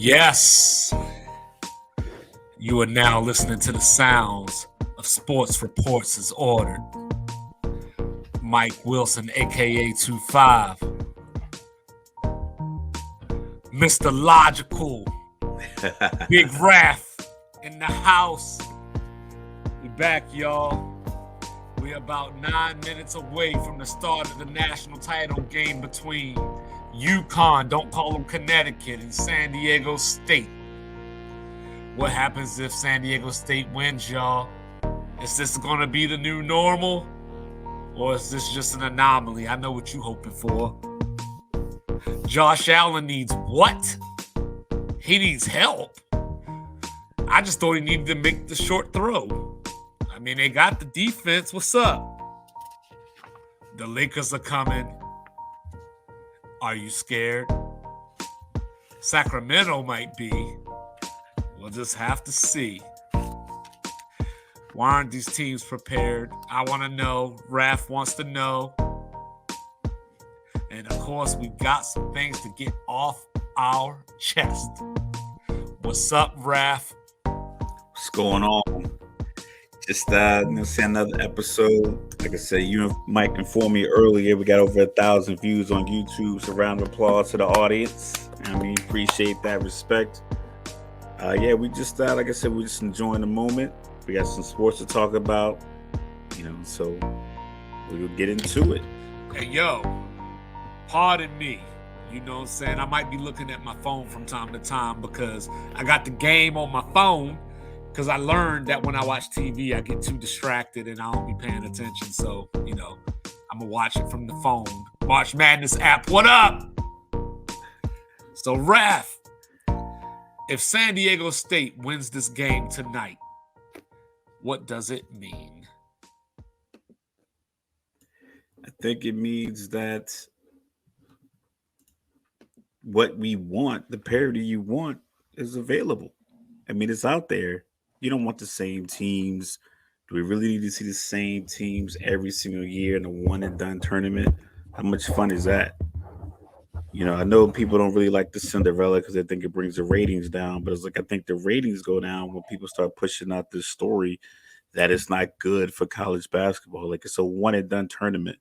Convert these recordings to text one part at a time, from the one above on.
Yes, you are now listening to the sounds of Sports Reports as Ordered. Mike Wilson, aka 25, Mr. Logical, Big Raph in the house. We back, y'all. We're about 9 minutes away from the start of the national title game between UConn, don't call them Connecticut, and San Diego State. What happens if San Diego State wins, y'all? Is this going to be the new normal? Or is this just an anomaly? I know what you're hoping for. Josh Allen needs what? He needs help. I just thought he needed to make the short throw. I mean, they got the defense. What's up? The Lakers are coming. Are you scared? Sacramento might be. We'll just have to see. Why aren't these teams prepared? I want to know. Raph wants to know. And of course, we got some things to get off our chest. What's up, Raph? What's going on? Just say another episode. Like I said, you and Mike informed me earlier. We got over 1,000 views on YouTube. So round of applause to the audience. I mean, appreciate that respect. We just like I said, we're just enjoying the moment. We got some sports to talk about, so we'll get into it. Hey, yo, pardon me. You know what I'm saying? I might be looking at my phone from time to time because I got the game on my phone because I learned that when I watch TV, I get too distracted and I don't be paying attention. So, I'm going to watch it from the phone. March Madness app, what up? So, Raph, if San Diego State wins this game tonight, what does it mean? I think it means that what we want, the parity you want, is available. I mean, it's out there. You don't want the same teams. Do we really need to see the same teams every single year in a one and done tournament? How much fun is that? I know people don't really like the Cinderella because they think it brings the ratings down, but it's like I think the ratings go down when people start pushing out this story that it's not good for college basketball. Like, it's a one and done tournament.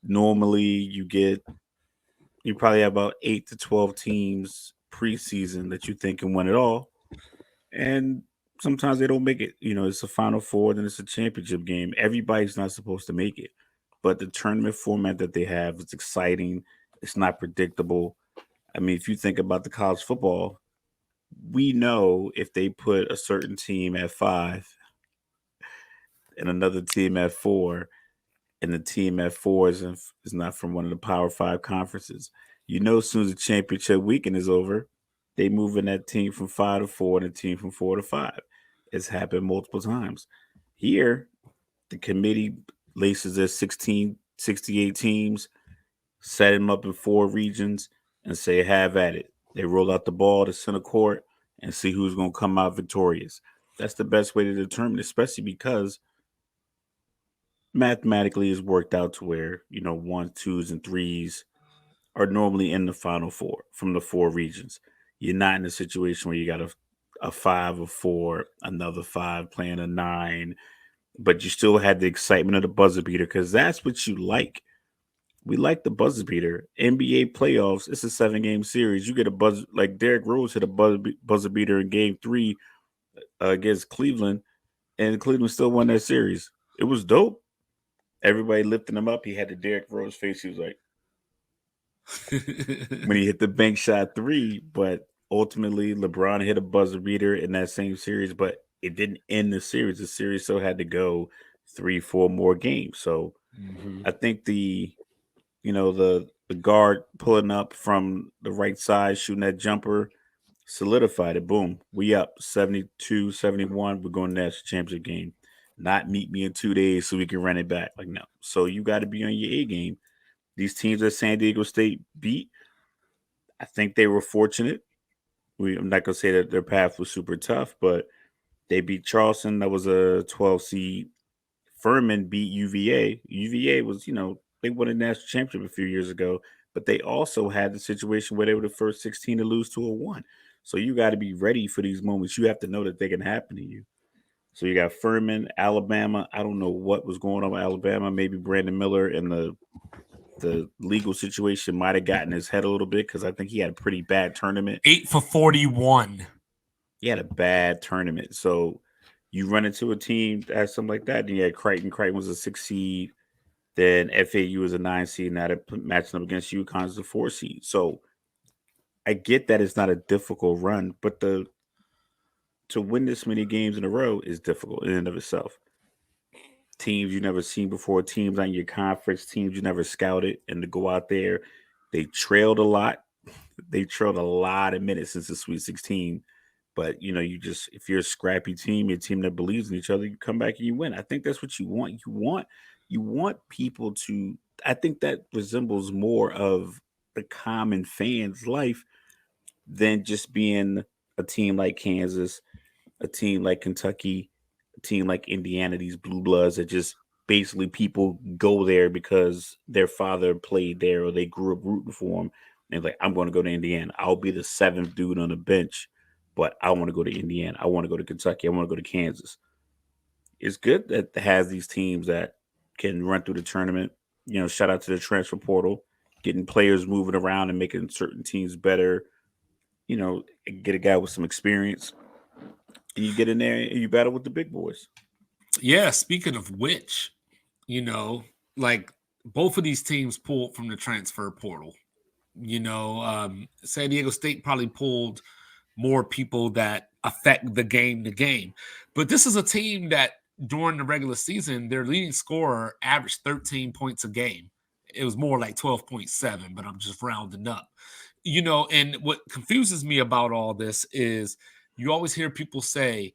Normally, you probably have about 8 to 12 teams preseason that you think can win it all, and sometimes they don't make it. It's a Final Four, then it's a championship game. Everybody's not supposed to make it, but the tournament format that they have is exciting. It's not predictable. I mean, if you think about the college football, we know if they put a certain team at 5 and another team at 4, and the team at 4 is not from one of the Power 5 conferences, as soon as the championship weekend is over, they move in that team from 5 to 4 and a team from 4 to 5. It's happened multiple times. Here, the committee laces their 68 teams, set them up in 4 regions, and say, have at it. They roll out the ball to center court and see who's going to come out victorious. That's the best way to determine, especially because mathematically it's worked out to where, 1s, 2s, and 3s are normally in the Final Four from the 4 regions. You're not in a situation where you got a 5 or 4, another 5 playing a 9, but you still had the excitement of the buzzer beater because that's what you like. We like the buzzer beater. NBA playoffs, it's a 7-game series. You get a buzzer, like Derrick Rose hit a buzzer beater in game 3 against Cleveland, and Cleveland still won that series. It was dope. Everybody lifting him up. He had the Derrick Rose face. He was like, when he hit the bank shot 3, but ultimately LeBron hit a buzzer beater in that same series, but it didn't end the series. The series still had to go 3-4 more games. So I think the guard pulling up from the right side, shooting that jumper, solidified it. Boom. We up 72-71. We're going to the national championship game. Not meet me in 2 days so we can run it back. Like, no. So you got to be on your A game. These teams that San Diego State beat, I think they were fortunate. I'm not going to say that their path was super tough, but they beat Charleston. That was a 12 seed. Furman beat UVA. UVA was, they won a national championship a few years ago, but they also had the situation where they were the first 16 to lose to a 1. So you got to be ready for these moments. You have to know that they can happen to you. So you got Furman, Alabama. I don't know what was going on with Alabama. Maybe Brandon Miller and the legal situation might have gotten his head a little bit because I think he had a pretty bad tournament. 8 for 41. He had a bad tournament. So you run into a team that has something like that. Then you had Crichton. Crichton was a 6 seed. Then FAU was a 9 seed. Now they're matching up against UConn as a 4 seed. So I get that it's not a difficult run, but to win this many games in a row is difficult in and of itself. Teams you never seen before, teams on your conference, teams you never scouted, and to go out there, they trailed a lot. They trailed a lot of minutes since the Sweet 16. But if you're a scrappy team, a team that believes in each other, you come back and you win. I think that's what you want. You want people to. I think that resembles more of the common fan's life than just being a team like Kansas, a team like Kentucky, a team like Indiana. These blue bloods that just basically people go there because their father played there or they grew up rooting for him. And like, I'm going to go to Indiana. I'll be the 7th dude on the bench, but I want to go to Indiana. I want to go to Kentucky. I want to go to Kansas. It's good that it has these teams that can run through the tournament. Shout out to the transfer portal, getting players moving around and making certain teams better. Get a guy with some experience. And you get in there and you battle with the big boys. Yeah, speaking of which, like both of these teams pulled from the transfer portal. San Diego State probably pulled more people that affect the game to game. But this is a team that during the regular season, their leading scorer averaged 13 points a game. It was more like 12.7, but I'm just rounding up. And what confuses me about all this is you always hear people say,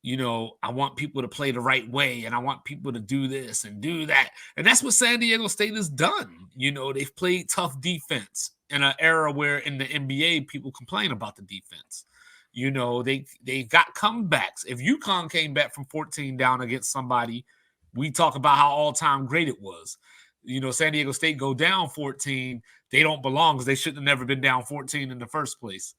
I want people to play the right way and I want people to do this and do that. And that's what San Diego State has done. They've played tough defense in an era where in the NBA, people complain about the defense. They got comebacks. If UConn came back from 14 down against somebody, we talk about how all-time great it was. San Diego State go down 14. They don't belong because they shouldn't have never been down 14 in the first place.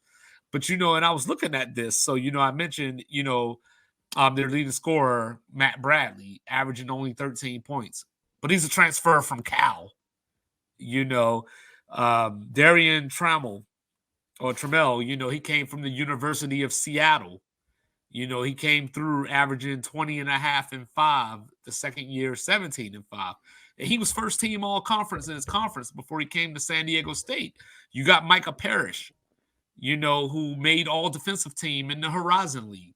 But, and I was looking at this. So, I mentioned, their leading scorer, Matt Bradley, averaging only 13 points. But he's a transfer from Cal. Darian Trammell, he came from the University of Seattle. He came through averaging 20 and a half and 5. The second year, 17 and 5. And he was first team all conference in his conference before he came to San Diego State. You got Micah Parrish, who made all defensive team in the Horizon League.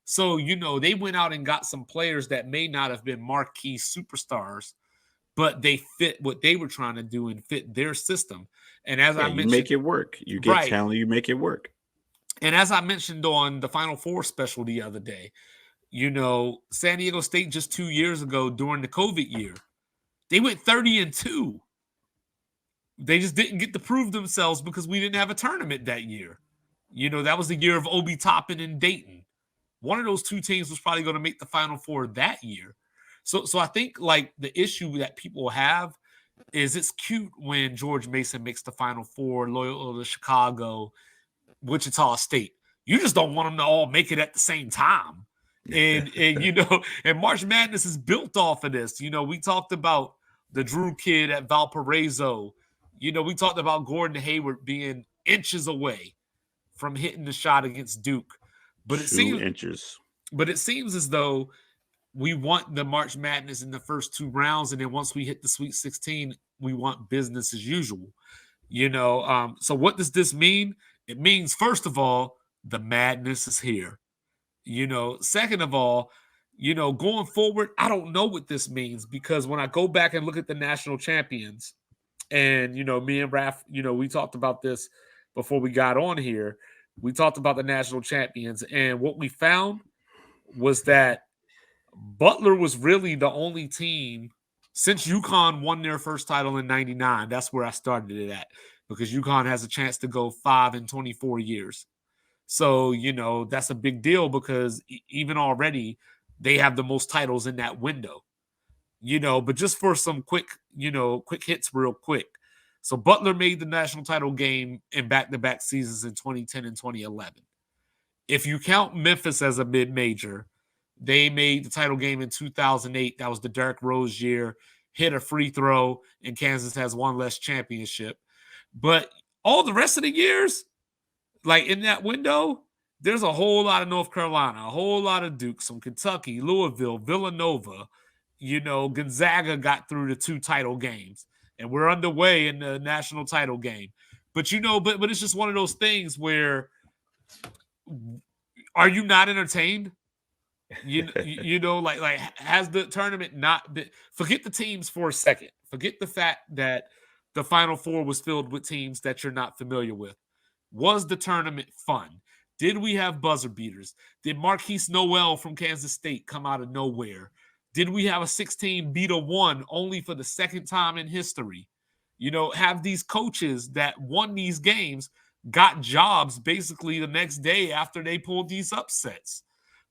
So, they went out and got some players that may not have been marquee superstars, but they fit what they were trying to do and fit their system. And as I mentioned, you make it work. You get talent, you make it work. And as I mentioned on the Final Four special the other day, San Diego State just 2 years ago during the COVID year, they went 30-2. They just didn't get to prove themselves because we didn't have a tournament that year. That was the year of Obi Toppin and Dayton. One of those two teams was probably going to make the Final Four that year. So I think like the issue that people have is it's cute when George Mason makes the Final Four, Loyola Chicago, Wichita State. You just don't want them to all make it at the same time. And and March Madness is built off of this. We talked about the Drew kid at Valparaiso. We talked about Gordon Hayward being inches away from hitting the shot against Duke. But it seems as though we want the March Madness in the first 2 rounds, and then once we hit the Sweet 16, we want business as usual. So what does this mean? It means, first of all, the madness is here. Second of all, going forward, I don't know what this means because when I go back and look at the national champions, and me and Raph, we talked about this before we got on here. We talked about the national champions, and what we found was that Butler was really the only team since UConn won their first title in '99. That's where I started it at, because UConn has a chance to go 5 in 24 years. So, that's a big deal because even already they have the most titles in that window. But just for some quick hits real quick. So Butler made the national title game in back-to-back seasons in 2010 and 2011. If you count Memphis as a mid-major, they made the title game in 2008. That was the Derrick Rose year. Hit a free throw, and Kansas has one less championship. But all the rest of the years, like in that window, there's a whole lot of North Carolina, a whole lot of Duke, some Kentucky, Louisville, Villanova. Gonzaga got through the 2 title games, and we're underway in the national title game. But but it's just one of those things where, are you not entertained? Like has the tournament not been? Forget the teams for a second. Forget the fact that the Final Four was filled with teams that you're not familiar with. Was the tournament fun? Did we have buzzer beaters? Did Marquise Noel from Kansas State come out of nowhere? Did we have a 16 beat a 1 only for the second time in history? Have these coaches that won these games got jobs basically the next day after they pulled these upsets.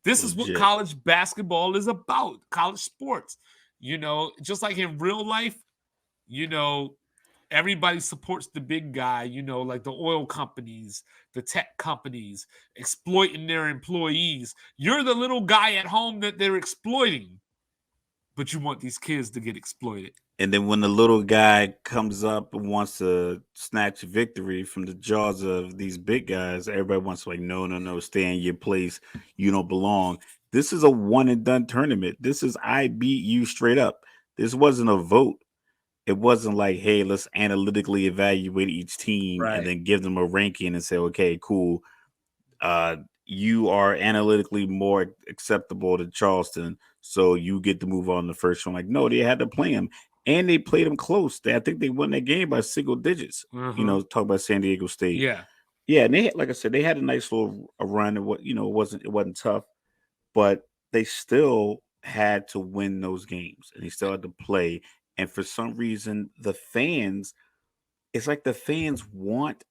This is what college basketball is about, college sports. Just like in real life, everybody supports the big guy, like the oil companies, the tech companies, exploiting their employees. You're the little guy at home that they're exploiting, but you want these kids to get exploited. And then when the little guy comes up and wants to snatch victory from the jaws of these big guys, everybody wants to no, stay in your place. You don't belong. This is a one and done tournament. This is I beat you straight up. This wasn't a vote. It wasn't like, hey, let's analytically evaluate each team and then give them a ranking and say, okay, cool. You are analytically more acceptable to Charleston, so you get to move on the first one. No, they had to play them, and they played them close. I think they won that game by single digits. Talk about San Diego State. Yeah, and they had, like I said, they had a nice little run. It wasn't tough, but they still had to win those games, and they still had to play. And for some reason, the fans, it's like the fans want.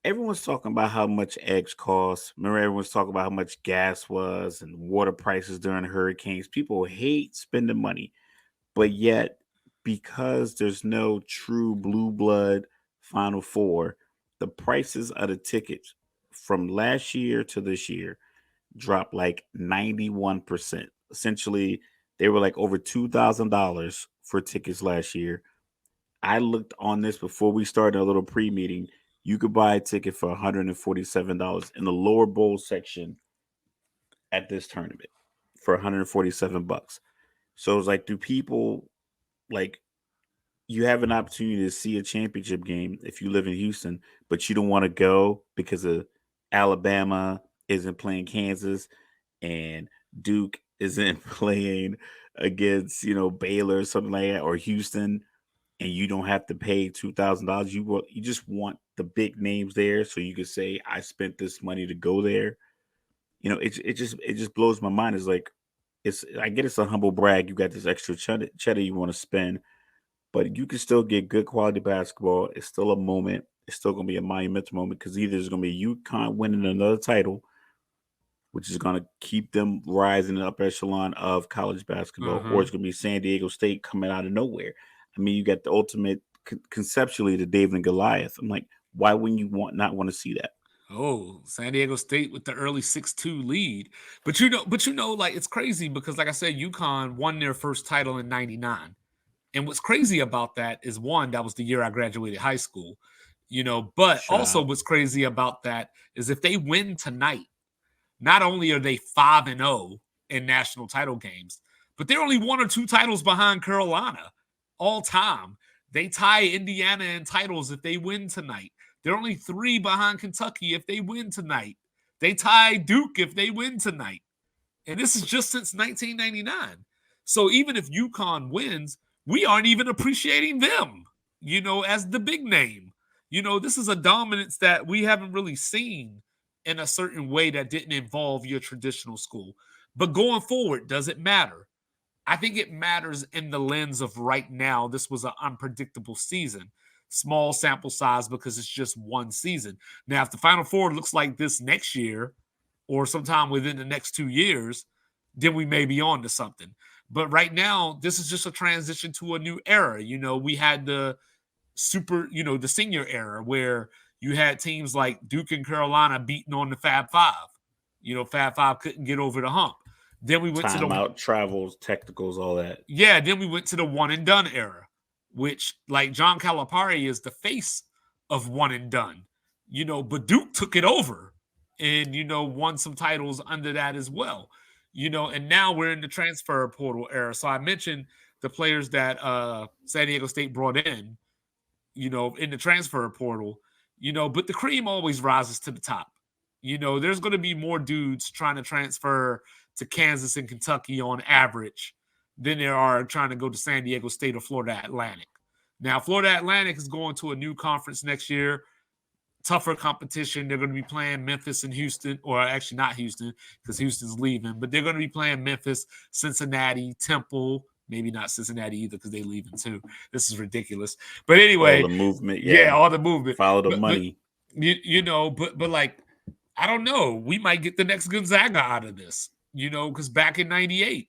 Everyone's talking about how much eggs cost. Remember, everyone's talking about how much gas was and water prices during hurricanes. People hate spending money, but yet, because there's no true blue blood Final Four, the prices of the tickets from last year to this year dropped like 91%. Essentially, they were like over $2,000 for tickets last year. I looked on this before we started a little pre-meeting. You could buy a ticket for $147 in the lower bowl section at this tournament for $147. So it's like, do people you have an opportunity to see a championship game if you live in Houston, but you don't want to go because of Alabama isn't playing Kansas and Duke isn't playing against, Baylor or something like that, or Houston, and you don't have to pay $2,000. You just want the big names there, so you could say, I spent this money to go there. It just blows my mind. It's like, I get it's a humble brag. You got this extra cheddar you want to spend, but you can still get good quality basketball. It's still a moment. It's still going to be a monumental moment, because either there's going to be UConn winning another title, which is going to keep them rising in the upper echelon of college basketball, or it's going to be San Diego State coming out of nowhere. I mean, you got the ultimate, conceptually, the David and Goliath. I'm like, why wouldn't you not want to see that? Oh, San Diego State with the early 6-2 lead. But like, it's crazy because, like I said, UConn won their first title in 99. And what's crazy about that is, one, that was the year I graduated high school, but also what's crazy about that is if they win tonight, not only are they 5-0 in national title games, but they're only 1 or 2 titles behind Carolina all time. They tie Indiana in titles if they win tonight. They're only 3 behind Kentucky if they win tonight. They tie Duke if they win tonight. And this is just since 1999. So even if UConn wins, we aren't even appreciating them, as the big name. This is a dominance that we haven't really seen in a certain way that didn't involve your traditional school. But going forward, does it matter? I think it matters in the lens of right now. This was an unpredictable season. Small sample size because it's just one season. Now, if the Final Four looks like this next year or sometime within the next 2 years, then we may be on to something. But right now, this is just a transition to a new era. We had the the senior era where you had teams like Duke and Carolina beating on the Fab Five. Fab Five couldn't get over the hump. Then we went to the Timeout, travels, technicals, all that. yeah. Then we went to the one and done era, which like John Calipari is the face of one and done. But Duke took it over and won some titles under that as well. And now we're in the transfer portal era. So I mentioned the players that San Diego State brought in the transfer portal, but the cream always rises to the top. There's going to be more dudes trying to transfer to Kansas and Kentucky on average than there are trying to go to San Diego State or Florida Atlantic. Now, Florida Atlantic is going to a new conference next year, tougher competition. They're going to be playing Memphis and Houston, or actually not Houston because Houston's leaving, but they're going to be playing Memphis, Cincinnati, Temple, maybe not Cincinnati either because they're leaving too. This is ridiculous. But anyway, all the movement, all the movement. Follow the money. But like, I don't know. We might get the next Gonzaga out of this, because back in '98,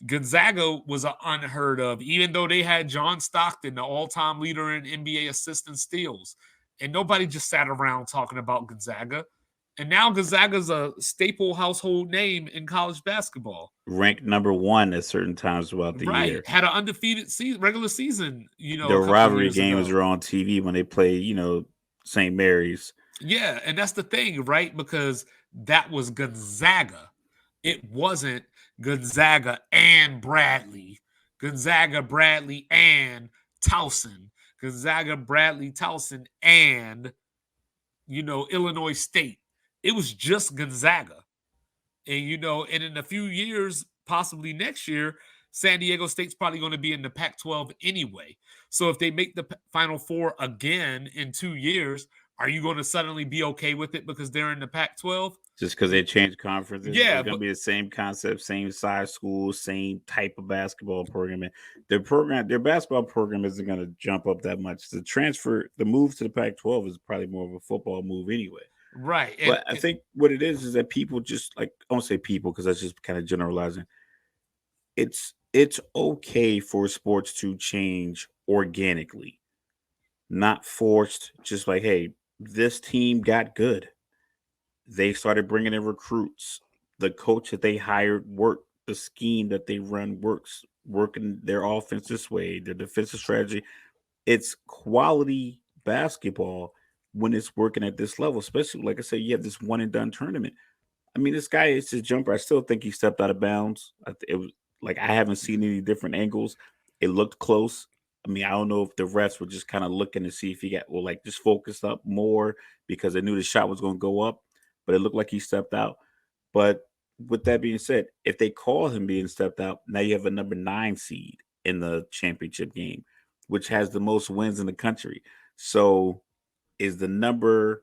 Gonzaga was unheard of, even though they had John Stockton, the all-time leader in NBA assist and steals. And nobody just sat around talking about Gonzaga. And now Gonzaga's a staple household name in college basketball. Ranked number 1 at certain times throughout the year. Had an undefeated regular season, The rivalry games are on TV when they play, St. Mary's. Yeah, and that's the thing, right? Because that was Gonzaga. It wasn't Gonzaga and Bradley. Gonzaga, Bradley, and Towson. Gonzaga, Bradley, Towson, and, Illinois State. It was just Gonzaga. And, and in a few years, possibly next year, San Diego State's probably going to be in the Pac-12 anyway. So if they make the Final Four again in 2 years, are you going to suddenly be okay with it because they're in the Pac-12? Just because they changed conferences? Yeah. It's going to be the same concept, same size school, same type of basketball program. Their basketball program isn't going to jump up that much. The move to the Pac-12 is probably more of a football move anyway. Right. But I think what it is that people just like, I don't say people because that's just kind of generalizing. It's okay for sports to change organically, not forced, just like, hey, this team got good. They started bringing in recruits. The coach that they hired worked. The scheme that they run works, working their offense this way, their defensive strategy. It's quality basketball when it's working at this level, especially, like I said, you have this one and done tournament. I mean, this guy is his jumper. I still think he stepped out of bounds. It was like, I haven't seen any different angles. It looked close. I mean, I don't know if the refs were just kind of looking to see if he just focused up more because they knew the shot was going to go up, but it looked like he stepped out. But with that being said, if they call him being stepped out, now you have a number 9 seed in the championship game, which has the most wins in the country. So is the number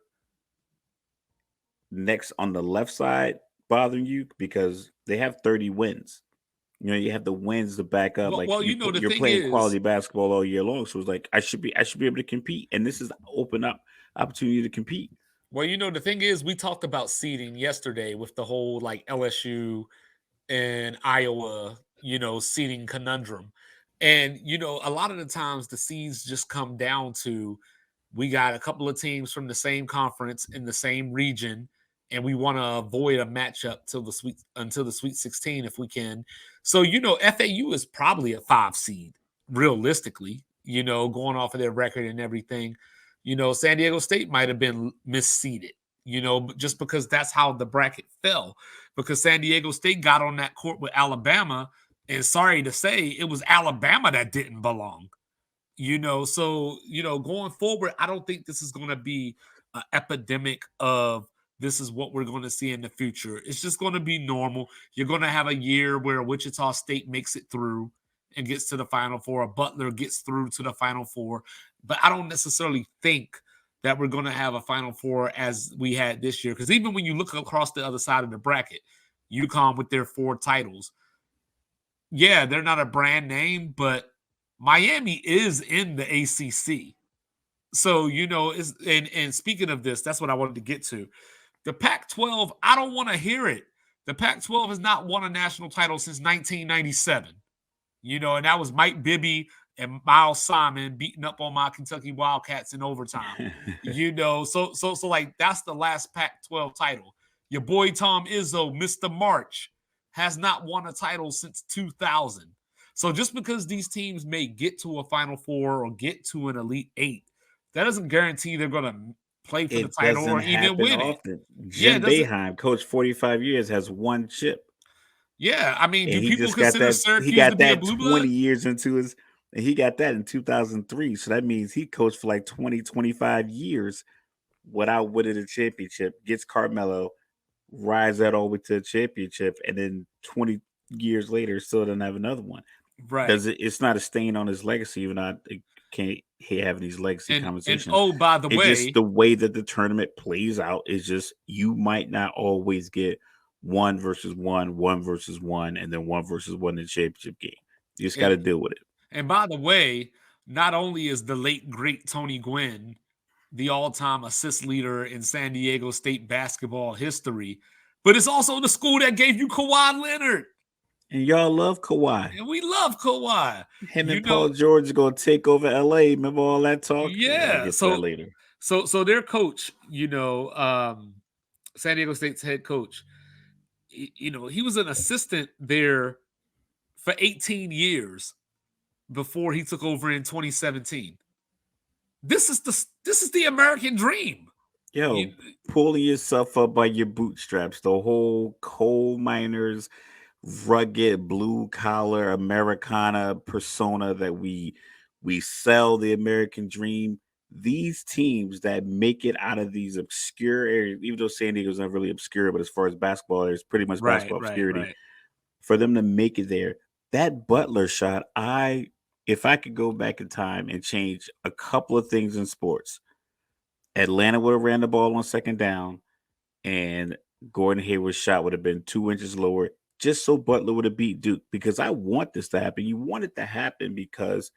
next on the left side bothering you? Because they have 30 wins. You have the wins to back up. You're playing quality basketball all year long. So it's like, I should be able to compete. And this is open up opportunity to compete. Well, the thing is, we talked about seeding yesterday with the whole like LSU and Iowa, seeding conundrum. And, a lot of the times the seeds just come down to, we got a couple of teams from the same conference in the same region, and we want to avoid a matchup until the Sweet 16 if we can. So, FAU is probably a 5 seed, realistically, going off of their record and everything. San Diego State might have been misseeded, just because that's how the bracket fell. Because San Diego State got on that court with Alabama, and sorry to say, it was Alabama that didn't belong. So, going forward, I don't think this is going to be an epidemic of this is what we're going to see in the future. It's just going to be normal. You're going to have a year where Wichita State makes it through and gets to the Final Four. A Butler gets through to the Final Four. But I don't necessarily think that we're going to have a Final Four as we had this year. Because even when you look across the other side of the bracket, UConn with their 4 titles, yeah, they're not a brand name, but Miami is in the ACC. So, and speaking of this, that's what I wanted to get to. The Pac-12, I don't want to hear it. The Pac-12 has not won a national title since 1997. And that was Mike Bibby, and Miles Simon beating up on my Kentucky Wildcats in overtime. So like that's the last Pac-12 title. Your boy Tom Izzo, Mr. March, has not won a title since 2000. So just because these teams may get to a Final Four or get to an Elite Eight, that doesn't guarantee they're going to play for the It title doesn't or even happen win it. often. Yeah, it Jim doesn't. Boeheim, coached 45 years, has one chip. Yeah, I mean, And do he people just got consider that. He Syracuse to got be a that blue 20 blood? years into his, and he got that in 2003. So that means he coached for like 20, 25 years without winning a championship. Gets Carmelo, rides that all the way to a championship, and then 20 years later still doesn't have another one. Right. Does it? It's not a stain on his legacy. Even though I can't having these legacy And conversations. oh, by the It's just way, the way that the tournament plays out is just you might not always get one versus one versus one, and then one versus one in the championship game. You just got to and deal with it. and by the way, not only is the late great Tony Gwynn the all-time assist leader in San Diego State basketball history, but it's also the school that gave you Kawhi Leonard. And y'all love Kawhi. And we love Kawhi. Him You and Paul know, George are gonna take over LA. Remember all that talk? Yeah, I'll yeah. get to that So later. so their coach, San Diego State's head coach, he was an assistant there for 18 years before he took over in 2017. This is the American dream. You, Yo, pulling yourself up by your bootstraps. The whole coal miners, rugged blue collar Americana persona that we sell the American dream. These teams that make it out of these obscure areas, even though San Diego's not really obscure, but as far as basketball, there's pretty much right, basketball right, obscurity. right. For them to make it there, that Butler shot, if I could go back in time and change a couple of things in sports, Atlanta would have ran the ball on second down, and Gordon Hayward's shot would have been 2 inches lower, just so Butler would have beat Duke. Because I want this to happen. You want it to happen because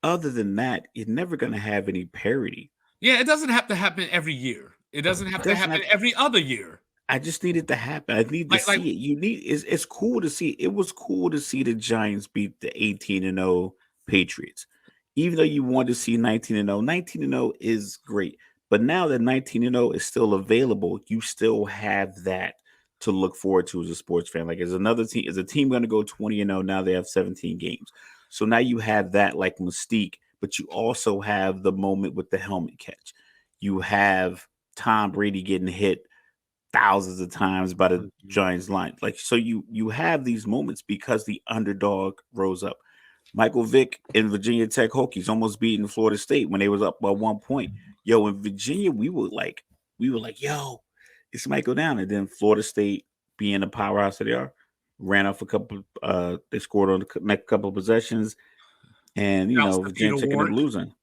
other than that, you're never going to have any parity. Yeah, it doesn't have to happen every year. It doesn't It have to doesn't happen have. every other year. I just need it to happen. I need to Like see it. You need. It's cool to see. It was cool to see the Giants beat the 18-0 Patriots, even though you want to see 19-0. 19-0 is great, but now that 19-0 is still available, you still have that to look forward to as a sports fan. Like, as another team, is a team going to go 20-0? Now they have 17 games, so now you have that like mystique, but you also have the moment with the helmet catch. You have Tom Brady getting hit thousands of times by the Giants line. Like, so you have these moments because the underdog rose up. Michael Vick and Virginia Tech Hokies almost beating Florida State when they was up by 1 point. Yo, in Virginia, we were like, yo, it's might go down. And then Florida State, being the powerhouse that they are, ran off a couple. They scored on the next couple of possessions, and Shouts Virginia Peter Tech ended up Ward. losing.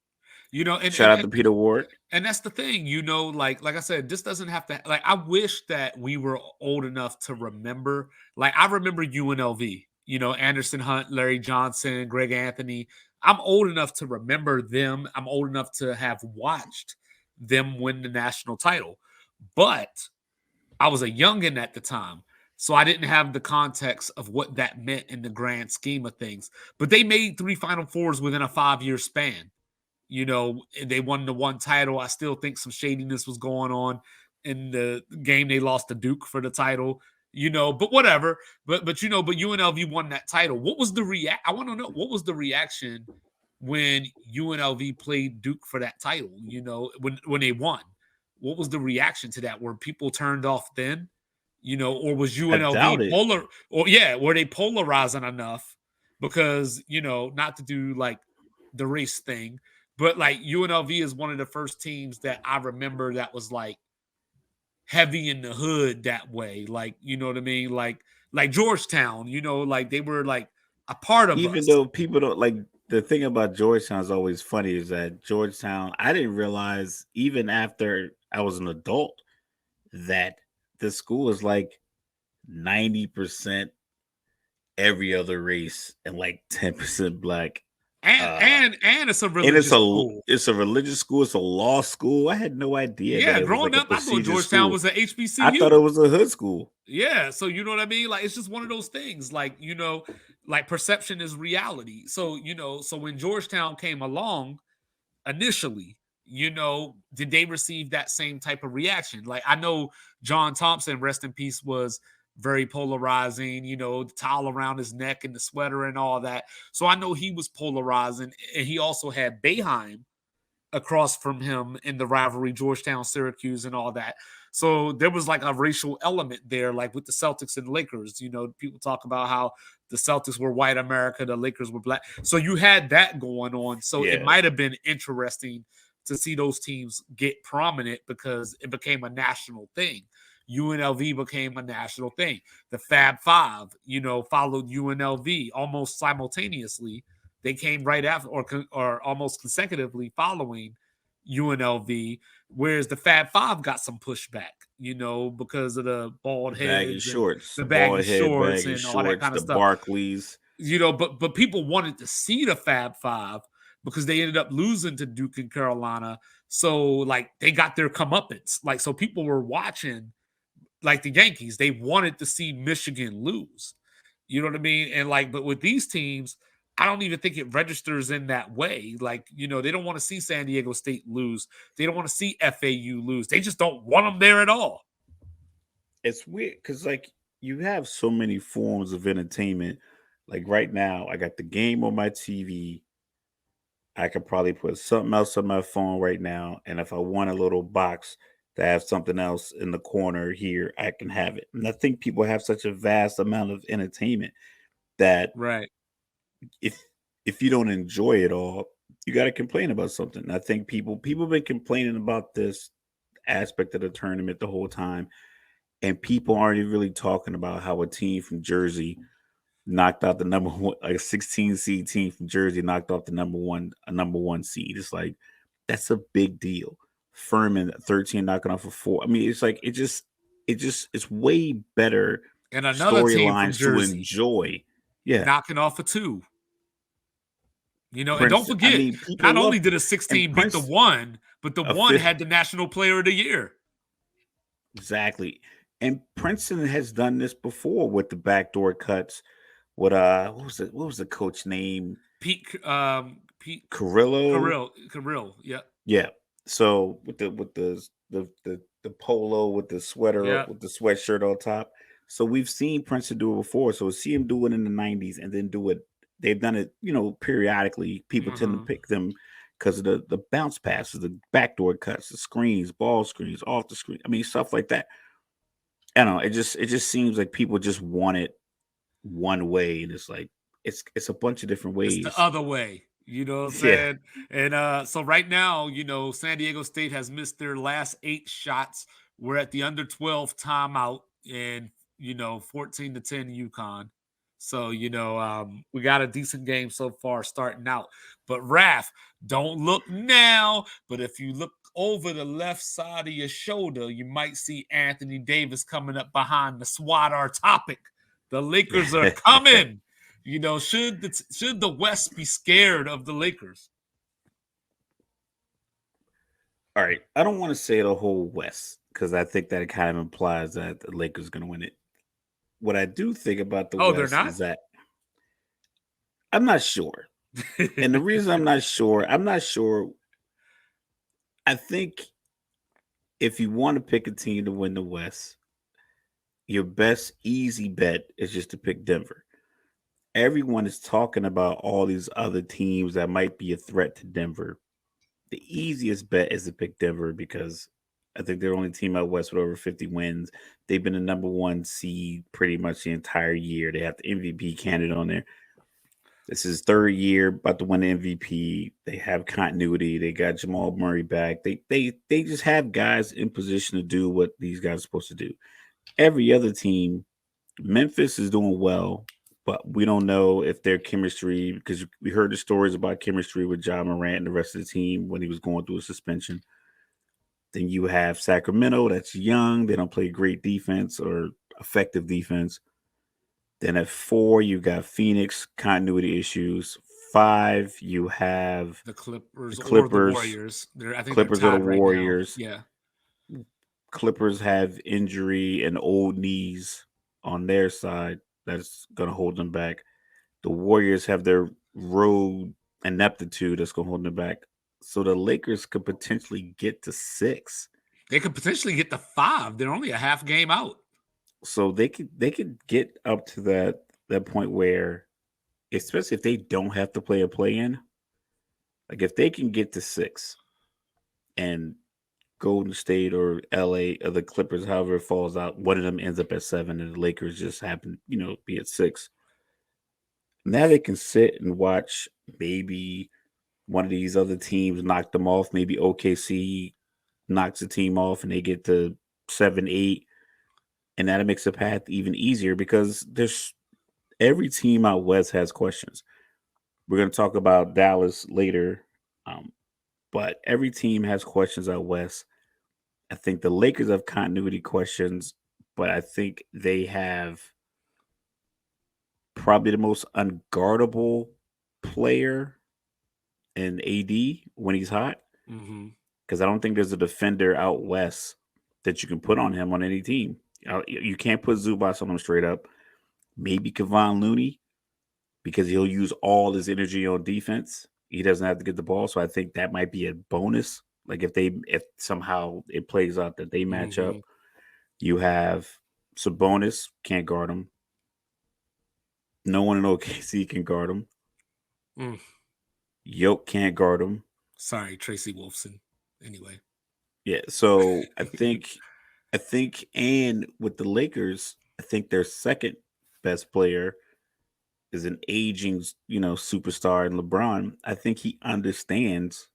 You know, and Shout and out and, to Peter Ward. and that's the thing, like I said, this doesn't have to like I wish that we were old enough to remember. Like I remember UNLV, Anderson Hunt, Larry Johnson, Greg Anthony. I'm old enough to remember them. I'm old enough to have watched them win the national title. But I was a youngin at the time. So I didn't have the context of what that meant in the grand scheme of things. But they made 3 Final Fours within a 5-year span. They won the one title. I still think some shadiness was going on in the game they lost to Duke for the title. But whatever. But UNLV won that title. What was the react? I want to know what was the reaction when UNLV played Duke for that title. When they won, what was the reaction to that? Were people turned off then? Or was I doubt UNLV it. were they polarizing enough? Because not to do like the race thing, but like UNLV is one of the first teams that I remember that was like heavy in the hood that way. Like, you know what I mean? Like Georgetown, like they were like a part of Even us. though people don't like, the thing about Georgetown is always funny is that Georgetown, I didn't realize even after I was an adult that the school is like 90% every other race and like 10% black. And it's a And religious school. it's a religious school. It's a law school. I had no idea that Yeah, it was growing like a up, I thought prestigious Georgetown school. was an I thought it HBCU. was a hood school. Yeah, so you know what I mean? Like it's just one of those things. Like, like perception is reality. So, so when Georgetown came along initially, did they receive that same type of reaction? Like I know John Thompson, rest in peace, was very polarizing, the towel around his neck and the sweater and all that. So I know he was polarizing, and he also had Boeheim across from him in the rivalry, Georgetown, Syracuse, and all that. So there was like a racial element there, like with the Celtics and Lakers. People talk about how the Celtics were white America, the Lakers were black. So you had that going on. So it Yeah. might have been interesting to see those teams get prominent because it became a national thing. UNLV became a national thing. The Fab Five, followed UNLV almost simultaneously. They came right after, or almost consecutively following UNLV, whereas the Fab Five got some pushback, because of the bald Baggy heads and shorts, the baggy bald head, shorts baggy and all that shorts, kind of the stuff. Barclays. But people wanted to see the Fab Five because they ended up losing to Duke and Carolina. So like they got their comeuppance. Like so people were watching like the Yankees. They wanted to see Michigan lose. You know what I mean? And like, but with these teams, I don't even think it registers in that way. Like, they don't want to see San Diego State lose. They don't want to see FAU lose. They just don't want them there at all. It's weird because like you have so many forms of entertainment. Like right now, I got the game on my TV. I could probably put something else on my phone right now, and if I want a little box to have something else in the corner here, I can have it. And I think people have such a vast amount of entertainment that Right. if if you don't enjoy it all, you got to complain about something. I think people have been complaining about this aspect of the tournament the whole time, and people aren't really talking about how a team from Jersey knocked out the number one, like a 16 seed team from Jersey knocked off the number one seed. It's like that's a big deal. Furman 13 knocking off a 4. I mean, it's like it's way better And another team from storylines to Jersey enjoy. Yeah, knocking off a 2. And don't Princeton. I forget, mean, people not only love did a and 16 beat the Prince 1, but the a 1 fifth had the National Player of the Year. exactly. And Princeton has done this before with the backdoor cuts. What what was the coach name? Pete Carrillo. Carrill. Yeah. Yeah. So with the polo with the sweater Yeah. with the sweatshirt on top. So we've seen Princeton do it before. So see him do it in the 90s and then do it. They've done it, periodically. People tend to Mm-hmm. pick them because of the bounce passes, the backdoor cuts, the screens, ball screens, off the screen. I mean, stuff like that. I don't know. It just seems like people just want it one way, and it's like it's a bunch of different It's the ways. other way. You know what I'm Yeah. saying? And so right now, San Diego State has missed their last 8 shots. We're at the under 12 timeout and 14-10 UConn. So, we got a decent game so far starting out. But Raph, don't look now. But if you look over the left side of your shoulder, you might see Anthony Davis coming up behind the SWAT our topic. The Lakers are coming. Should the West be scared of the Lakers? All right. I don't want to say the whole West because I think that it kind of implies that the Lakers are going to win it. What I do think about the Oh, they're West not? is that I'm not sure. And the reason I'm not sure. I think if you want to pick a team to win the West, your best easy bet is just to pick Denver. Everyone is talking about all these other teams that might be a threat to Denver. The easiest bet is to pick Denver because I think they're the only team out west with over 50 wins. They've been the number one seed pretty much the entire year. They have the MVP candidate on there. This is third year, about to win the MVP. They have continuity. They got Jamal Murray back. They just have guys in position to do what these guys are supposed to do. Every other team, Memphis is doing well, but we don't know if their chemistry, because we heard the stories about chemistry with John Morant and the rest of the team when he was going through a suspension. Then you have Sacramento, that's young. They don't play great defense or effective defense. Then at 4, you got Phoenix, continuity issues. 5, you have The the Clippers or the Clippers. Warriors. I think they're Clippers are the tied right now. Warriors. Yeah. Clippers have injury and old knees on their side that's going to hold them back. The Warriors have their road ineptitude that's going to hold them back. So the Lakers could potentially get to 6. They could potentially get to 5. They're only a half game out. So they could get up to that point where, especially if they don't have to play a play in, like if they can get to 6 and Golden State or LA or the Clippers, however it falls out, one of them ends up at 7 and the Lakers just happen, be at 6. Now they can sit and watch maybe one of these other teams knock them off. Maybe OKC knocks the team off and they get to 7, 8. And that makes the path even easier because there's every team out west has questions. We're going to talk about Dallas later, um, but every team has questions out west. I think the Lakers have continuity questions, but I think they have probably the most unguardable player in AD when he's hot. Mm-hmm. Because I don't think there's a defender out west that you can put on him on any team. You can't put Zubas on him straight up. Maybe Kevon Looney because he'll use all his energy on defense. He doesn't have to get the ball, so I think that might be a bonus. Like if somehow it plays out that they match up, Mm-hmm. you have Sabonis can't guard him. No one in OKC can guard him. Mm. Yoke can't guard him. Sorry, Tracy Wolfson. Anyway. Yeah, so I think, and with the Lakers, I think their second best player is an aging, superstar in LeBron. I think he understands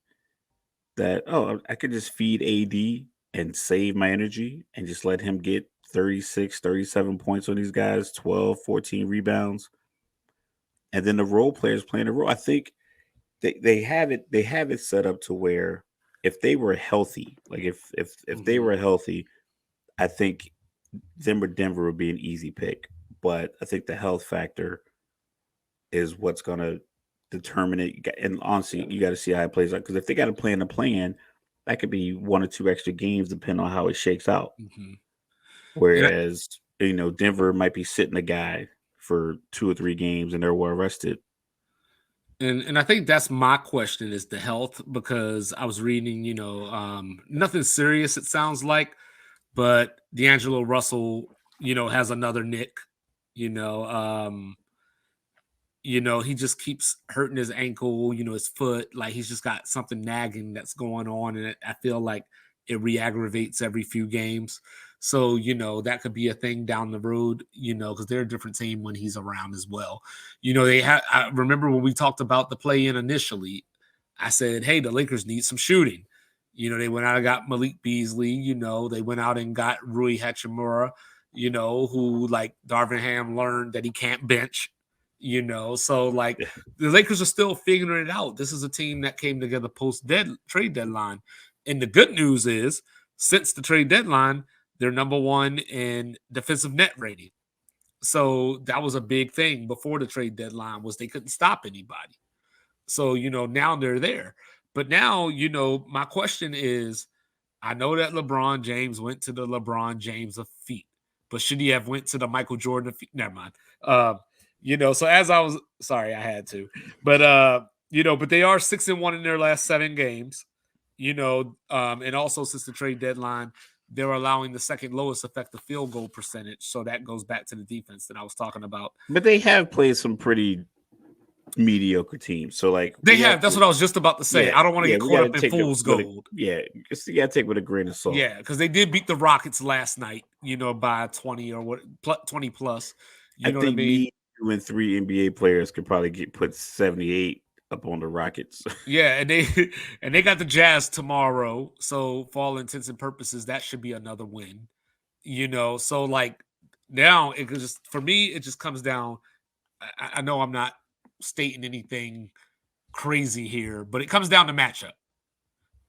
that, oh, I could just feed AD and save my energy and just let him get 36, 37 points on these guys, 12, 14 rebounds. And then the role players playing a role. I think they have it set up to where if they were healthy, like if they Mm-hmm. were healthy, I think Denver would be an easy pick. But I think the health factor is what's going to determine it. And honestly, you got to see how it plays out. Because if they got to plan a plan, that could be 1 or 2 extra games depending on how it shakes out. Mm-hmm. And Whereas, Denver might be sitting a guy for 2 or 3 games and they're well rested. and I think that's my question is the health because I was reading, nothing serious it sounds like, but D'Angelo Russell, has another nick, you know, um, he just keeps hurting his ankle, his foot, like he's just got something nagging that's going on, and I feel like it re-aggravates every few games. So, that could be a thing down the road, because they're a different team when he's around as well. They have. I remember when we talked about the play-in initially, I said, "Hey, the Lakers need some shooting." They went out and got Malik Beasley. They went out and got Rui Hachimura. Who like Darvin Ham learned that he can't bench so like the Lakers are still figuring it out. This is a team that came together post trade deadline. And the good news is, since the trade deadline, they're number 1 in defensive net rating. So that was a big thing before the trade deadline was they couldn't stop anybody. So, now they're there. But now, my question is, I know that LeBron James went to the LeBron James of feet, but should he have went to the Michael Jordan of feet? Never mind. So as I was sorry, I had to, but but they are 6-1 in their last 7 games, and also since the trade deadline, they're allowing the second lowest effective field goal percentage. So that goes back to the defense that I was talking about. But they have played some pretty mediocre teams. So like They we have have. That's to, what I was just about to say. yeah, I don't want to yeah, get we caught got to up in take it fool's with a, gold. yeah, just you got to take it with a grain of salt. Yeah, because they did beat the Rockets last night, by 20 or 20 plus. I You know what I think mean? me, you, and 3 NBA players could probably put 78 up on the Rockets. Yeah, and they and they got the Jazz tomorrow. So for all intents and purposes, that should be another win. So like now it could just for me, it just comes down. I know I'm not stating anything crazy here, but it comes down to matchup.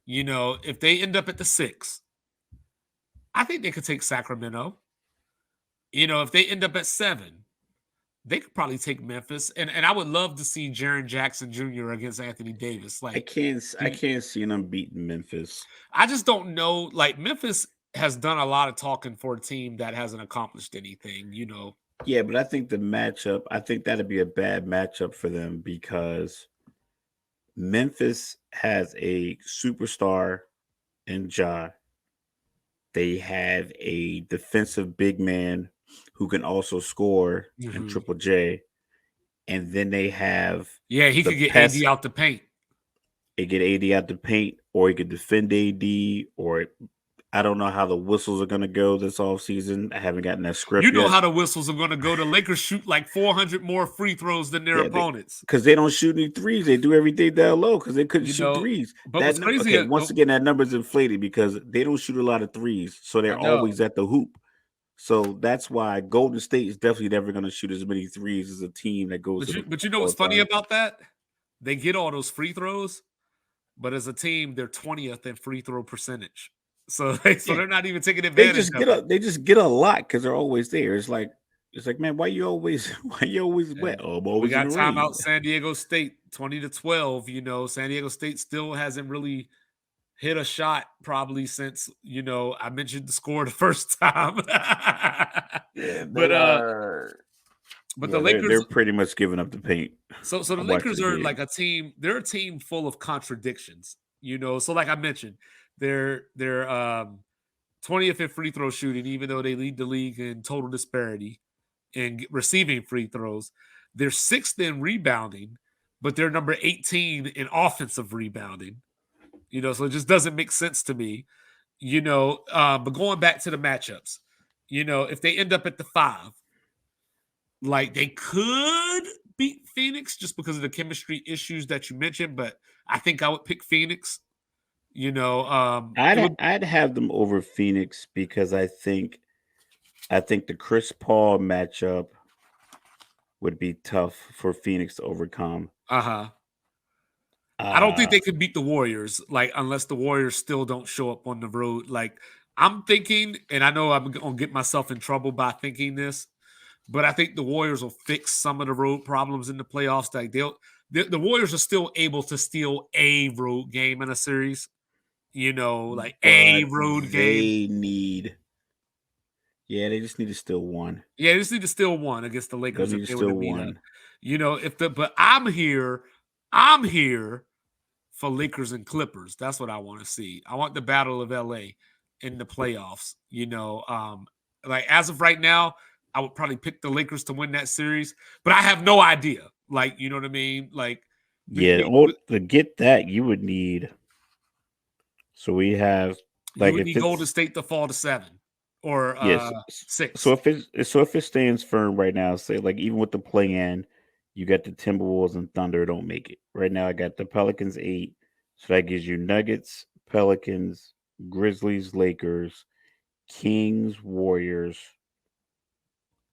If they end up at the 6, I think they could take Sacramento. If they end up at 7, they could probably take Memphis, and I would love to see Jaren Jackson Jr. against Anthony Davis. Like, I do can't see them beating Memphis. I just don't know. Like, Memphis has done a lot of talking for a team that hasn't accomplished anything. Yeah, but I think the matchup, I think that'd be a bad matchup for them because Memphis has a superstar in Ja. They have a defensive big man who can also score in Mhm. Triple J. And then they have Yeah, he the could get AD pest. out the paint. They get AD out the paint, or he could defend AD, or I don't know how the whistles are going to go this offseason. I haven't gotten that You script know yet. how the whistles are going to go. The Lakers shoot like 400 more free throws than their Yeah, opponents. because they don't shoot any threes. They do everything down low because they couldn't You shoot know, threes. but what's crazy? Okay, once again, that number's inflated because they don't shoot a lot of threes, so I they're know, always at the hoop. So that's why Golden State is definitely never going to shoot as many threes as a team that goes to the but you hoop know all what's the funny time. about that? They get all those free throws, but as a team, they're 20th in free throw percentage. So, so Yeah, they're not even taking advantage of it. they just get a lot because they're always there. It's like, man, why you always why you always wet? And Oh, I'm we always in got the rain. timeout San Diego State 20-12. San Diego State still hasn't really hit a shot probably since I mentioned the score the first time. Yeah, but they are. the Yeah, Lakers. they're pretty much giving up the paint. So I the watched Lakers the are game. like a team. They're a team full of contradictions. So like I mentioned, they're 20th in free throw shooting, even though they lead the league in total disparity in receiving free throws. They're sixth in rebounding, but they're number 18 in offensive rebounding. So it just doesn't make sense to me. But going back to the matchups, if they end up at the 5, like they could beat Phoenix just because of the chemistry issues that you mentioned, but I think I would pick Phoenix. It would. I'd have them over Phoenix because I think the Chris Paul matchup would be tough for Phoenix to overcome. Uh-huh. I don't think Uh they could beat the Warriors, like, unless the Warriors still don't show up on the road. Like, I'm thinking, and I know I'm gonna get myself in trouble by thinking this, but I think the Warriors will fix some of the road problems in the playoffs. Like the Warriors are still able to steal a road game in a series. Like a but road game. they need yeah, they just need to steal one. Yeah, they just need to steal one against the They'll Lakers need if to they were to steal meet up. one. If the but I'm here for Lakers and Clippers. That's what I want to see. I want the Battle of LA in the playoffs. Like as of right now, I would probably pick the Lakers to win that series, but I have no idea. Like, you know what I mean? Like Yeah, to get that you would need so we have you like would if need Golden it's State to fall to 7 or yes. 6. So if it stands firm right now, say like even with the play in, you got the Timberwolves and Thunder don't make it. Right now I got the Pelicans 8. So that gives you Nuggets, Pelicans, Grizzlies, Lakers, Kings, Warriors,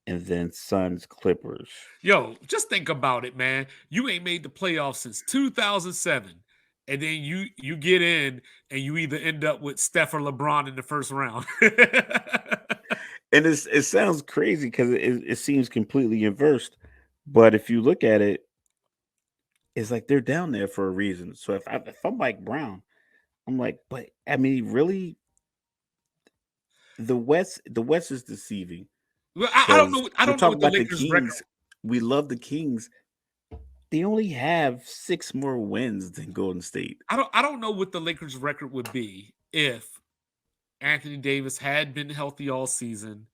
and then Suns, Clippers. Yo, just think about it, man. You ain't made the playoffs since 2007. And then you get in and you either end up with Steph or LeBron in the first round. And it sounds crazy because it seems completely inversed. But if you look at it, it's like they're down there for a reason. So if I'm Mike Brown, I'm like, but I mean, really, the West is deceiving Well, I don't because know. I we're don't know talking what the about the Lakers' record. Kings. We love the Kings. They only have 6 more wins than Golden State. I don't know what the Lakers' record would be if Anthony Davis had been healthy all season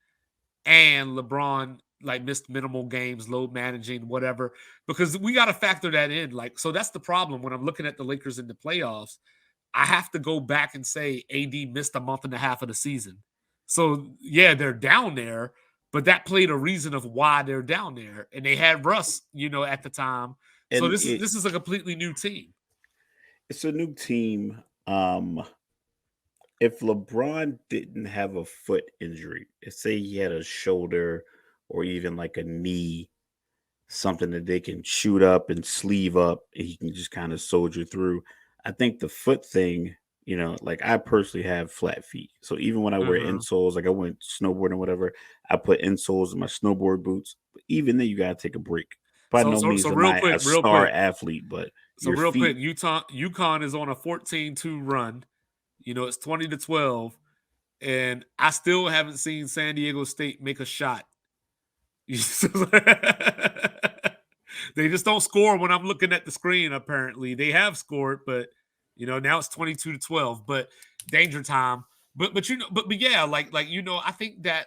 and LeBron like missed minimal games, load managing, whatever. Because we got to factor that in. Like, so that's the problem when I'm looking at the Lakers in the playoffs. I have to go back and say AD missed a month and a half of the season. So yeah, they're down there, but that played a reason of why they're down there. And they had Russ, at the time. So And this is a completely new team. it's a new team. If LeBron didn't have a foot injury, say he had a shoulder or even like a knee, something that they can shoot up and sleeve up, and he can just kind of soldier through. I think the foot thing, like I personally have flat feet. So even when I wear Uh-huh. insoles, like I went snowboarding or whatever, I put insoles in my snowboard boots. even then you gotta take a break. By So no so so means am real I quick, a real star quick. athlete, but So your real quick, feet. UConn is on a 14-2 run. It's 20-12, and I still haven't seen San Diego State make a shot. They just don't score when I'm looking at the screen. Apparently, they have scored, but now it's 22-12. But danger time. But yeah, I think that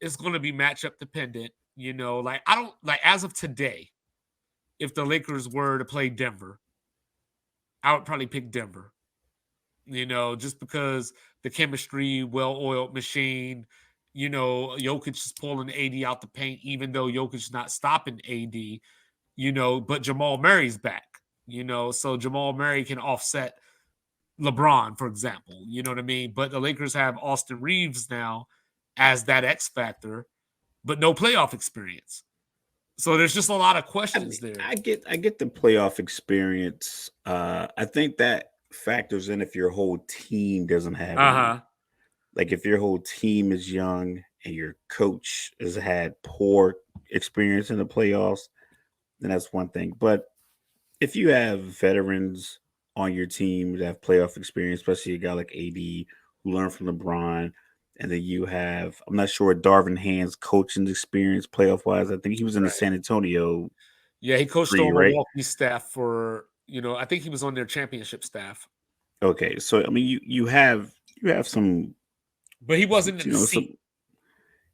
it's going to be matchup dependent. I don't as of today. If the Lakers were to play Denver, I would probably pick Denver. Just because the chemistry, well-oiled machine. Jokic is pulling AD out the paint, even though Jokic is not stopping AD. But Jamal Murray's back. So Jamal Murray can offset LeBron, for example. You know what I mean? But the Lakers have Austin Reeves now as that X factor, but no playoff experience. So there's just a lot of I mean, questions there. I get the playoff experience. I think that factors in if your whole team doesn't have any. Uh-huh. Like if your whole team is young and your coach has had poor experience in the playoffs, then that's one thing. But if you have veterans on your team that have playoff experience, especially a guy like AD who learned from LeBron, and then you have, I'm not sure Darvin Hand's coaching experience playoff wise. I think he was in the Right. San Antonio Yeah, he coached three, on right? Milwaukee staff for, I think he was on their championship staff, Okay, so I mean, you have some, but he wasn't in the some, seat.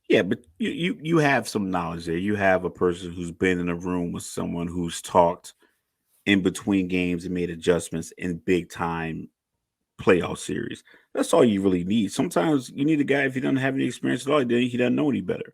yeah, but you have some knowledge there. You have a person who's been in a room with someone who's talked in between games and made adjustments in big time playoff series. That's all you really need. Sometimes you need a guy if he doesn't have any experience at all, then he doesn't know any better.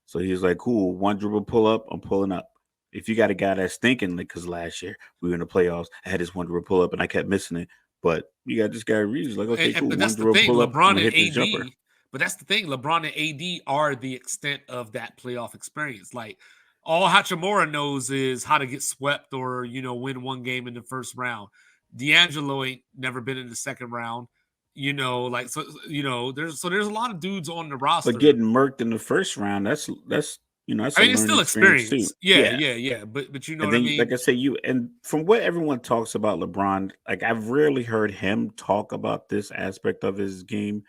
So he's like, "Cool, one dribble pull up, I'm pulling up." If you got a guy that's thinking like, because last year we were in the playoffs, I had this one dribble pull up and I kept missing it. But you got this guy Reeves like, okay, cool, But one that's the dribble thing, pull up, I'm LeBron gonna and hit this jumper. AD. But that's the thing, LeBron and AD are the extent of that playoff experience. Like all Hachimura knows is how to get swept or win one game in the first round. D'Angelo ain't never been in the second round. There's a lot of dudes on the But roster. getting murked in the first round, that's that's I a mean, it's learning still experience too. experience. Yeah, Yeah. yeah, yeah. But you know And what I then, mean? like I say, you and from what everyone talks about LeBron, like I've rarely heard him talk about this aspect of his game,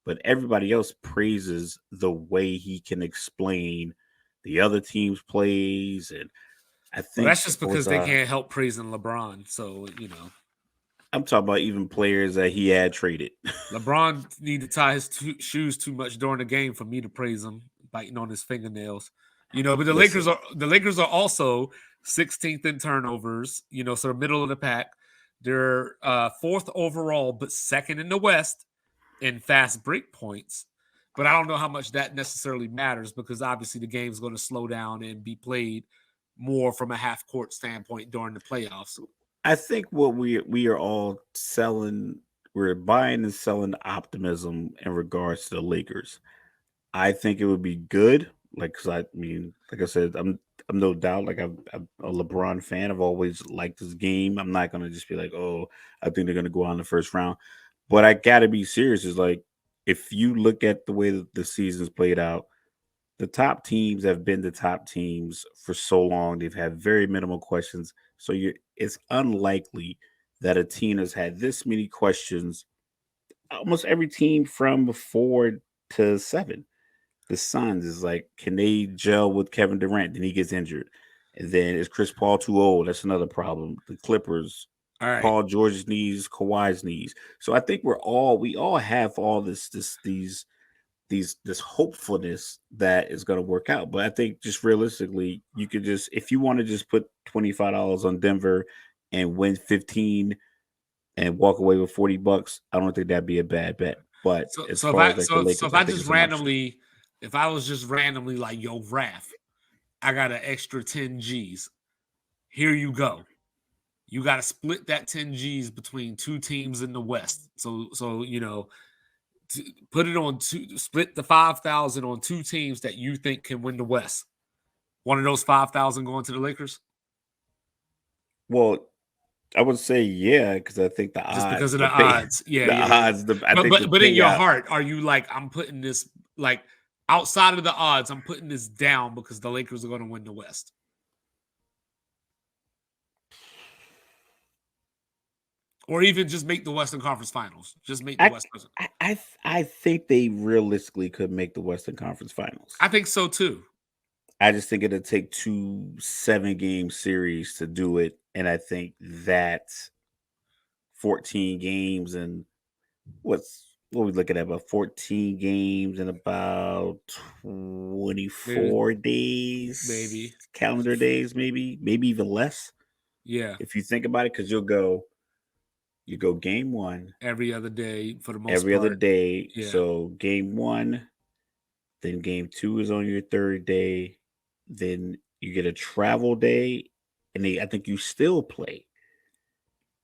but everybody else praises the way he can explain the other team's plays. And I Well, think that's just it was because they can't help praising LeBron. So, I'm talking about even players that he had traded. LeBron need to tie his shoes too much during the game for me to praise him, biting on his fingernails. But Listen, the Lakers are also 16th in turnovers. So middle of the pack. They're fourth overall, but second in the West in fast break points. But I don't know how much that necessarily matters because obviously the game's going to slow down and be played more from a half court standpoint during the playoffs. I think what we are all selling, we're buying and selling optimism in regards to the Lakers. I think it would be good. Like, cause I mean, like I said, I'm no doubt like I'm a LeBron fan. I've always liked his game. I'm not gonna just be like, oh, I think they're gonna go out in the first round. But I gotta be serious. Is like if you look at the way that the season's played out, the top teams have been the top teams for so long. They've had very minimal questions. So it's unlikely that a team has had this many questions. Almost every team from 4 to 7. The Suns is like, can they gel with Kevin Durant? Then he gets injured. And then is Chris Paul too old? That's another problem. The Clippers, All right. Paul George's knees, Kawhi's knees. So I think we all have all this hopefulness that is going to work out. But I think just realistically, you could just if you want to just put $25 on Denver and win 15 and walk away with $40, I don't think that'd be a bad bet. But So as so if far I as like the so so Lakers, if I I think just it's an upset. randomly, if I was just randomly like, yo, Raph, I got an extra 10 G's. Here you go. You got to split that 10 G's between two teams in the West. So put it on split the 5,000 on two teams that you think can win the West. One of those 5,000 going to the Lakers, Well, I would say yeah, because I think just because of the odds. Yeah, the yeah, yeah. odds, I But think the but but in your payout. heart, are you like, I'm putting this like outside of the odds, I'm putting this down because the Lakers are going to win the West. Or even just make the Western Conference Finals. Just make the I West. I think they realistically could make the Western Conference Finals. I think so too. I just think it'll take 2 7-game series to do it, and I think that 14 games and what we looking at, about 14 games in about 24 days, Maybe. calendar days, maybe even less. Yeah. If you think about it, because you go game one Every other day for the most every other part. day. Yeah. So game one, then game two is on your third day. Then you get a travel day, and I think you still play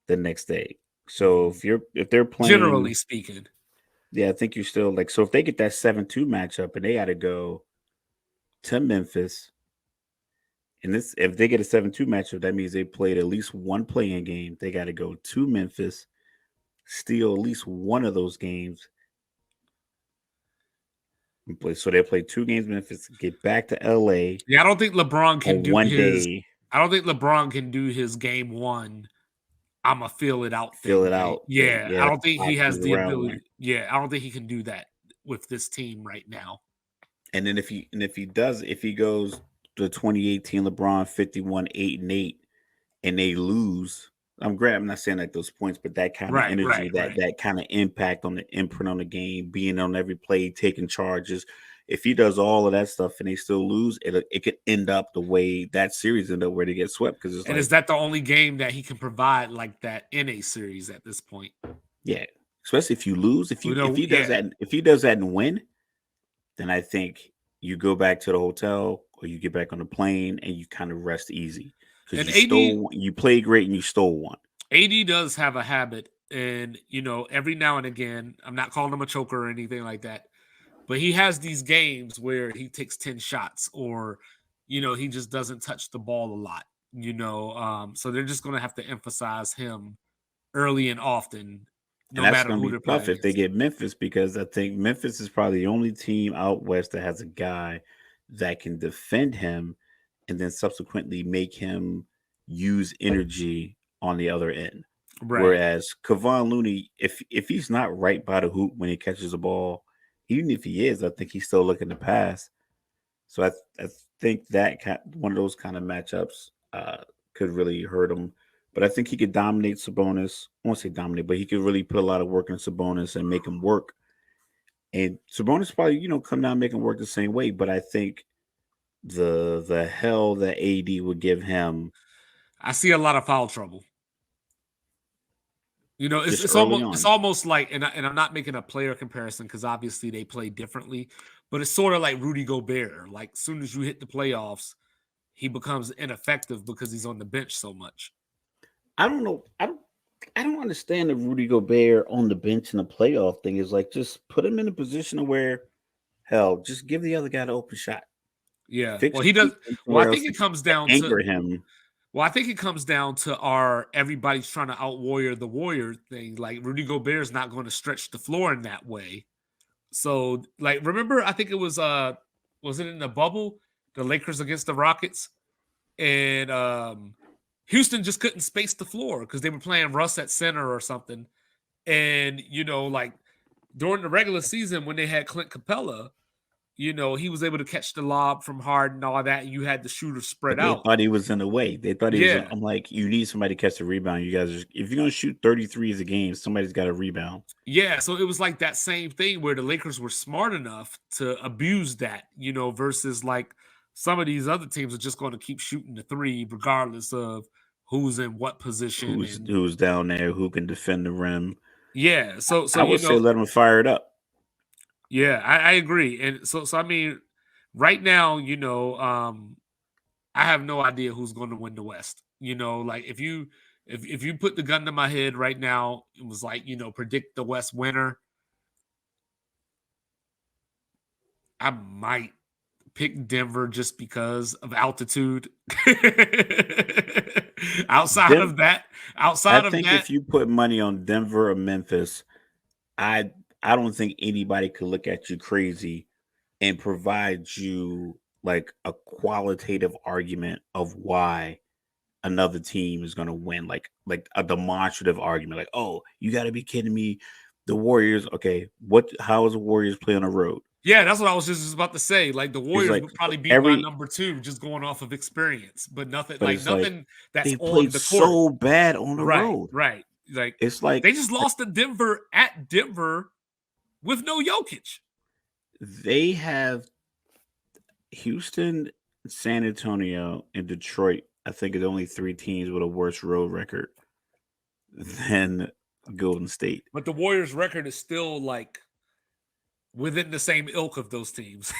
the next day. So if they're playing, Generally speaking. yeah, I think you're still like, so if they get that 7-2 matchup and they got to go to Memphis, and this if they get a 7-2 matchup, that means they played at least one playing game. They got to go to Memphis, steal at least one of those games, and play. So they play 2 games in Memphis, get back to LA. Yeah, I don't think LeBron can on do one his. day. I don't think LeBron can do his game one. I'ma feel it out Fill thing, it right? out thing. Yeah, Yeah, I that's don't think a he has popular the round one. ability. Yeah, I don't think he can do that with this team right now. And then if he goes to 2018 LeBron 51-8-8 and they lose, I'm not saying like those points, but that kind of Right, energy, right, that right. that kind of impact on the imprint on the game, being on every play, taking charges. If he does all of that stuff and they still lose, it could end up the way that series ended up, where they get swept, because it's And is like, that the only game that he can provide like that in a series at this point? yeah, especially if you lose, if he does Yeah. that and win, then I think you go back to the hotel or you get back on the plane and you kind of rest easy, because And AD you played great and you stole one. AD does have a habit, and every now and again, I'm not calling him a choker or anything like that, but he has these games where he takes 10 shots, or he just doesn't touch the ball a lot. So they're just going to have to emphasize him early and often, And no that's matter going to who be they're playing tough if they against. get Memphis, because I think Memphis is probably the only team out west that has a guy that can defend him and then subsequently make him use energy on the other end. Right. Whereas Kevon Looney, if he's not right by the hoop when he catches the ball, even if he is, I think he's still looking to pass. So I think that one of those kind of matchups could really hurt him. But I think he could dominate Sabonis. I won't say dominate, but he could really put a lot of work in Sabonis and make him work. And Sabonis probably, come down and make him work the same way. But I think the hell that AD would give him I see a lot of foul trouble. It's just it's early almost it's on. almost like, and I'm not making a player comparison because obviously they play differently, but it's sort of like Rudy Gobert. Like, as soon as you hit the playoffs, he becomes ineffective because he's on the bench so much. I don't know. I don't understand the Rudy Gobert on the bench in the playoff thing. Is like, just put him in a position of where, hell, just give the other guy the open shot. Yeah. Fix Well, your he does. defense Well, I somewhere else think to it comes down to. anchor him. Well, I think it comes down to our everybody's trying to out warrior the warrior thing. Like, Rudy Gobert is not going to stretch the floor in that way. So, like, remember, I think it was it in the bubble, the Lakers against the Rockets, and Houston just couldn't space the floor because they were playing Russ at center or something. And like, during the regular season when they had Clint Capella, he was able to catch the lob from Harden and all that, and you had the shooter spread But they out. thought he was in the way. They thought he was. Yeah. I'm like, you need somebody to catch the rebound. You guys, if you're gonna shoot 33s a game, somebody's got to rebound. Yeah, so it was like that same thing where the Lakers were smart enough to abuse that, versus like some of these other teams are just going to keep shooting the three regardless of who's in what position. And Who's down there? Who can defend the rim? yeah, so I would say let them fire it up. yeah, I agree. And so I mean, right now, I have no idea who's going to win the West. Like, if you put the gun to my head right now, it was like, predict the West winner, I might pick Denver just because of altitude. outside Dem- of that, I outside of think that, if you put money on Denver or Memphis, I don't think anybody could look at you crazy and provide you like a qualitative argument of why another team is going to win, like a demonstrative argument, like, oh, you got to be kidding me, the Warriors, okay, what, how is the Warriors play on the road? Yeah, that's what I was just about to say. Like the It's Warriors like would probably beat my every, number two just going off of experience, but but it's like nothing that's they on played the court. so bad on the Right, road. right. Like It's like they just lost to Denver at Denver with no Jokic. they have Houston, San Antonio, and Detroit. I think it's only three teams with a worse road record than Golden State. But the Warriors' record is still like within the same ilk of those teams.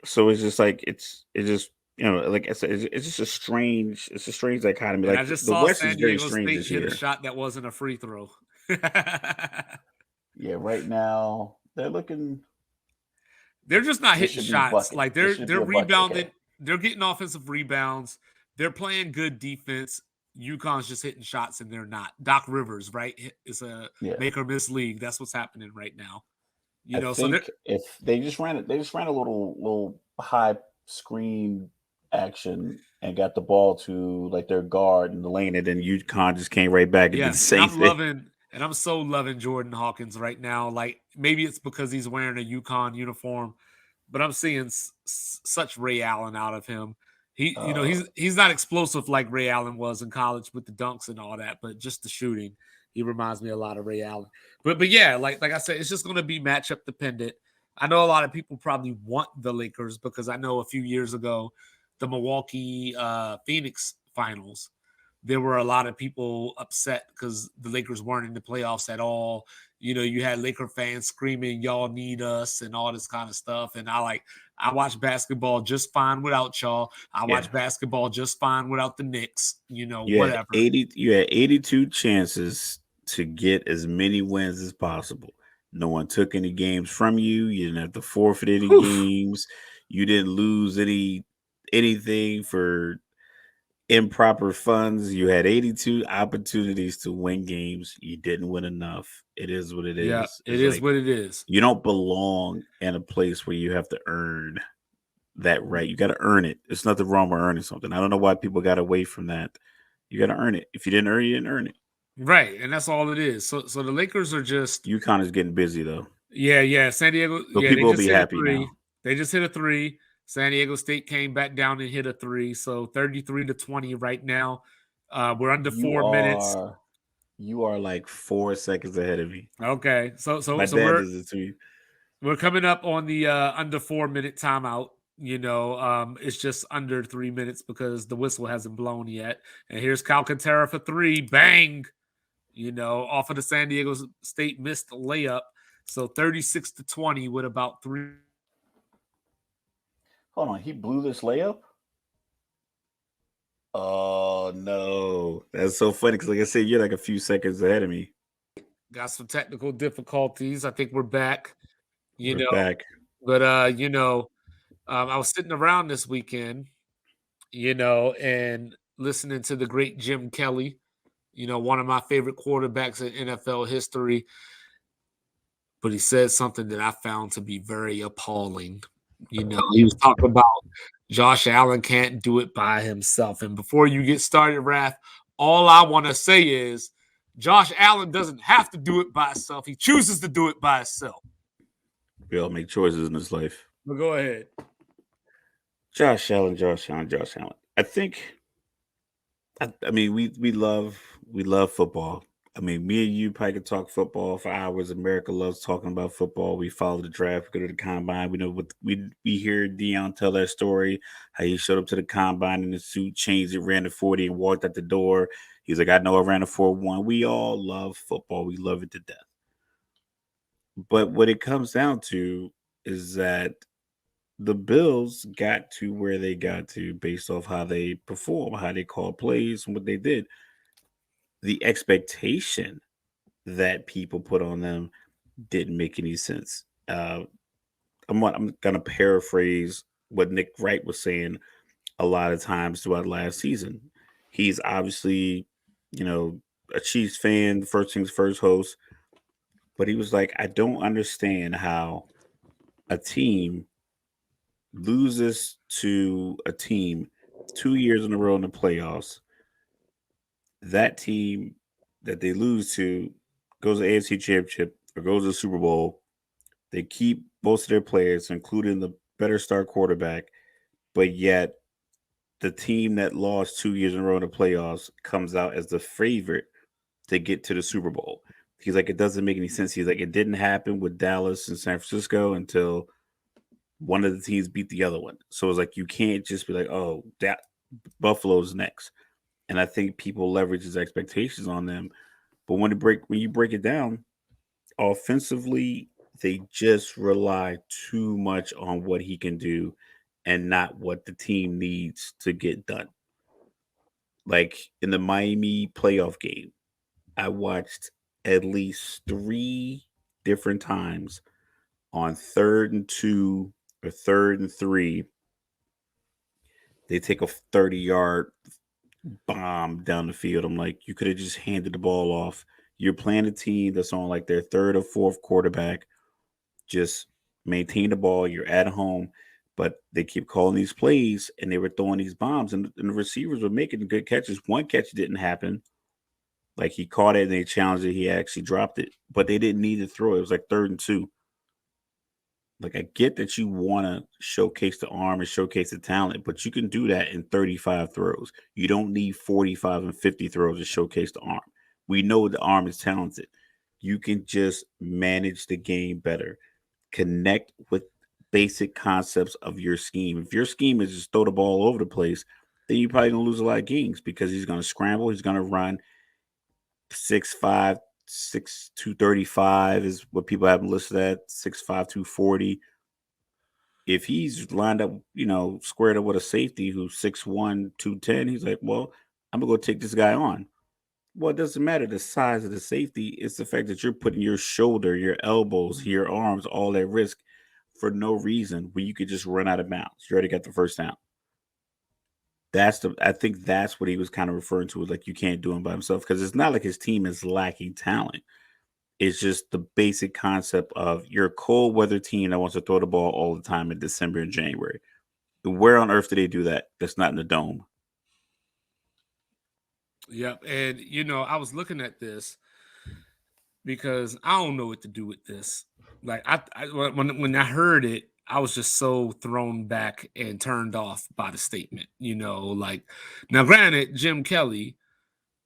So it's just like it's just, like I said, it's just a strange, it's a strange dichotomy. And I Like just the saw West is San very Diego strange State this hit a year. shot that wasn't a free throw. Yeah, right now they're looking. They're just not This hitting should be shots. bucket. Like This they're should be they're a bucket. rebounding. Okay. They're getting offensive rebounds. They're playing good defense. UConn's just hitting shots and they're not. Doc Rivers, right? Is a Yeah, make or miss league. That's what's happening right now. I So they're think if they just ran it, they just ran a little high screen action and got the ball to like their guard in the lane, and then UConn just came right back and did the yes, and same thing. I'm so loving Jordan Hawkins right now. Like maybe it's because he's wearing a UConn uniform, but I'm seeing such Ray Allen out of him. Uh, He's not explosive like Ray Allen was in college with the dunks and all that, but just the shooting, he reminds me a lot of Ray Allen. But yeah, like I said, it's just going to be matchup dependent. I know a lot of people probably want the Lakers because I know a few years ago, the Milwaukee Phoenix finals, there were a lot of people upset because the Lakers weren't in the playoffs at all. You had Laker fans screaming, "Y'all need us," and all this kind of stuff. And I watch basketball just fine without y'all. I yeah, watch basketball just fine without the Knicks. you had Whatever. 80. You had 82 chances to get as many wins as possible. No one took any games from you. You didn't have to forfeit any Whew. games. You didn't lose anything for improper funds. You had 82 opportunities to win games. You didn't win enough. It is what it Yeah, is. it It's is like what it is. you don't belong in a place where you have to earn that right. You got to earn it. There's nothing wrong with earning something. I don't know why people got away from that. You got to earn it. If you didn't earn it, you didn't earn it. Right, and that's all it is. So the Lakers are just UConn is getting busy though, yeah. San Diego, so yeah, they people will just be hit a happy three. now. They just hit a three. San Diego State came back down and hit a three. So 33-20 right now. We're under You 4 minutes. are you are like 4 seconds ahead of me. Okay, so so My so dad we're does it to you. we're coming up on the under 4 minute timeout. It's just under 3 minutes because the whistle hasn't blown yet. And here's Calcaterra for three, bang! Off of the San Diego State missed layup. So 36-20 with about three. Hold on, he blew this layup. Oh no, that's so funny because, like I said, you're like a few seconds ahead of me. Got some technical difficulties. I think we're back. You We're know, back. but I was sitting around this weekend, and listening to the great Jim Kelly. One of my favorite quarterbacks in NFL history. But he said something that I found to be very appalling. He was talking about Josh Allen can't do it by himself. And before you get started, Raph, all I want to say is Josh Allen doesn't have to do it by himself. He chooses to do it by himself. We all make choices in this life. But go ahead. Josh Allen, Josh Allen, Josh Allen. I think. I mean, we love football. I mean, me and you probably could talk football for hours. America loves talking about football. We follow the draft, we go to the combine. We know what we hear Dion tell that story, how he showed up to the combine in the suit, changed it, ran the 40 and walked out the door. He's like, I know I ran a 4.1. We all love football. We love it to death. But what it comes down to is that the Bills got to where they got to based off how they perform, how they call plays, and what they did. The expectation that people put on them didn't make any sense. I'm gonna paraphrase what Nick Wright was saying a lot of times throughout last season. He's obviously, you know, a Chiefs fan, first things first host, but he was like, I don't understand how a team loses to a team 2 years in a row in the playoffs, that team that they lose to goes to the AFC Championship or goes to the Super Bowl. They keep most of their players, including the better star quarterback, but yet the team that lost 2 years in a row in the playoffs comes out as the favorite to get to the Super Bowl. He's like, it doesn't make any sense. He's like, it didn't happen with Dallas and San Francisco until one of the teams beat the other one. So it's like you can't just be like, oh, that Buffalo's next. And I think people leverage his expectations on them. But when you break it down, offensively, they just rely too much on what he can do and not what the team needs to get done. Like in the Miami playoff game, I watched at least three different times on 3rd and 2 or 3rd and 3. They take a 30-yard bomb down the field. I'm like, you could have just handed the ball off. You're playing a team that's on like their third or fourth quarterback. Just maintain the ball. You're at home. But they keep calling these plays and they were throwing these bombs, and the receivers were making good catches. One catch didn't happen. Like he caught it and they challenged it. He actually dropped it, but they didn't need to throw it. It was like 3rd and 2. Like I get that you want to showcase the arm and showcase the talent, but you can do that in 35 throws. You don't need 45 and 50 throws to showcase the arm. We know the arm is talented. You can just manage the game better. Connect with basic concepts of your scheme. If your scheme is just throw the ball all over the place, then you're probably gonna lose a lot of games because he's gonna scramble, he's gonna run 6'5", 235 is what people have him listed at, 6'5", 240. If he's lined up, squared up with a safety who's 6'1", 210, he's like, well, I'm gonna go take this guy on. Well, it doesn't matter the size of the safety. It's the fact that you're putting your shoulder, your elbows, your arms all at risk for no reason when you could just run out of bounds. You already got the first down. I think that's what he was kind of referring to, is like you can't do him by himself, because it's not like his team is lacking talent. It's just the basic concept of you're a cold weather team that wants to throw the ball all the time in December and January. Where on earth do they do that? That's not in the dome. Yep. And I was looking at this because I don't know what to do with this. Like when I heard it, I was just so thrown back and turned off by the statement. Like now, granted, Jim Kelly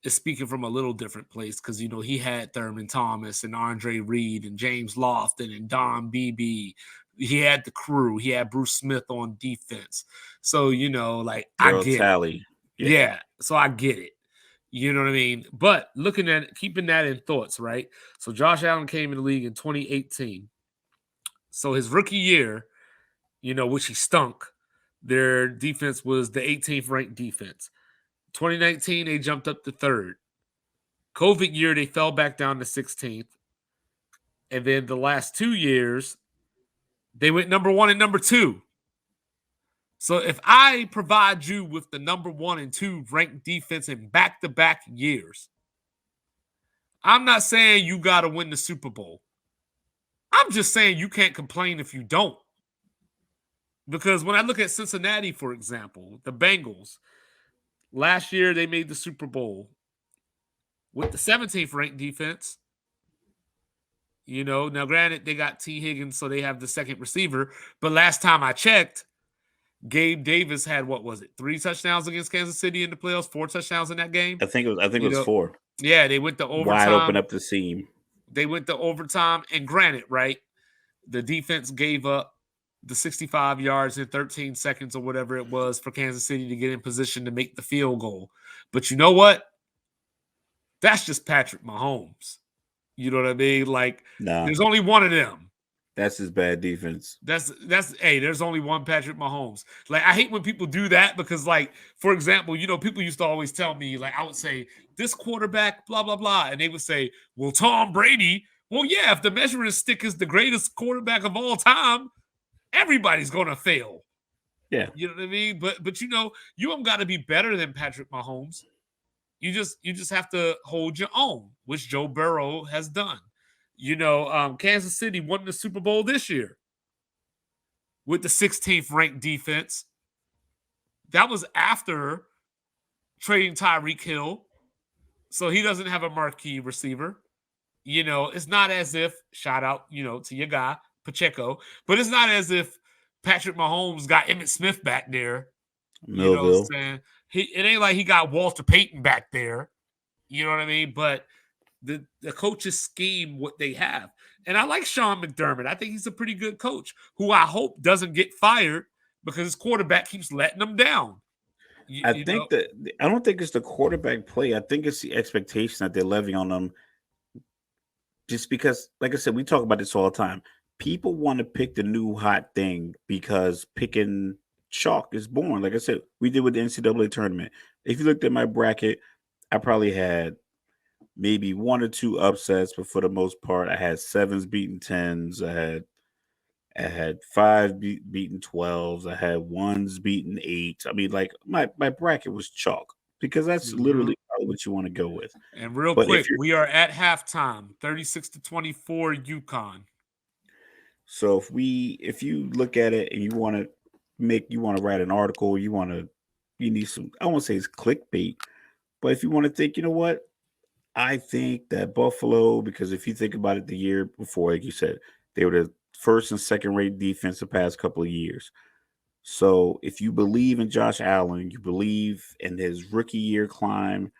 is speaking from a little different place because he had Thurman Thomas and Andre Reed and James Lofton and Don Beebe. He had the crew. He had Bruce Smith on defense. So like I Daryl get it. Talley. Yeah. So I get it. You know what I mean? But looking at it, keeping that in thoughts, right? So Josh Allen came in the league in 2018. So his rookie year, which he stunk, their defense was the 18th ranked defense. 2019, they jumped up to 3rd. COVID year, they fell back down to 16th. And then the last 2 years, they went number 1 and number 2. So if I provide you with the number 1 and 2 ranked defense in back-to-back years, I'm not saying you got to win the Super Bowl. I'm just saying you can't complain if you don't. Because when I look at Cincinnati, for example, the Bengals, last year they made the Super Bowl with the 17th ranked defense. Now granted, they got T. Higgins, so they have the second receiver. But last time I checked, Gabe Davis had, what was it, 3 touchdowns against Kansas City in the playoffs, 4 touchdowns in that game? I think it was 4. Yeah, they went to overtime. Wide open up the seam. They went to overtime, and granted, right, the defense gave up the 65 yards in 13 seconds or whatever it was for Kansas City to get in position to make the field goal. But you know what? That's just Patrick Mahomes. You know what I mean? Like, there's only one of them. That's his bad defense. There's only one Patrick Mahomes. Like, I hate when people do that because, like, for example, people used to always tell me, like, I would say, this quarterback, blah, blah, blah. And they would say, well, Tom Brady. Well, yeah, if the measuring stick is the greatest quarterback of all time, everybody's going to fail. Yeah. You know what I mean? But you don't got to be better than Patrick Mahomes. You just have to hold your own, which Joe Burrow has done. Kansas City won the Super Bowl this year. with the 16th ranked defense. That was after trading Tyreek Hill. So he doesn't have a marquee receiver. It's not as if, shout out, to your guy, Pacheco, but it's not as if Patrick Mahomes got Emmitt Smith back there. You know what I'm Millville. saying? It ain't like he got Walter Payton back there. You know what I mean? But the coaches scheme what they have. And I like Sean McDermott. I think he's a pretty good coach who I hope doesn't get fired because his quarterback keeps letting him down. I You know, think that I don't think it's the quarterback play. I think it's the expectation that they're levying on them. Just because, like I said, we talk about this all the time. People want to pick the new hot thing because picking chalk is boring. Like I said, we did with the NCAA tournament. If you looked at my bracket, I probably had maybe one or two upsets, but for the most part, I had sevens beating tens. I had five beating 12s. I had ones beating eights. I mean, like my bracket was chalk because that's mhm. literally probably what you want to go with. And real But if quick, you're we are at halftime, 36-24 UConn. so if you look at it and you want to write an article, you need some, I won't say it's clickbait, but if you want to think, you know what? I think that Buffalo, because if you think about it, the year before, like you said, they were the first and second rate defense the past couple of years. So if you believe in Josh Allen, you believe in his rookie year climb,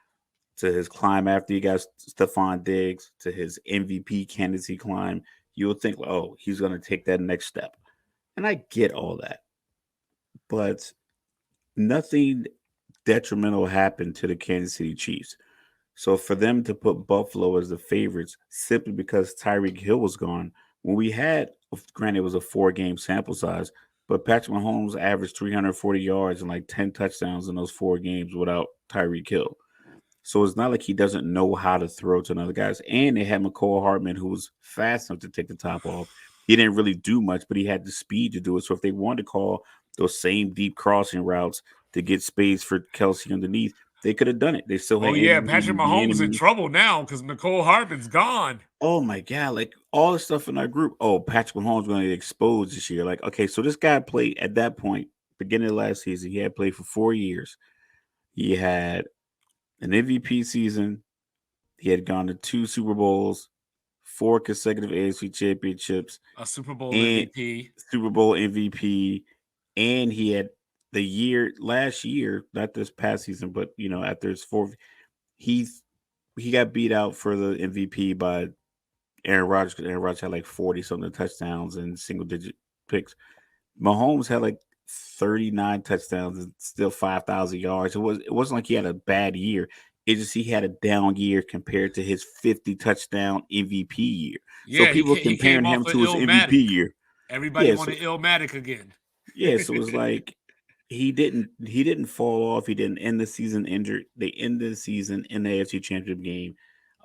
to his climb after he got Stephon Diggs, to his MVP candidacy climb, you'll think, oh, he's going to take that next step. And I get all that. But nothing detrimental happened to the Kansas City Chiefs. So for them to put Buffalo as the favorites simply because Tyreek Hill was gone, when we had, granted, it was a 4 game sample size, but Patrick Mahomes averaged 340 yards and like 10 touchdowns in those 4 games without Tyreek Hill. So it's not like he doesn't know how to throw to another guys. And they had McCall Hartman, who was fast enough to take the top off. He didn't really do much, but he had the speed to do it. So if they wanted to call those same deep crossing routes to get space for Kelsey underneath, they could have done it. They still Oh had yeah, Andrew Patrick Mahomes in Enemy. trouble now because Nicole Harbin's gone. Oh my God, like all the stuff in our group. Oh, Patrick Mahomes going to get exposed this year. Like, okay, so this guy played at that point, beginning of last season, he had played for 4 years. He had an MVP season. He had gone to 2 Super Bowls, 4 consecutive AFC championships, A Super Bowl and MVP. Super Bowl MVP. And he had the year last year, not this past season, but after his fourth, he's he got beat out for the MVP by Aaron Rodgers because Aaron Rodgers had like 40 something touchdowns and single digit picks. Mahomes had like 39 touchdowns and still 5,000 yards. It wasn't like he had a bad year. It's just he had a down year compared to his 50 touchdown MVP year. So Yeah, people he comparing came him off of to his MVP Illmatic. year. Everybody Yeah, so wanted Illmatic again. yeah, so it was like he didn't fall off. He didn't end the season injured. They ended the season in the AFC Championship game.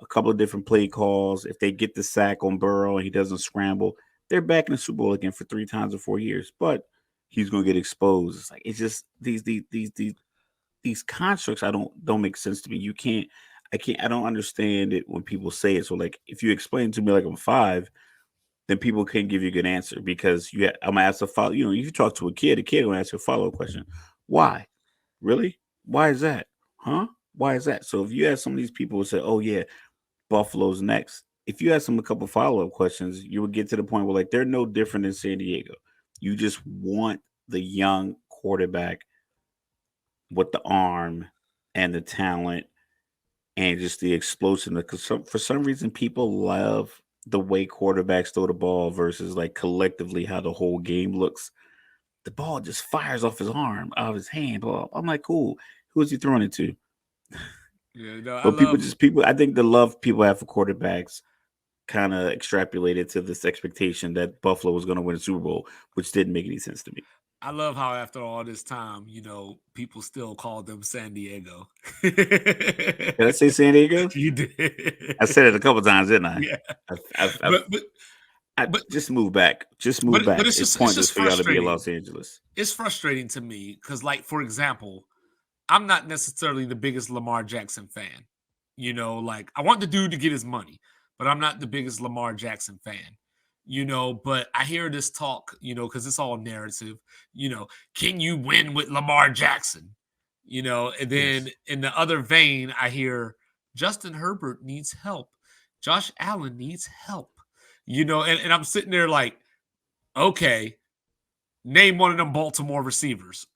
A couple of different play calls. If they get the sack on Burrow and he doesn't scramble, they're back in the Super Bowl again for 3 times in 4 years. But he's going to get exposed. It's just these constructs. I don't make sense to me. I don't understand it when people say it. So like if you explain to me like I'm 5, then people can't give you a good answer because I'm gonna ask a follow. If you talk to a kid will ask you a follow up question. Why? Really? Why is that? Huh? Why is that? So if you ask some of these people who say, "Oh yeah, Buffalo's next," if you ask them a couple follow up questions, you would get to the point where like they're no different than San Diego. You just want the young quarterback with the arm and the talent and just the explosiveness. Because for some reason, people love the way quarterbacks throw the ball versus like collectively how the whole game looks. The ball just fires off his arm, out of his hand. Blah. I'm like, cool. Who is he throwing it to? Yeah, no, I But people love just people. I think the love people have for quarterbacks kind of extrapolated to this expectation that Buffalo was going to win a Super Bowl, which didn't make any sense to me. I love how after all this time, people still call them San Diego. Did I say San Diego? You I did. said it a couple times, didn't I? Yeah. I've But but I but just move back. Just move but back. it's It's just pointless for y'all to be in frustrating. Los Angeles. It's frustrating to me because, like, for example, I'm not necessarily the biggest Lamar Jackson fan. Like I want the dude to get his money, but I'm not the biggest Lamar Jackson fan. But I hear this talk, because it's all narrative, can you win with Lamar Jackson? And then Yes. in the other vein, I hear Justin Herbert needs help. Josh Allen needs help. And I'm sitting there like, okay, name one of them Baltimore receivers.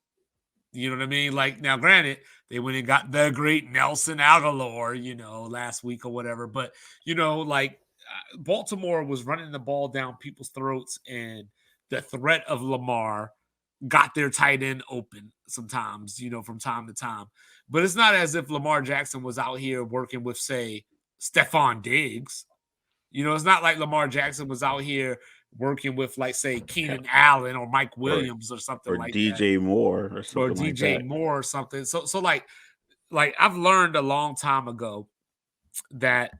You know what I mean? Like, now, granted, they went and got the great Nelson Aguilar, last week or whatever. But, Baltimore was running the ball down people's throats, and the threat of Lamar got their tight end open sometimes, from time to time. But it's not as if Lamar Jackson was out here working with, say, Stephon Diggs. It's not like Lamar Jackson was out here working with, like, say, Keenan Allen or Mike Or Williams or something or like that, DJ Moore or or something like DJ that. Moore or something. So like I've learned a long time ago that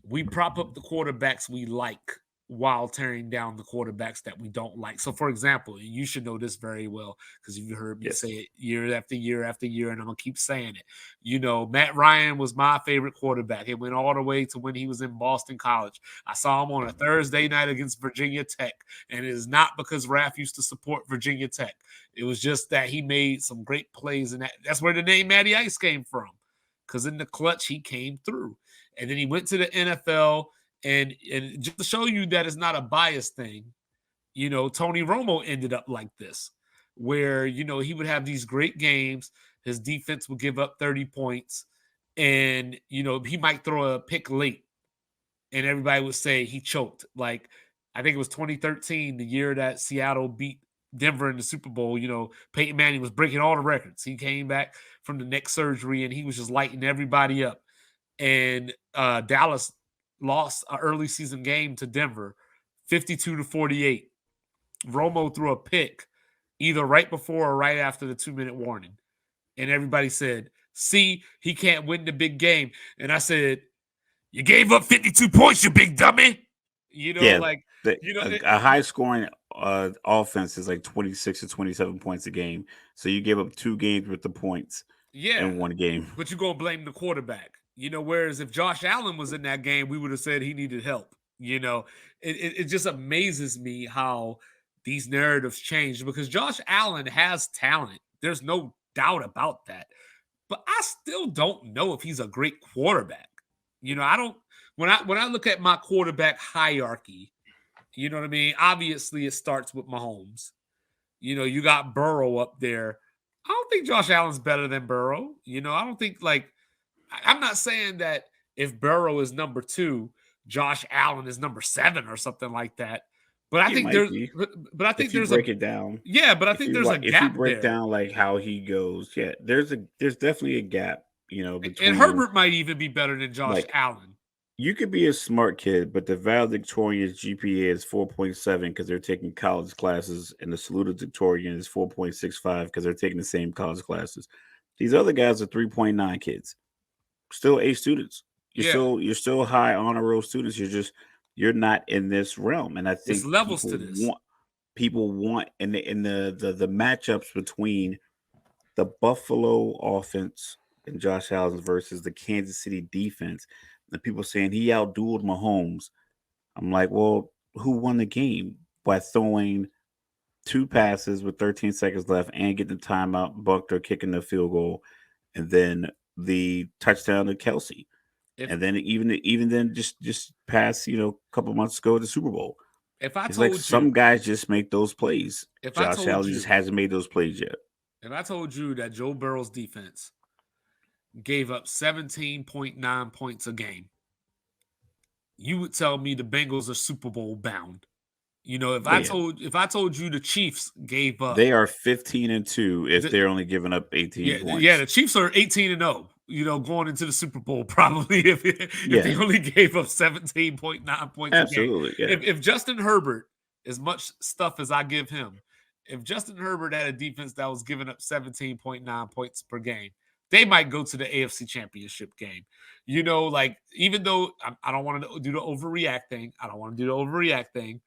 we prop up the quarterbacks we like while tearing down the quarterbacks that we don't like. So, for example, you should know this very well because you've heard me say Yes. it year after year after year, and I'm going to keep saying it. Matt Ryan was my favorite quarterback. It went all the way to when he was in Boston College. I saw him on a Thursday night against Virginia Tech, and it is not because Raf used to support Virginia Tech. It was just that he made some great plays, and that's where the name Matty Ice came from, because in the clutch, he came through. And then he went to the NFL, and just to show you that it's not a bias thing, Tony Romo ended up like this, where, he would have these great games. His defense would give up 30 points, and, he might throw a pick late, and everybody would say he choked. Like, I think it was 2013, the year that Seattle beat Denver in the Super Bowl. Peyton Manning was breaking all the records. He came back from the neck surgery, and he was just lighting everybody up. And Dallas lost an early season game to Denver, 52-48. Romo threw a pick either right before or right after the 2-minute warning. And everybody said, see, he can't win the big game. And I said, you gave up 52 points, you big dummy. Yeah. Like, A high scoring offense is like 26 to 27 points a game. So you gave up 2 games with the points in one game. But you're going to blame the quarterback. Whereas if Josh Allen was in that game, we would have said he needed help. It just amazes me how these narratives change, because Josh Allen has talent. There's no doubt about that. But I still don't know if he's a great quarterback. I don't when I look at my quarterback hierarchy, you know what I mean? Obviously, it starts with Mahomes. You got Burrow up there. I don't think Josh Allen's better than Burrow. I don't think, like, I'm not saying that if Burrow is number 2, Josh Allen is number 7 or something like that. But I He think might there's be. but I think If you there's a break it down, but I think there's a if you gap break there. down like how he goes, yeah, there's definitely a gap, And between Herbert might even be better than Josh like Allen. you could be a smart kid, but the valedictorian's GPA is 4.7 because they're taking college classes, and the salutatorian is 4.65 because they're taking the same college classes. These other guys are 3.9 kids, still A students. You're still high honor roll students. You're not in this realm, and I There's think levels to this. people want in the matchups between the Buffalo offense and Josh Allen versus the Kansas City defense. The people saying he outdueled Mahomes. I'm like, well, who won the game by throwing 2 passes with 13 seconds left and getting the timeout, Buckner kicking the field goal, and then the touchdown to Kelsey, and then even then just past a couple months ago at the Super Bowl. If I It's like told you, some guys just make those plays. if I Josh told Allen you, just hasn't made those plays yet. if I told you that Joe Burrow's defense gave up 17.9 points a game, you would tell me the Bengals are Super Bowl bound. If Oh, yeah. if I told you the Chiefs gave up, They are 15-2 if they're only giving up 18 points. Yeah, the Chiefs are 18-0. Going into the Super Bowl probably if they only gave up 17.9 points Absolutely, a game. yeah. If Justin Herbert, as much stuff as I give him, if Justin Herbert had a defense that was giving up 17.9 points per game, they might go to the AFC Championship game. Like, even though I don't want to do the overreact thing,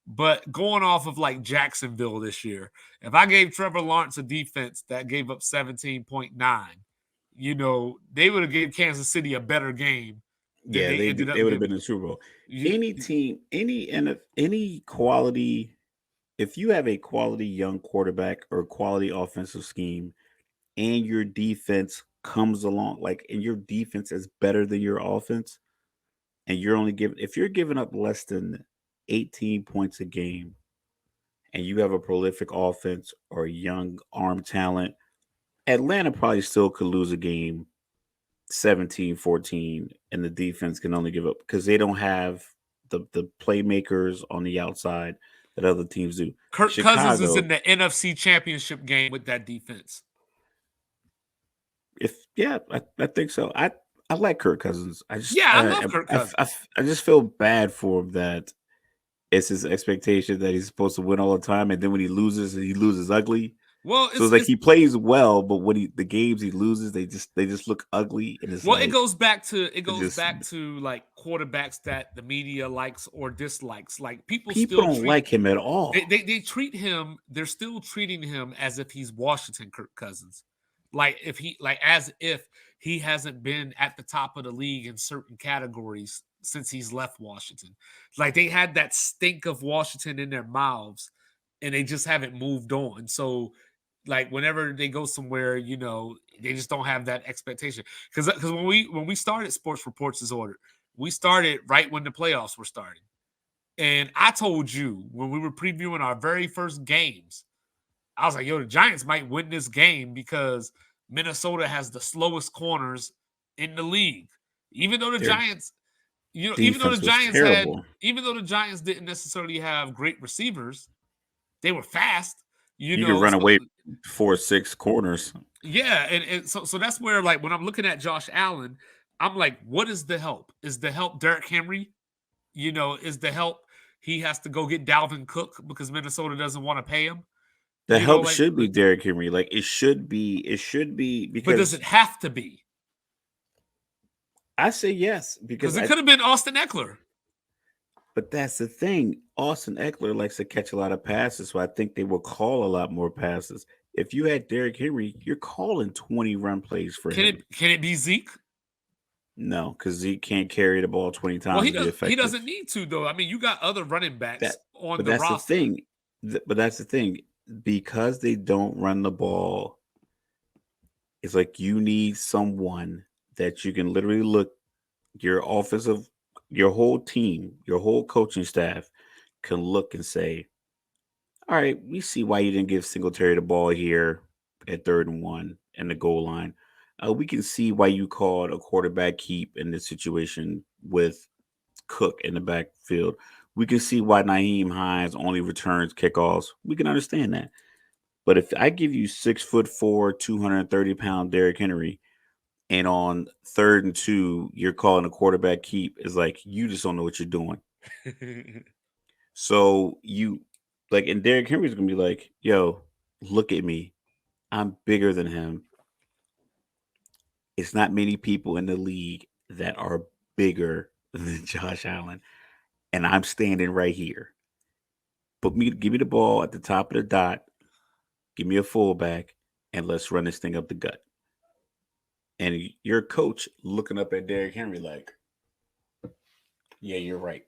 but going off of like Jacksonville this year, if I gave Trevor Lawrence a defense that gave up 17.9, they would have given Kansas City a better game Then Yeah, they ended they up would have getting been in the Super Bowl. you, Any team, any quality, if you have a quality young quarterback or quality offensive scheme, and your defense comes along, like, and your defense is better than your offense, and you're only giving, if you're giving up less than 18 points a game, and you have a prolific offense or young arm talent, Atlanta probably still could lose a game 17-14, and the defense can only give up because they don't have the playmakers on the outside that other teams do. Kirk Cousins is Chicago, in the NFC Championship game with that defense. if yeah, I think so. I like Kirk Cousins. Yeah, I love Kirk Cousins. I just feel bad for him that it's his expectation that he's supposed to win all the time, and then when he loses ugly. Well, So it's like he plays well, but when the games he loses, they just look ugly, and it's like it goes back to just like quarterbacks that the media likes or dislikes. Like people people still don't treat like him at all. they treat him. They're still treating him as if he's Washington Kirk Cousins, as if he hasn't been at the top of the league in certain categories since he's left Washington. Like they had that stink of Washington in their mouths, and they just haven't moved on. So like whenever they go somewhere, they just don't have that expectation. Because when we started Sports Reports Disorder, we started right when the playoffs were starting. And I told you when we were previewing our very first games, I was like, yo, the Giants might win this game because Minnesota has the slowest corners in the league. Even though the Their Giants, defense was terrible. even though the Giants didn't necessarily have great receivers, they were fast. You could run away 4-6 corners. Yeah, and so that's where, like, when I'm looking at Josh Allen, I'm like, what is the help? Is the help Derrick Henry? Is the help he has to go get Dalvin Cook because Minnesota doesn't want to pay him? The help should be Derrick Henry. Like it should be because. But does it have to be? I say yes because it could have been Austin Eckler. But that's the thing. Austin Eckler likes to catch a lot of passes, so I think they will call a lot more passes. If you had Derrick Henry, you're calling 20 run plays for him. Can it be Zeke? No, because Zeke can't carry the ball 20 times. Well, he doesn't need to, though. I mean, you got other running backs on the roster. But that's the thing. Because they don't run the ball, it's like you need someone that you can literally look your whole team, your whole coaching staff can look and say, all right, we see why you didn't give Singletary the ball here at 3rd and 1 and the goal line. We can see why you called a quarterback keep in this situation with Cook in the backfield. We can see why Nyheim Hines only returns kickoffs. We can understand that. But if I give you 6'4", 230-pound Derrick Henry, and on 3rd and 2, you're calling a quarterback keep, is like you just don't know what you're doing. So and Derrick Henry's gonna be like, yo, look at me. I'm bigger than him. It's not many people in the league that are bigger than Josh Allen. And I'm standing right here. Give me the ball at the top of the dot. Give me a fullback, and let's run this thing up the gut. And your coach looking up at Derrick Henry like, yeah, you're right.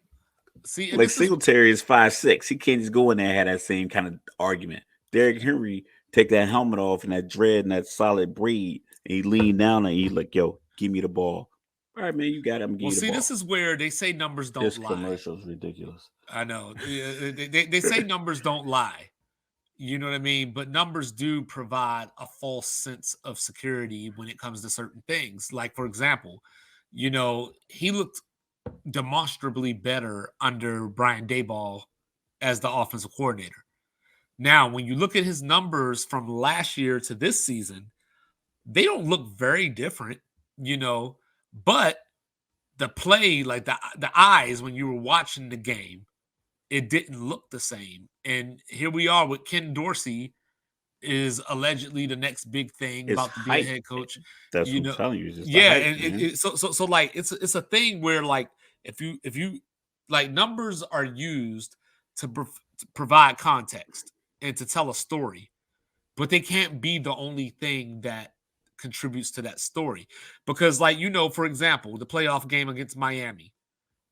See, like Singletary is 5'6". He can't just go in there and have that same kind of argument. Derrick Henry take that helmet off and that dread and that solid braid, and he lean down and he like, yo, give me the ball. All right, man, you got it. I'm giving you the ball. This is where they say numbers don't lie. This commercial is ridiculous. I know. They say numbers don't lie. You know what I mean? But numbers do provide a false sense of security when it comes to certain things. Like, for example, he looked demonstrably better under Brian Daboll as the offensive coordinator. Now, when you look at his numbers from last year to this season, they don't look very different, but the play, like the eyes when you were watching the game, it didn't look the same. And here we are with Ken Dorsey is allegedly the next big thing about to be a head coach. That's what I'm telling you. And so like it's a thing where like if you like numbers are used to provide context and to tell a story, but they can't be the only thing that contributes to that story. Because, like, for example, the playoff game against Miami,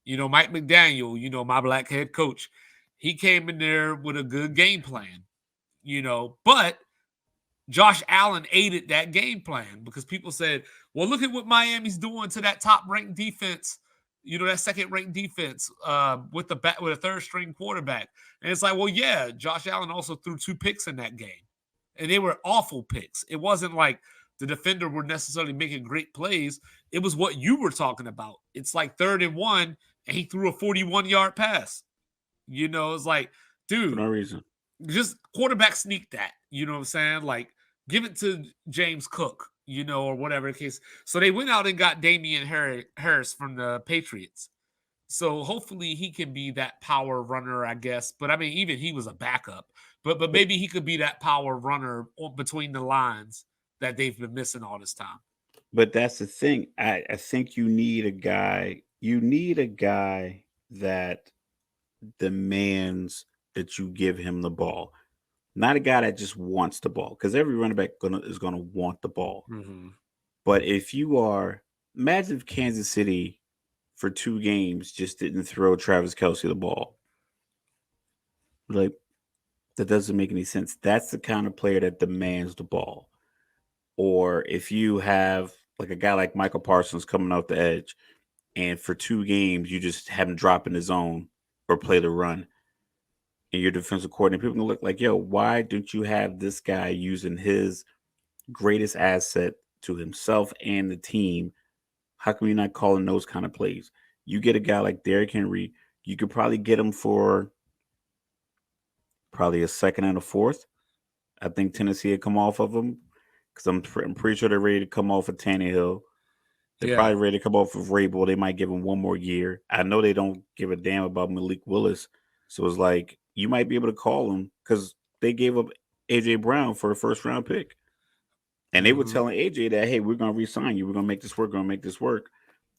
Mike McDaniel, my black head coach, he came in there with a good game plan, but Josh Allen aided that game plan because people said, well, look at what Miami's doing to that top ranked defense, that second ranked defense with a third string quarterback. And it's like, well, yeah, Josh Allen also threw 2 picks in that game. And they were awful picks. It wasn't like the defender were necessarily making great plays. It was what you were talking about. It's like 3rd and 1, and he threw a 41-yard pass. It's like, dude, for no reason. Just quarterback sneak that. You know what I'm saying? Like, give it to James Cook, or whatever the case. So they went out and got Damian Harris from the Patriots. So hopefully he can be that power runner, I guess. But I mean, even he was a backup. But maybe he could be that power runner between the lines that they've been missing all this time. But that's the thing. I think you need a guy. You need a guy that demands that you give him the ball, not a guy that just wants the ball. Because every running back is gonna want the ball. Mm-hmm. But if you are, imagine if Kansas City for 2 games just didn't throw Travis Kelce the ball. Like, that doesn't make any sense. That's the kind of player that demands the ball. Or if you have like a guy like Michael Parsons coming off the edge, and for 2 games you just have him drop in the zone or play the run, and your defensive coordinator, people can look like, yo, why don't you have this guy using his greatest asset to himself and the team? How come you're not calling those kind of plays? You get a guy like Derrick Henry, you could probably get him for probably a 2nd and a 4th. I think Tennessee would come off of him because I'm pretty sure they're ready to come off of Tannehill. They're probably ready to come off of Rabel. They might give him 1 more year. I know they don't give a damn about Malik Willis. So it's like, you might be able to call him because they gave up A.J. Brown for a 1st-round pick. And they were telling A.J. that, hey, we're going to re-sign you. We're going to make this work. We're going to make this work.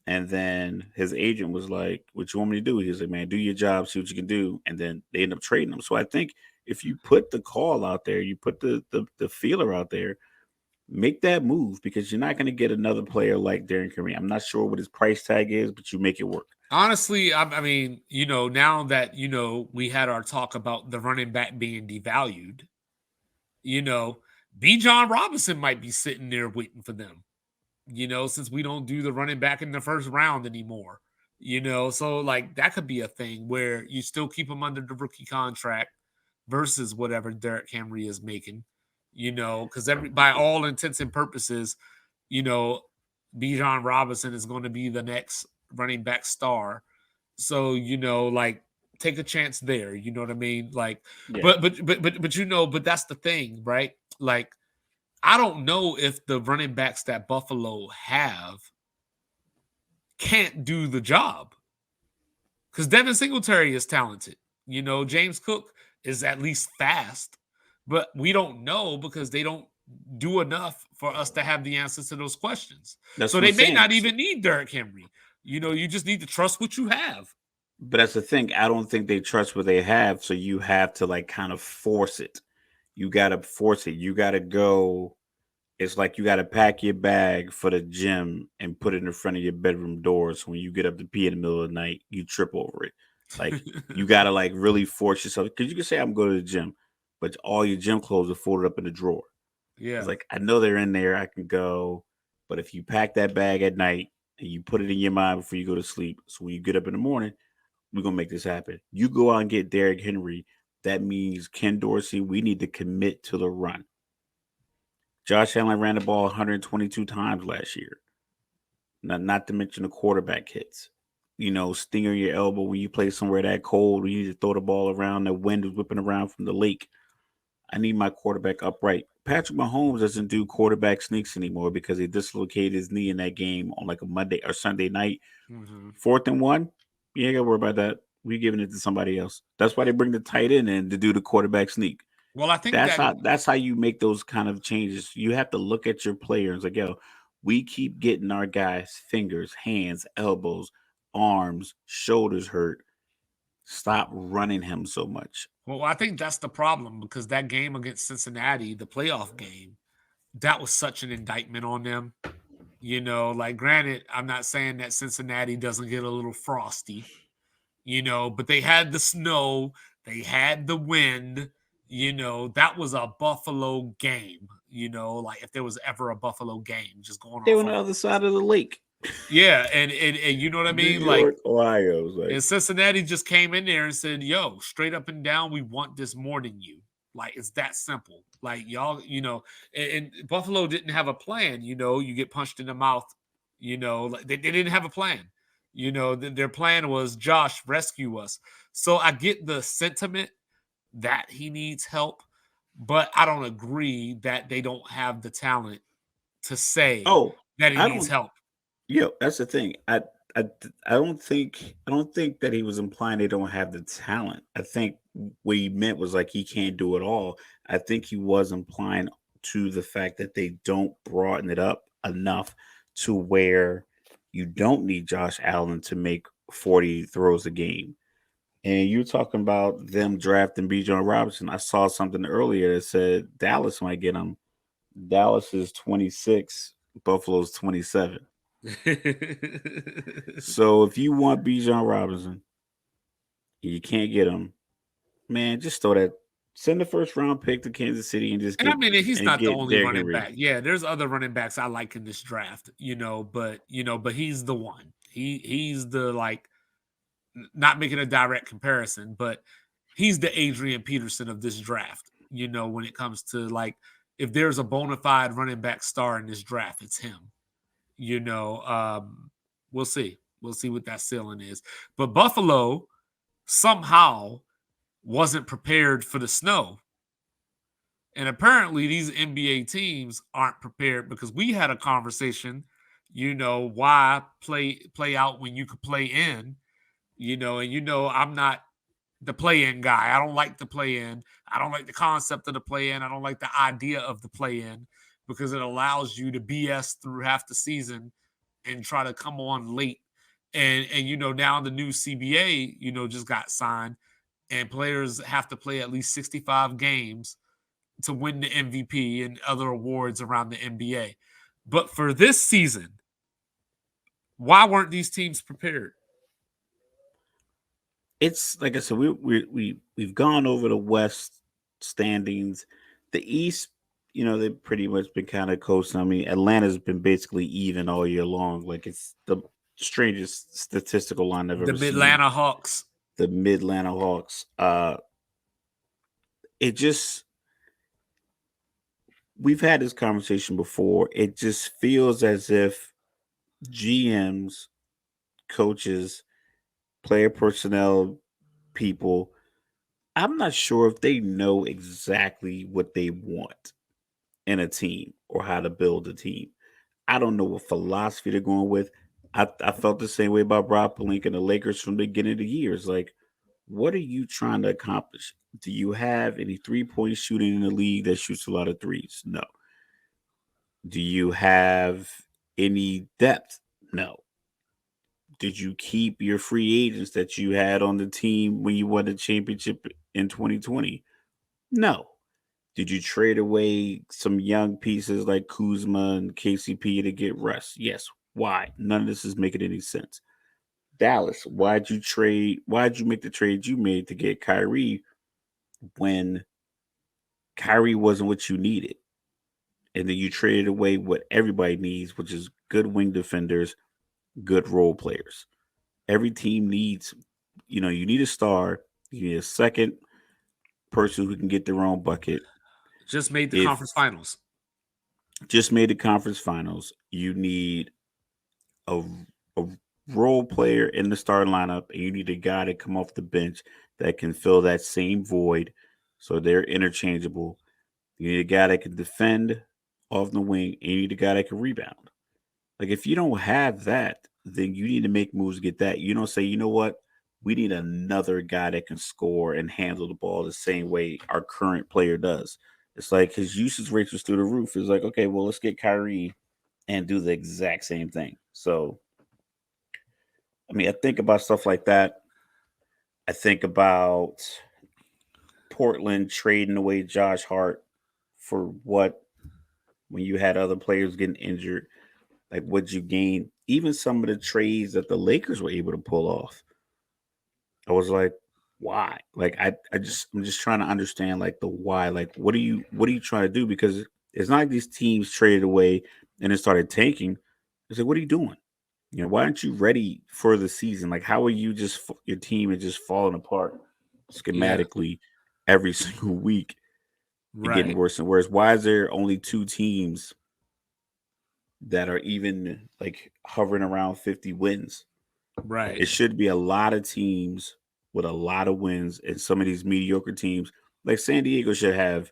And then his agent was like, what you want me to do? He was like, man, do your job, see what you can do. And then they end up trading him. So I think if you put the call out there, you put the feeler out there, make that move, because you're not going to get another player like Derrick Henry. I'm not sure what his price tag is, but you make it work. Honestly, I mean, now that, we had our talk about the running back being devalued, Bijan Robinson might be sitting there waiting for them, since we don't do the running back in the 1st round anymore, so like that could be a thing where you still keep him under the rookie contract versus whatever Derrick Henry is making, because by all intents and purposes, Bijan Robinson is going to be the next running back star. So, like, take a chance there. You know what I mean? Like, yeah. but that's the thing, right? Like, I don't know if the running backs that Buffalo have can't do the job. Because Devin Singletary is talented. James Cook is at least fast. But we don't know because they don't do enough for us to have the answers to those questions. So they may not even need Derrick Henry. You just need to trust what you have. But that's the thing. I don't think they trust what they have. So you have to like kind of force it. You got to force it. You got to go. It's like you got to pack your bag for the gym and put it in front of your bedroom door. So when you get up to pee in the middle of the night, you trip over it. Like, you got to like really force yourself. Because you can say, I'm going to the gym, but all your gym clothes are folded up in the drawer. Yeah. It's like, I know they're in there. I can go. But if you pack that bag at night and you put it in your mind before you go to sleep, so when you get up in the morning, we're going to make this happen. You go out and get Derrick Henry. That means Ken Dorsey, we need to commit to the run. Josh Allen ran the ball 122 times last year. Not to mention the quarterback hits. Stinger your elbow when you play somewhere that cold, when you need to throw the ball around, the wind is whipping around from the lake. I need my quarterback upright. Patrick Mahomes doesn't do quarterback sneaks anymore because he dislocated his knee in that game on like a Monday or Sunday night. 4th and 1, you ain't got to worry about that. We're giving it to somebody else. That's why they bring the tight end in to do the quarterback sneak. Well, I think that's how you make those kind of changes. You have to look at your players like, yo, we keep getting our guys' fingers, hands, elbows, arms, shoulders hurt. Stop running him so much. Well, I think that's the problem because that game against Cincinnati, the playoff game, that was such an indictment on them. Like granted, I'm not saying that Cincinnati doesn't get a little frosty, but they had the snow, they had the wind, that was a Buffalo game, like if there was ever a Buffalo game, just going They were off on of the other side of the lake. yeah, and you know what I New mean? Like York, Ohio. Was like, and Cincinnati just came in there and said, yo, straight up and down, we want this more than you. Like, it's that simple. Like, y'all, and Buffalo didn't have a plan. You get punched in the mouth, like they didn't have a plan. Their plan was, Josh, rescue us. So I get the sentiment that he needs help, but I don't agree that they don't have the talent to say oh, that he I needs don't. help. Yo, that's the thing. I I don't think that he was implying they don't have the talent. I think what he meant was like he can't do it all. I think he was implying to the fact that they don't broaden it up enough to where you don't need Josh Allen to make 40 throws a game. And you're talking about them drafting Bijan Robinson. I saw something earlier that said Dallas might get him. Dallas is 26, Buffalo's 27. So if you want Bijan Robinson, and you can't get him, man, just throw that. Send the first round pick to Kansas City and just And I get mean, he's and not the get only Derrick running Henry. back. Yeah, there's other running backs I like in this draft, but he's the one. He's the like not making a direct comparison, but he's the Adrian Peterson of this draft. When it comes to like if there's a bona fide running back star in this draft, it's him. You know, we'll see. We'll see what that ceiling is. But Buffalo somehow wasn't prepared for the snow. And apparently these NBA teams aren't prepared because we had a conversation, why play out when you could play in, and I'm not the play in guy. I don't like the play in. I don't like the concept of the play in. I don't like the idea of the play in because it allows you to BS through half the season and try to come on late. And now the new CBA, just got signed and players have to play at least 65 games to win the MVP and other awards around the NBA. But for this season, why weren't these teams prepared? It's like I said, we've gone over the West standings. The East, they've pretty much been kind of coasting. I mean, Atlanta's been basically even all year long. Like it's the strangest statistical line I've The ever seen. Atlanta Hawks. The Mid Atlanta Hawks. It just we've had this conversation before. It just feels as if GMs, coaches, player personnel people, I'm not sure if they know exactly what they want in a team or how to build a team. I don't know what philosophy they're going with. I felt the same way about Rob Pelinka and the Lakers from the beginning of the year. It's like, what are you trying to accomplish? Do you have any 3-point shooting in the league that shoots a lot of threes? No. Do you have any depth? No. Did you keep your free agents that you had on the team when you won the championship in 2020? No. Did you trade away some young pieces like Kuzma and KCP to get rest? Yes. Why? None of this is making any sense. Dallas, why'd you make the trade you made to get Kyrie when Kyrie wasn't what you needed? And then you traded away what everybody needs, which is good wing defenders, good role players. Every team needs, you need a star, you need a second person who can get their own bucket. Just made the If conference finals. just made the conference finals, you need a, a role player in the starting lineup, and you need a guy to come off the bench that can fill that same void. So they're interchangeable. You need a guy that can defend off the wing, and you need a guy that can rebound. Like if you don't have that, then you need to make moves to get that. You don't say, you know what? We need another guy that can score and handle the ball the same way our current player does. It's like his usage rates was through the roof. It's like, okay, well, let's get Kyrie and do the exact same thing. So, I mean, I think about stuff like that. I think about Portland trading away Josh Hart for what when you had other players getting injured, like what you gain, even some of the trades that the Lakers were able to pull off. I was like, why? Like I'm just trying to understand like the why. Like what are you trying to do? Because it's not like these teams traded away and then started tanking. It's like, what are you doing? You know, why aren't you ready for the season? Like, how are you your team is just falling apart Yeah. schematically every single week and getting Right. worse and worse? Why is there only two teams that are even like hovering around 50 wins? Right. It should be a lot of teams with a lot of wins, and some of these mediocre teams, like San Diego, should have.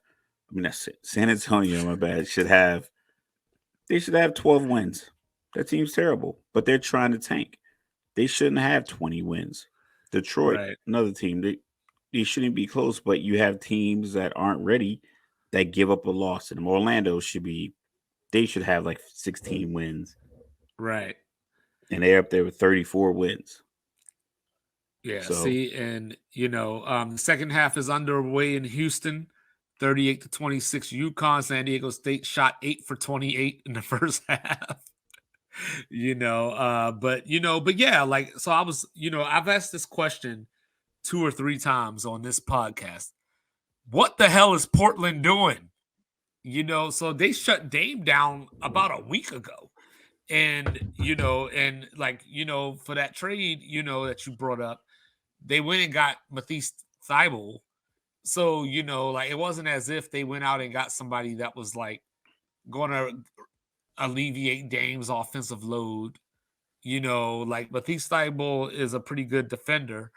I mean, that's it. San Antonio, my bad, should have. They should have 12 wins. That team's terrible, but they're trying to tank. They shouldn't have 20 wins. Detroit, Right. another team, they shouldn't be close, but you have teams that aren't ready that give up a loss. And Orlando should be, they should have like 16 wins, Right. and they're up there with 34 wins. Yeah. So See, and the second half is underway in Houston. 38-26 UConn. San Diego State shot 8 for 28 in the first half. But yeah, like so I was, I've asked this question 2 or 3 times on this podcast. What the hell is Portland doing? So they shut Dame down about a week ago. And for that trade, that you brought up, they went and got Matisse Thybulle. So, like it wasn't as if they went out and got somebody that was like going to alleviate Dame's offensive load. Like Matisse Thybulle is a pretty good defender,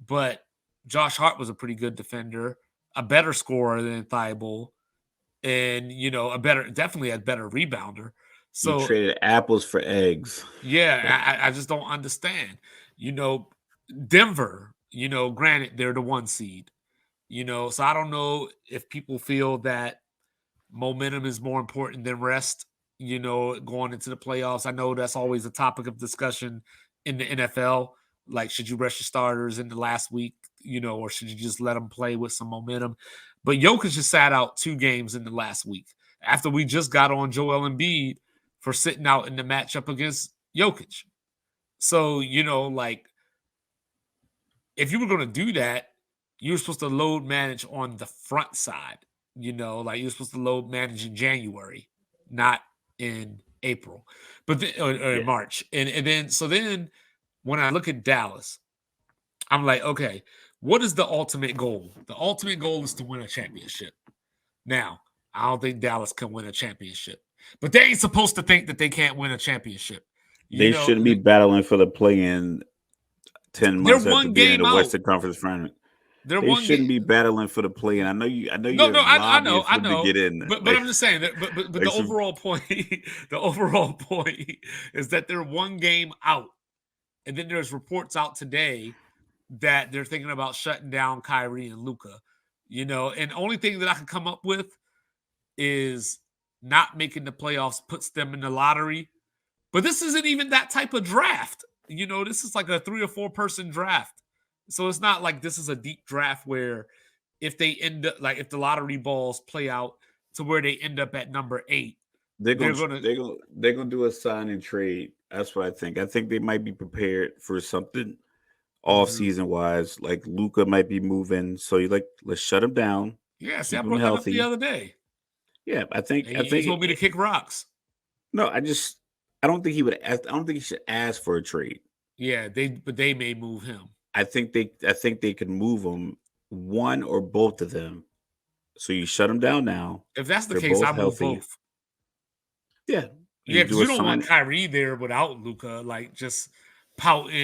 but Josh Hart was a pretty good defender, a better scorer than Thybulle, and definitely a better rebounder. you So traded apples for eggs. yeah, I just don't understand. You know, Denver, granted they're the 1 seed, so I don't know if people feel that momentum is more important than rest, going into the playoffs. I know that's always a topic of discussion in the NFL. Like, should you rest your starters in the last week, or should you just let them play with some momentum? But Jokic just sat out 2 games in the last week after we just got on Joel Embiid for sitting out in the matchup against Jokic. So, like, if you were going to do that, you were supposed to load manage on the front side. Like you're supposed to load manage in January, not in April, but or in Yeah. March. And then when I look at Dallas, I'm like, okay, what is the ultimate goal? The ultimate goal is to win a championship. Now, I don't think Dallas can win a championship, but they ain't supposed to think that they can't win a championship. They shouldn't be battling for the play in 10 They're months after one being in game the out. Western Conference Tournament. They're They one game. shouldn't be battling for the play in. I know No, no, you're I lobbying know, for I them to know, get in. but I'm just saying that. But Like the some, overall point, the overall point is that they're 1 game out, and then there's reports out today that they're thinking about shutting down Kyrie and Luka. And the only thing that I can come up with is not making the playoffs puts them in the lottery. But this isn't even that type of draft. This is like a 3 or 4 person draft. So it's not like this is a deep draft where if they end up like if the lottery balls play out to where they end up at number 8, they're they're gonna gonna they're gonna do a sign and trade. That's what I think. I think they might be prepared for something off Mhm. season wise. Like Luca might be moving, so you like let's shut him down, Yeah, see, I keep him brought that up the healthy. other day. Yeah, And I he think told me to kick rocks. no, I don't think he would ask. I don't think he should ask for a trade. Yeah, they may move him. I think they could move him, one or both of them. So you shut them down now. If that's the They're case, I both move healthy. both. Yeah. And Yeah, you because do a you don't want sign. Kyrie there without Luca, like just pouting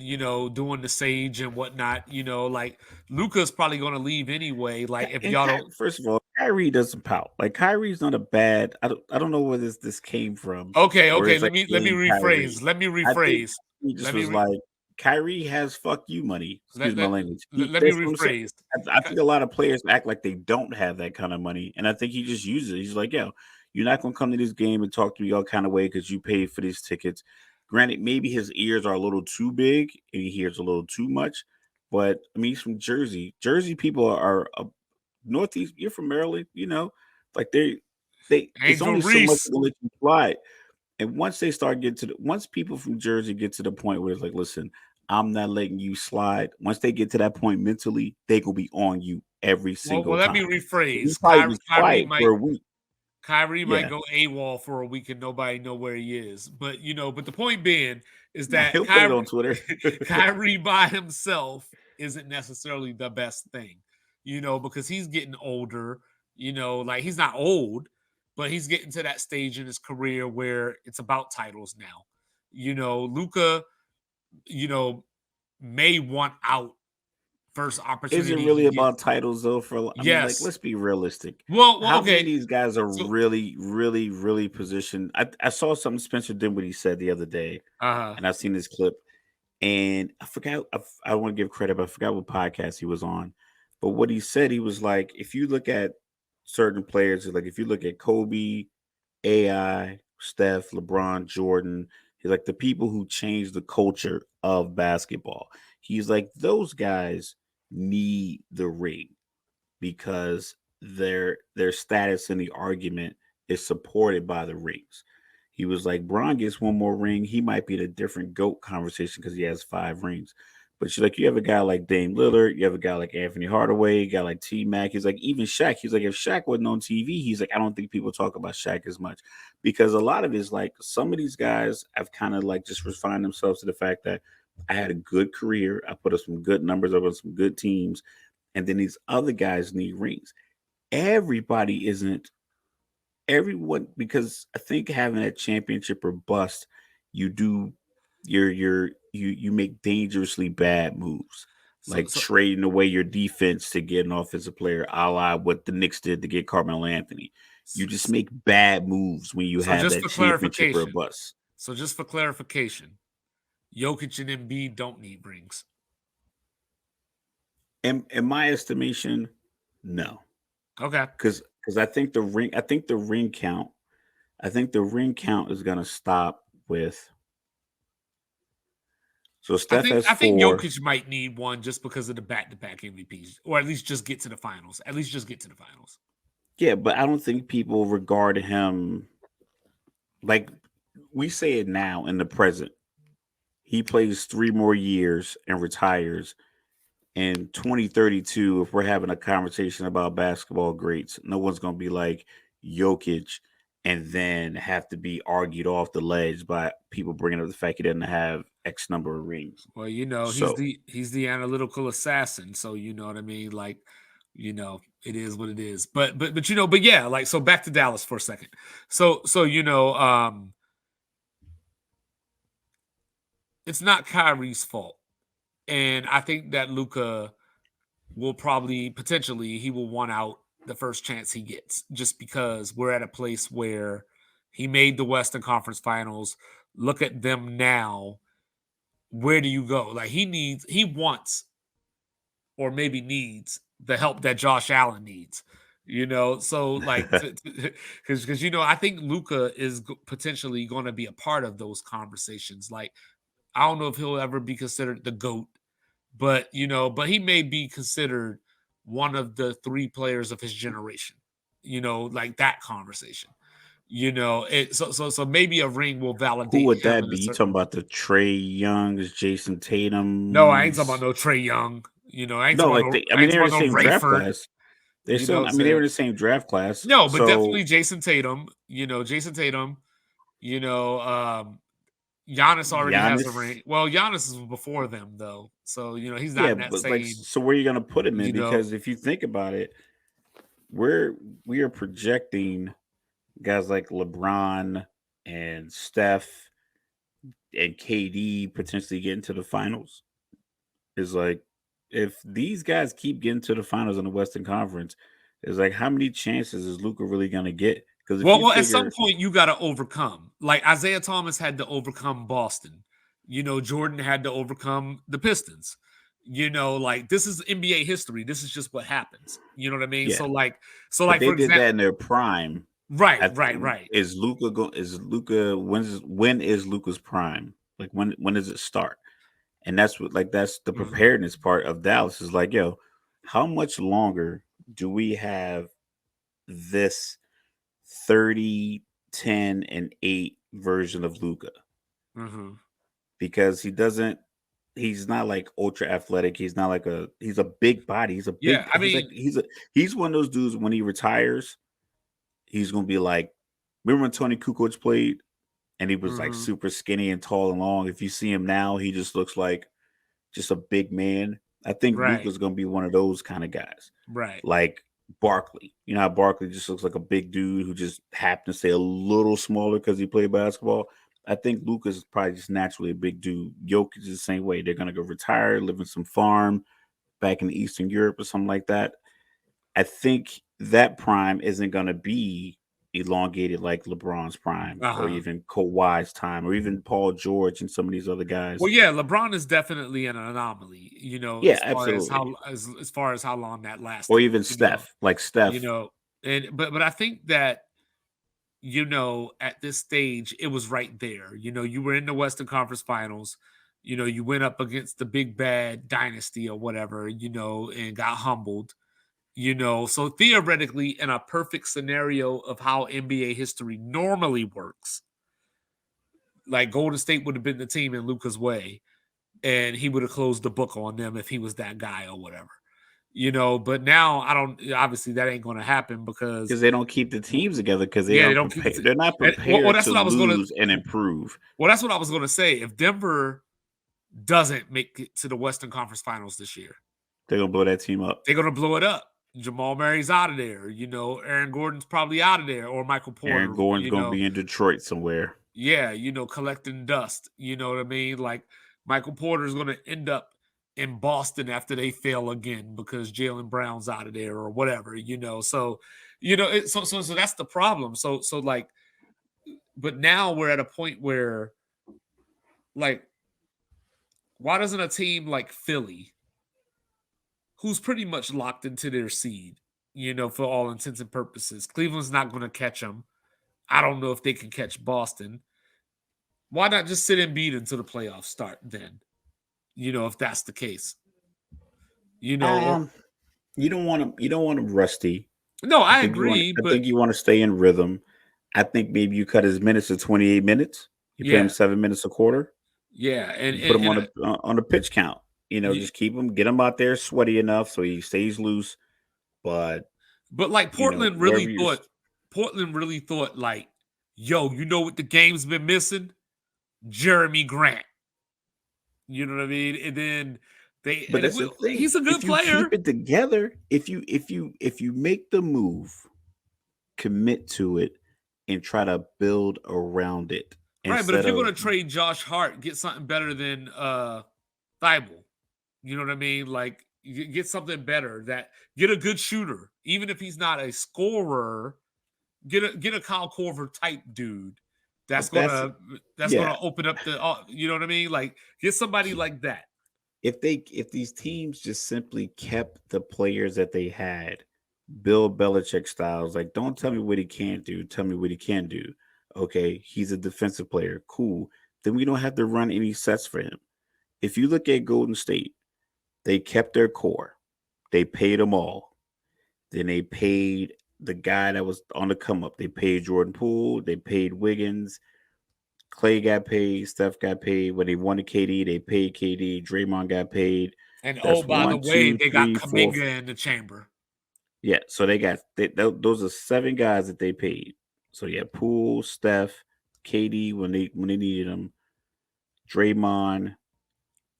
and doing the sage and whatnot. Like Luca's probably going to leave anyway. Like if And y'all don't. First of all, Kyrie doesn't pout. Like Kyrie's not a bad. I don't know where this came from, Okay, where okay. it's Let like me let me hey rephrase. Kyrie. Let me I think rephrase. he just Let me was re- like Kyrie has fuck you money. let Excuse my let, language. let me That's what I'm saying. rephrase. I think a lot of players act like they don't have that kind of money, and I think he just uses it. He's like, yo, you're not gonna come to this game and talk to me all kind of way because you paid for these tickets. Granted, maybe his ears are a little too big and he hears a little too much, but I mean, he's from Jersey. Jersey people are Northeast. You're from Maryland, like they. it's Angel only so much Reese. they'll let you fly. And once they start getting to once people from Jersey get to the point where it's like, listen, I'm not letting you slide. Once they get to that point mentally, they gonna be on you every Well, single let me time. He rephrase. probably was Kyrie quiet for might a week. Kyrie might Yeah. go AWOL for a week and nobody know where he is. But but the point being is Nah, that he'll put it on Twitter. Kyrie by himself isn't necessarily the best thing, because he's getting older, like he's not old, but he's getting to that stage in his career where it's about titles now. Luca, you know, may want out first Is it opportunity he really gets. about titles though? I mean, like, Yes. let's be realistic. Well, How many of okay. these guys are So, really, really, really positioned? I saw something Spencer Dinwiddie said the other day, uh, and I've seen this clip, and I forgot. I want to give credit, but I forgot what podcast he was on. But what he said, he was like, if you look at certain players, like if you look at Kobe, AI, Steph, LeBron, Jordan, he's like the people who changed the culture of basketball. He's like those guys need the ring because their status in the argument is supported by the rings. He was like, Braun gets one more ring, he might be in a different GOAT conversation because he has 5 rings. But she's like, you have a guy like Dame Lillard, you have a guy like Anthony Hardaway, a guy like T Mac. He's like, even Shaq. He's like, if Shaq wasn't on TV, he's like, I don't think people talk about Shaq as much because a lot of it is like some of these guys have kind of like just refined themselves to the fact that I had a good career, I put up some good numbers, I put up some good teams, and then these other guys need rings. Everybody isn't everyone because I think having that championship or bust, you do you make dangerously bad moves. so Like so trading away your defense to get an offensive player, a la what the Knicks did to get Carmelo Anthony. You just so make bad moves when you so have just that for championship or a clarification, bust. Jokic and Embiid don't need rings. In my estimation, no. Okay. Because I think the ring count is gonna stop with so I Steph think has I think 4. Jokic might need one just because of the back-to-back MVPs, or at least just get to the finals. At least just get to the finals. Yeah, but I don't think people regard him like we say it now in the present. He plays 3 more years and retires. In 2032, if we're having a conversation about basketball greats, no one's going to be like Jokic and then have to be argued off the ledge by people bringing up the fact he doesn't have X number of rings. Well, he's So the analytical assassin, so you know what I mean. Like, it is what it is. But yeah, like so. Back to Dallas for a second. So it's not Kyrie's fault, and I think that Luca will probably potentially he will want out the first chance he gets, just because we're at a place where he made the Western Conference Finals. Look at them now. Where do you go? Like he wants, or maybe needs the help that Josh Allen needs. So like, because I think Luca is potentially going to be a part of those conversations. Like, I don't know if he'll ever be considered the GOAT, but he may be considered one of the 3 players of his generation. Like that conversation. So maybe a ring will who validate would him that in be? a You certain talking way. about the Trey Youngs, Jason No, I ain't talking about Tatum's? no Trey Young. I ain't No, talking like about no I mean they were in the No same draft Rayford. class. They're You know still what I'm I mean they were saying? in the same draft class. No, but So definitely Jason Tatum. Jason Tatum. You know, um, Giannis already has a Giannis. ring. Well, Giannis is before them though, so he's not Yeah, in that but like, same. so where are you gonna put him in? You know, Because if you think about it, we are projecting guys like LeBron and Steph and KD potentially getting to the finals. Is like if these guys keep getting to the finals in the Western Conference, is like how many chances is Luca really gonna get? Because if you at some figure, point you got to overcome. Like Isaiah Thomas had to overcome Boston. Jordan had to overcome the Pistons. Like this is NBA history. This is just what happens. You know what I mean? yeah, So like but they for did that example, in their prime. right, right, right. Is Luca when is Luca's prime? Like when does it start? And that's the Mhm. preparedness part of Dallas is like, yo, how much longer do we have this 30, 10, and 8 version of Luca Mm-hmm. because he's not like ultra athletic. He's a big body. Yeah, I mean, He's one of those dudes when he retires, he's gonna be like, remember when Tony Kukoc played and he was like mm-hmm. super skinny and tall and long? If you see him now, he just looks like just a big man. I think Right, Luca's gonna be one of those kind of guys. right. Like Barkley. You know how Barkley just looks like a big dude who just happened to stay a little smaller because he played basketball. I think Luca's probably just naturally a big dude. Jokic is the same way. They're gonna go retire, live in some farm back in Eastern Europe or something like that. I think that prime isn't gonna be elongated like LeBron's prime or Uh-huh. even Kawhi's time or even Paul George and some of these other guys. Well, yeah, LeBron is definitely an anomaly, Yeah, as far as absolutely. as far as how long that Or lasted, even Steph. Like you Steph, know, and but I think that at this stage, it was right there. You were in the Western Conference Finals. You went up against the big bad dynasty or whatever, and got humbled. So theoretically, in a perfect scenario of how NBA history normally works, like Golden State would have been the team in Luca's way, and he would have closed the book on them if he was that guy or whatever. But now I don't. Obviously, that ain't going to happen because because they don't keep the teams together because they yeah, they aren't don't keep prepared. it. They're not Well, prepared that's to what I was going to. lose and improve. Well, that's what I was going to say. If Denver doesn't make it to the Western Conference Finals this year, They're gonna blow that team up. they're going to blow it up. Jamal Murray's out of there. Aaron Gordon's probably out of there, or Michael Aaron Porter. Gordon's gonna be in Detroit somewhere. Yeah, collecting dust. You know what I mean? Like Michael Porter's going to end up in Boston after they fail again because Jalen Brown's out of there or whatever. So so that's the problem. So like, but now we're at a point where like, why doesn't a team like Philly, who's pretty much locked into their seed, for all intents and purposes, Cleveland's not going to catch them. I don't know if they can catch Boston. Why not just sit and beat until the playoffs start then? If that's the case. Or Um, you don't want to. You don't want him rusty. no, I I think you want. agree, I but think you want to stay in rhythm. I think maybe you cut his minutes to 28 minutes. You pay him yeah, 7 minutes a quarter. yeah, and You put him and, and on a pitch count. y- Just keep him, get him out there sweaty enough so he stays loose. But but like wherever you Portland really thought like, yo, what the game's been missing? Jeremy Grant. You know what I mean? And then But that's the thing. he's a good If you player. keep it together, if you make the move, commit to it, and try to build around it Right, but if instead you're going of to trade Josh Hart, get something better than Thibault. You know what I mean? Like get something better get a good shooter, even if he's not a scorer. Get a Kyle Korver type dude. That's but that's gonna that's yeah. gonna open up the. You know what I mean? Like get somebody like that. If these teams just simply kept the players that they had, Bill Belichick styles, like don't tell me what he can't do, tell me what he can do. Okay, he's a defensive player, cool. Then we don't have to run any sets for him. If you look at Golden State, they kept their core. They paid them all. Then they paid the guy that was on the come up. They paid Jordan Poole. They paid Wiggins. Clay got paid. Steph got paid. When they won the KD, they paid KD. Draymond got paid. And oh, That's by the one, way, two, they got three, four. Kaminga in the chamber. Yeah, so those are 7 guys that they paid. So yeah, Poole, Steph, KD when they needed them, Draymond,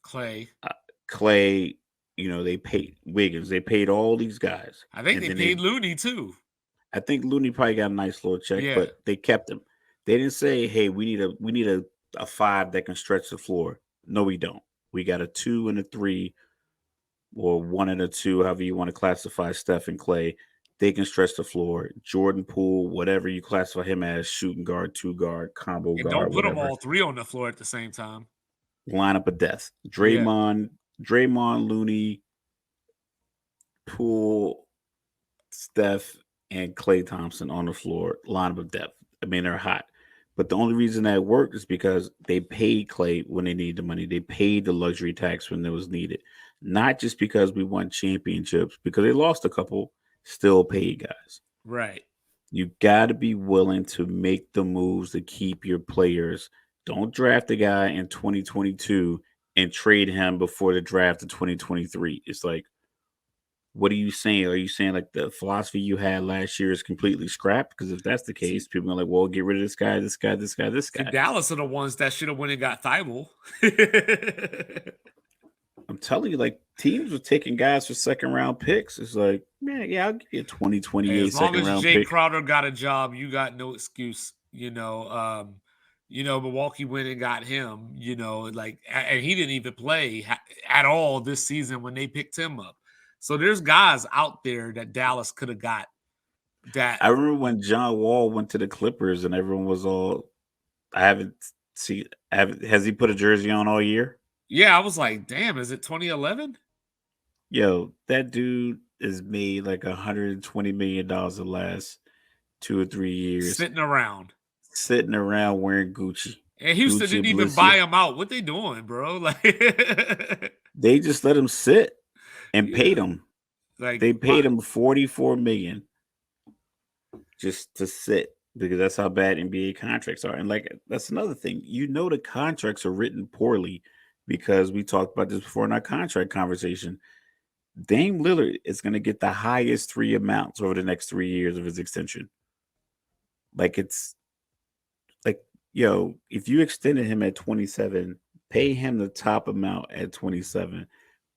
Clay. Clay. They paid Wiggins. They paid all these guys, I think and they then paid Looney too. I think Looney probably got a nice little check, Yeah. but they kept him. They didn't say, "Hey, we need a 5 that can stretch the floor." No, we don't. We got a 2 and a 3, or 1 and a 2, however you want to classify Steph and Clay. They can stretch the floor. Jordan Poole, whatever you classify him as, shooting guard, 2 guard, combo And don't guard, put them whatever. all three on the floor at the same time. Lineup of death. Yeah. Draymond, Looney, Poole, Steph, and Clay Thompson on the floor. Lineup of depth. I mean, they're hot. But the only reason that worked is because they paid Clay when they needed the money. They paid the luxury tax when it was needed. Not just because we won championships, because they lost a couple, still paid guys. Right. You got to be willing to make the moves to keep your players. Don't draft a guy in 2022 and trade him before the draft of 2023. It's like, what are you saying? Are you saying like the philosophy you had last year is completely scrapped? Because if that's the See, case, people are like, well, get rid of this guy, this guy, this guy, this see, guy. Dallas are the ones that should have went and got Thibault. I'm telling you, like teams were taking guys for second round picks. It's like, man, yeah, I'll give you a Hey, 2028 as long second as round Jay pick. Crowder got a job, you got no excuse. Milwaukee went and got him. And he didn't even play at all this season when they picked him up. So there's guys out there that Dallas could have got. That I remember when John Wall went to the Clippers and everyone was all, I haven't seen, has he put a jersey on all year? Yeah, I was like, damn, is it 2011? Yo, that dude is made like $120 million the last 2 or 3 years, Sitting around. sitting around wearing Gucci, And Houston Gucci didn't and even Balenciaga. buy him out. What they doing, bro? Like, They just let him sit and yeah, paid him. like They why? paid him 44 million just to sit because that's how bad NBA contracts are. And like that's another thing. The contracts are written poorly because we talked about this before in our contract conversation. Dame Lillard is going to get the highest three amounts over the next 3 years of his extension. Like it's like, yo, if you extended him at 27, pay him the top amount at 27.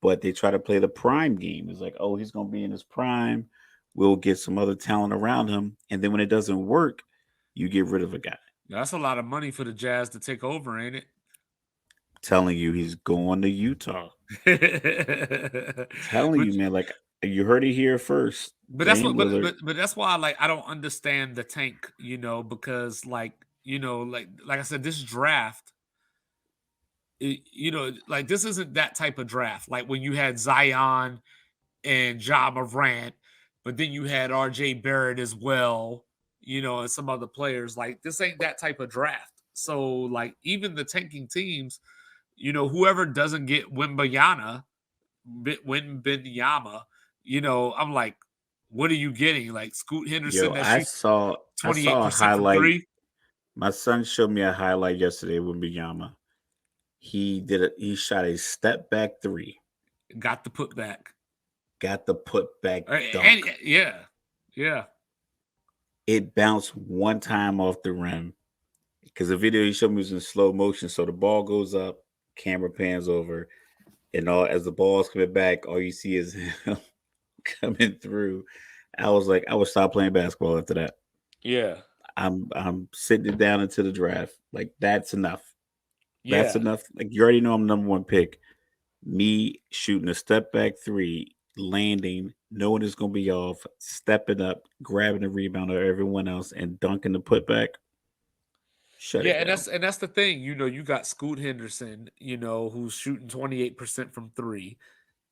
But they try to play the prime game. It's like, oh, he's going to be in his prime. We'll get some other talent around him. And then when it doesn't work, you get rid of a guy. That's a lot of money for the Jazz to take over, ain't it? Telling you he's going to Utah. Telling but you, man, like you heard it here first. but that's Dame what but Lillard. but that's why I don't understand the tank, because like I said, this draft, like this isn't that type of draft. Like when you had Zion and Ja Morant, but then you had RJ Barrett as well, and some other players. Like this ain't that type of draft. So like even the tanking teams, whoever doesn't get Wimbenyama, I'm like, what are you getting? Like Scoot Henderson Yo, that I shoots saw I saw a 28% from highlight. three, My son showed me a highlight yesterday with Miyama. He shot a step back three, got the putback. got the put back And dunk. yeah. It bounced one time off the rim because the video he showed me was in slow motion. So the ball goes up, camera pans over, and all as the ball's coming back, all you see is him coming through. I was like, I would stop playing basketball after that. Yeah. I'm sitting it down into the draft. Like that's enough. That's Yeah. enough. Like you already know I'm number one pick. Me shooting a step back three, landing, knowing it's gonna be off, stepping up, grabbing the rebound of everyone else, and dunking the putback. Shut Yeah, it and down. that's the thing. You got Scoot Henderson, who's shooting 28% from three,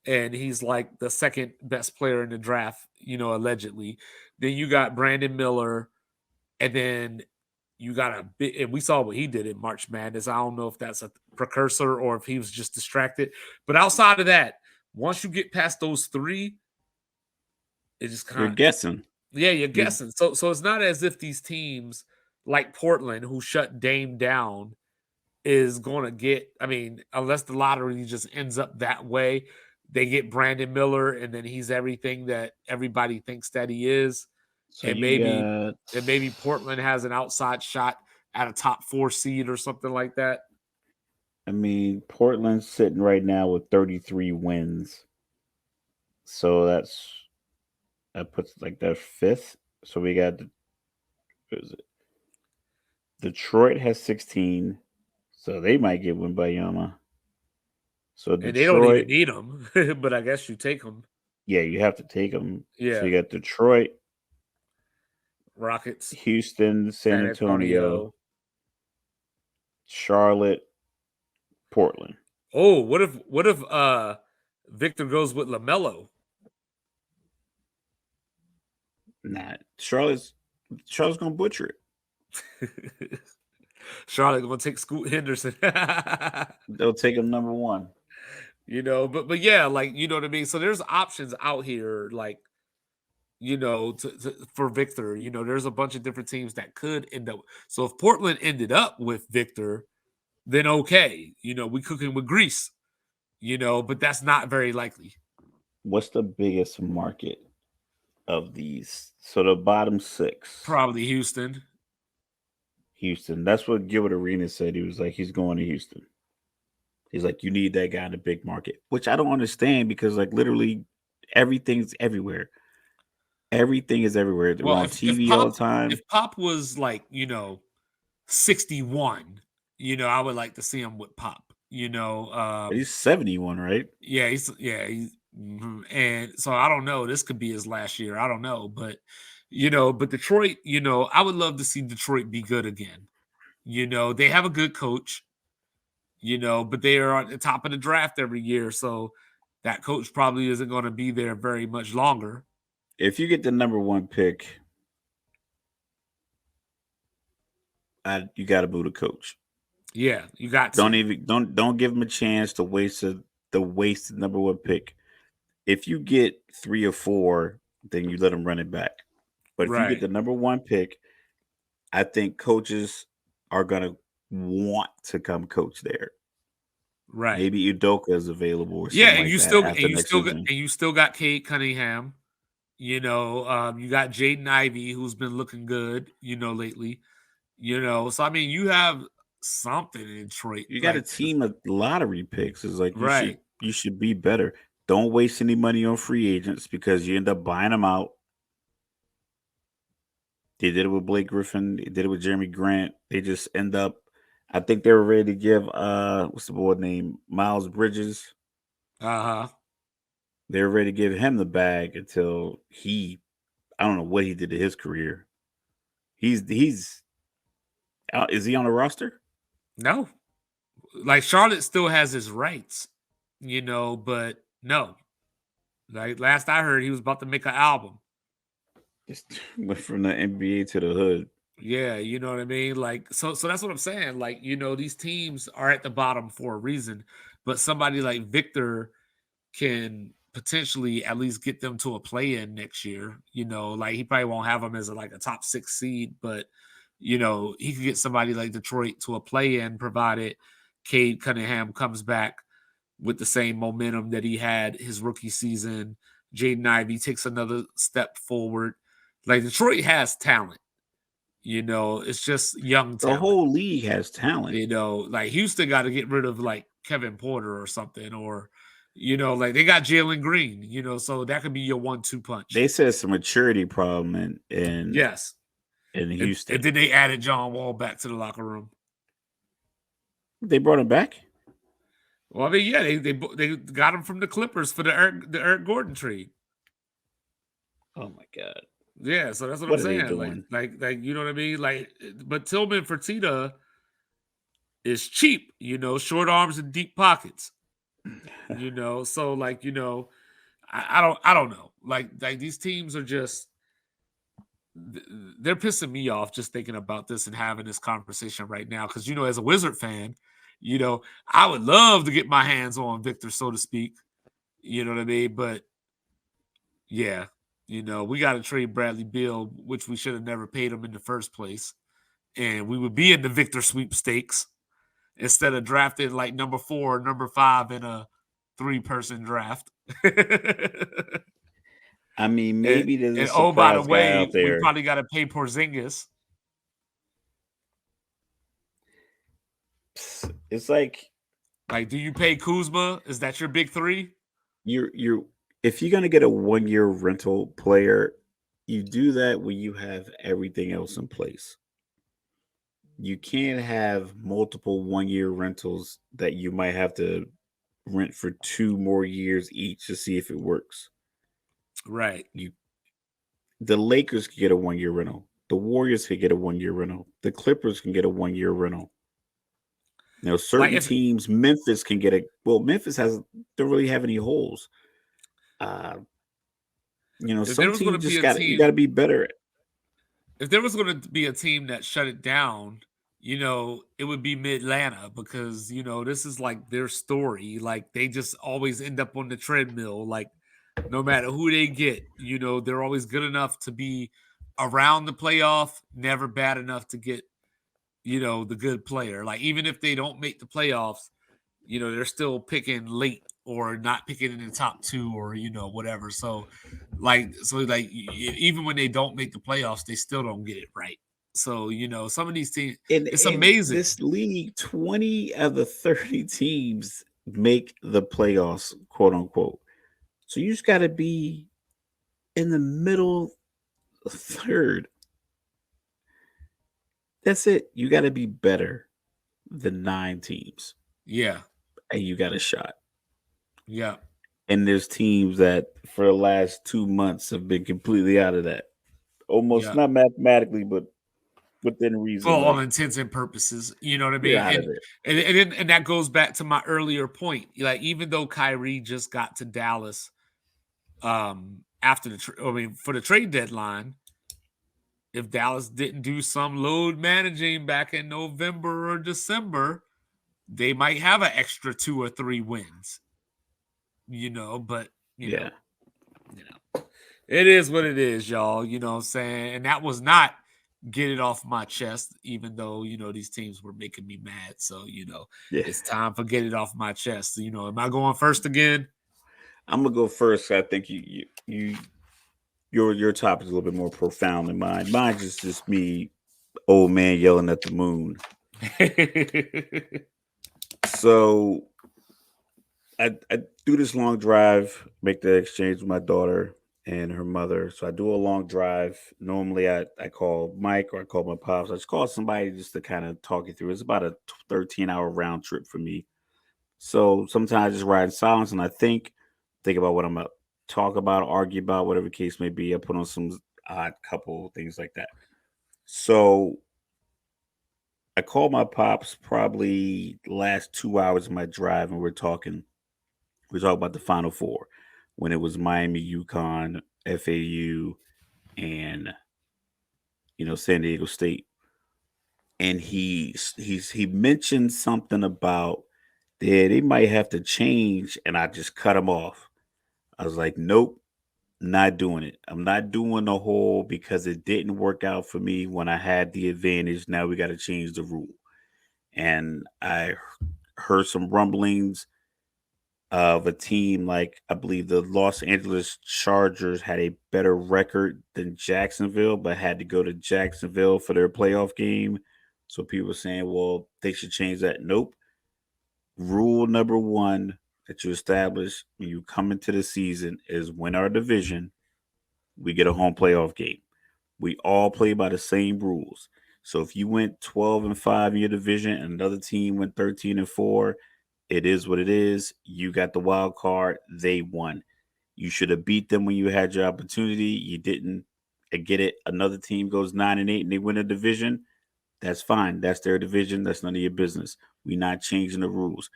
and he's like the second best player in the draft, allegedly. Then you got Brandon Miller, and then you got a bit, and we saw what he did in March Madness. I don't know if that's a precursor or if he was just distracted. But outside of that, once you get past those three, it just You're kind of, guessing. yeah, you're You're guessing. So it's not as if these teams like Portland, who shut Dame down, is going to get, I mean, unless the lottery just ends up that way, they get Brandon Miller and then he's everything that everybody thinks that he is. so And you maybe got. and maybe Portland has an outside shot at a top 4 seed or something like that. I mean, Portland's sitting right now with 33 wins. So that puts like their fifth. So we got what is it? Detroit has 16. So they might get Wimbayama. So And they don't even Detroit, need them, but I guess you take them. yeah, you have to take them. So Yeah. you got Detroit, Rockets, Houston, San San Antonio, Antonio. Charlotte, Portland. Oh, what if Victor goes with LaMelo? Nah, Charlotte's gonna butcher it. Charlotte gonna take Scoot Henderson. They'll take him number one. But yeah, like, you know what I mean? So there's options out here, like, for Victor. There's a bunch of different teams that could end up. So if Portland ended up with Victor, then okay, we cooking with grease, but that's not very likely. What's the biggest market of these? So the bottom six, Probably Houston. Houston. That's what Gilbert Arenas said. He was like, he's going to Houston. He's like, you need that guy in the big market, which I don't understand because like literally everything's everywhere. Everything is everywhere. We're Well, on if TV all the Pop time. if Pop was like 61, I would like to see him with Pop. He's 71, right? And so I don't know. This could be his last year. I don't know, but Detroit, I would love to see Detroit be good again. They have a good coach. But they are at the top of the draft every year, so that coach probably isn't going to be there very much longer. If you get the number one pick, you got to boot a coach. Yeah, you got to. Don't give him a chance to waste the wasted number one pick. If you get 3 or 4, then you let him run it back. But if you get Right. the number one pick, I think coaches are gonna want to come coach there. Right. Maybe Udoka is available or Yeah, something and like you that still and after you next still got season. and you still got Kate Cunningham. You got Jaden Ivey, who's been looking good, lately. So I mean, you have something in Detroit, You got a like, team of lottery picks. It's like right. you should be better. Don't waste any money on free agents because you end up buying them out. They did it with Blake Griffin. They did it with Jeremy Grant. They just end up. I think they were ready to give what's the boy name, Miles Bridges. Uh huh. They were ready to give him the bag until I don't know what he did to his career. He's out. Is he on the roster? No, like Charlotte still has his rights, but no. Like last I heard, he was about to make an album. Just went from the NBA to the hood. Yeah, you know what I mean? Like, so that's what I'm saying. Like, these teams are at the bottom for a reason, but somebody like Victor can potentially at least get them to a play-in next year. Like he probably won't have them as like a top 6 seed, but he could get somebody like Detroit to a play-in, provided Cade Cunningham comes back with the same momentum that he had his rookie season. Jaden Ivey takes another step forward. Like Detroit has talent. It's just young The talent. whole league has talent. Like Houston got to get rid of like Kevin Porter or something, or like they got Jalen Green. So that could be your 1-2 punch. They said it's a maturity problem Yes, in and Houston. then they added John Wall back to the locker room. They brought him back. Well, I mean, yeah, they got him from the Clippers for the Eric Gordon trade. Oh my god. Yeah, so that's what I'm What are they saying. Like, doing? you know what I mean? Like, but Tillman Fertitta is cheap. Short arms and deep pockets. So like, I don't know. Like these teams are just they're pissing me off just thinking about this and having this conversation right now. Because as a Wizard fan, I would love to get my hands on Victor, so to speak. You know what I mean? But yeah, we got to trade Bradley Beal, which we should have never paid him in the first place, and we would be in the Victor sweepstakes instead of drafting like number 4 or number 5 in a 3-person draft. I mean, and, maybe there's a and oh, by the surprise guy way, out we there. probably got to pay Porzingis. It's like do you pay Kuzma? Is that your big 3? you're if you're gonna get a 1 year rental player, you do that when you have everything else in place. You can't have multiple 1 year rentals that you might have to rent for 2 more years each to see if it works. Right. The Lakers could get a 1 year rental. The Warriors could get a 1 year rental. The Clippers can get a 1 year rental. Like Certain teams, Memphis can get a. Well, Memphis don't really have any holes. Uh, if there some was going to teams be just a got you got team, to be better. if there was going to be a team that shut it down, it would be Mid-Atlanta, because this is like their story. Like they just always end up on the treadmill. Like no matter who they get, they're always good enough to be around the playoff, never bad enough to get, the good player. Like even if they don't make the playoffs, they're still picking late or not picking in the top two or whatever. So even when they don't make the playoffs, they still don't get it right. So some of these teams, it's In amazing. this league, 20 of the 30 teams make the playoffs, quote unquote. So you just got to be in the middle third. That's it. You got to be better than 9 teams, Yeah, and you got a shot. yeah, And there's teams that for the last 2 months have been completely out of that. Almost yeah. not mathematically, but within For reason. all Like intents and purposes, you know what I you're mean. out of And it. and that goes back to my earlier point. Like even though Kyrie just got to Dallas, after for the trade deadline, if Dallas didn't do some load managing back in November or December, they might have an extra 2 or 3 wins. But you Yeah. know, it is what it is, y'all. You know what I'm saying? And that was not get it off my chest, even though, these teams were making me mad. So, Yeah. it's time for get it off my chest. Am I going first again? I'm gonna go first. I think your topic is a little bit more profound than mine. Mine's just me, old man yelling at the moon. So I do this long drive, make the exchange with my daughter and her mother. So I do a long drive. Normally I call Mike or I call my pops. I just call somebody just to kind of talk you through. It's about a 13-hour round trip for me. So sometimes I just ride in silence and I think about what I'm gonna talk about, argue about, whatever the case may be. I put on some odd couple things like that. So I called my pops probably last 2 hours of my drive, and we're talking about the Final Four when it was Miami, UConn, FAU, and San Diego State. And he mentioned something about that they might have to change, and I just cut him off. I was like, nope, not doing it. I'm not doing the whole because it didn't work out for me when I had the advantage. Now we got to change the rule. And I heard some rumblings of a team like I believe the Los Angeles Chargers had a better record than Jacksonville, but had to go to Jacksonville for their playoff game. So people were saying, well, they should change that. Nope. Rule number one that you establish when you come into the season is win our division, we get a home playoff game. We all play by the same rules. So if you went 12-5 in your division and another team went 13-4, it is what it is. You got the wild card. They won. You should have beat them when you had your opportunity. You didn't. I get it. Another team goes 9-8 and they win a division. That's fine. That's their division. That's none of your business. We're not changing the rules.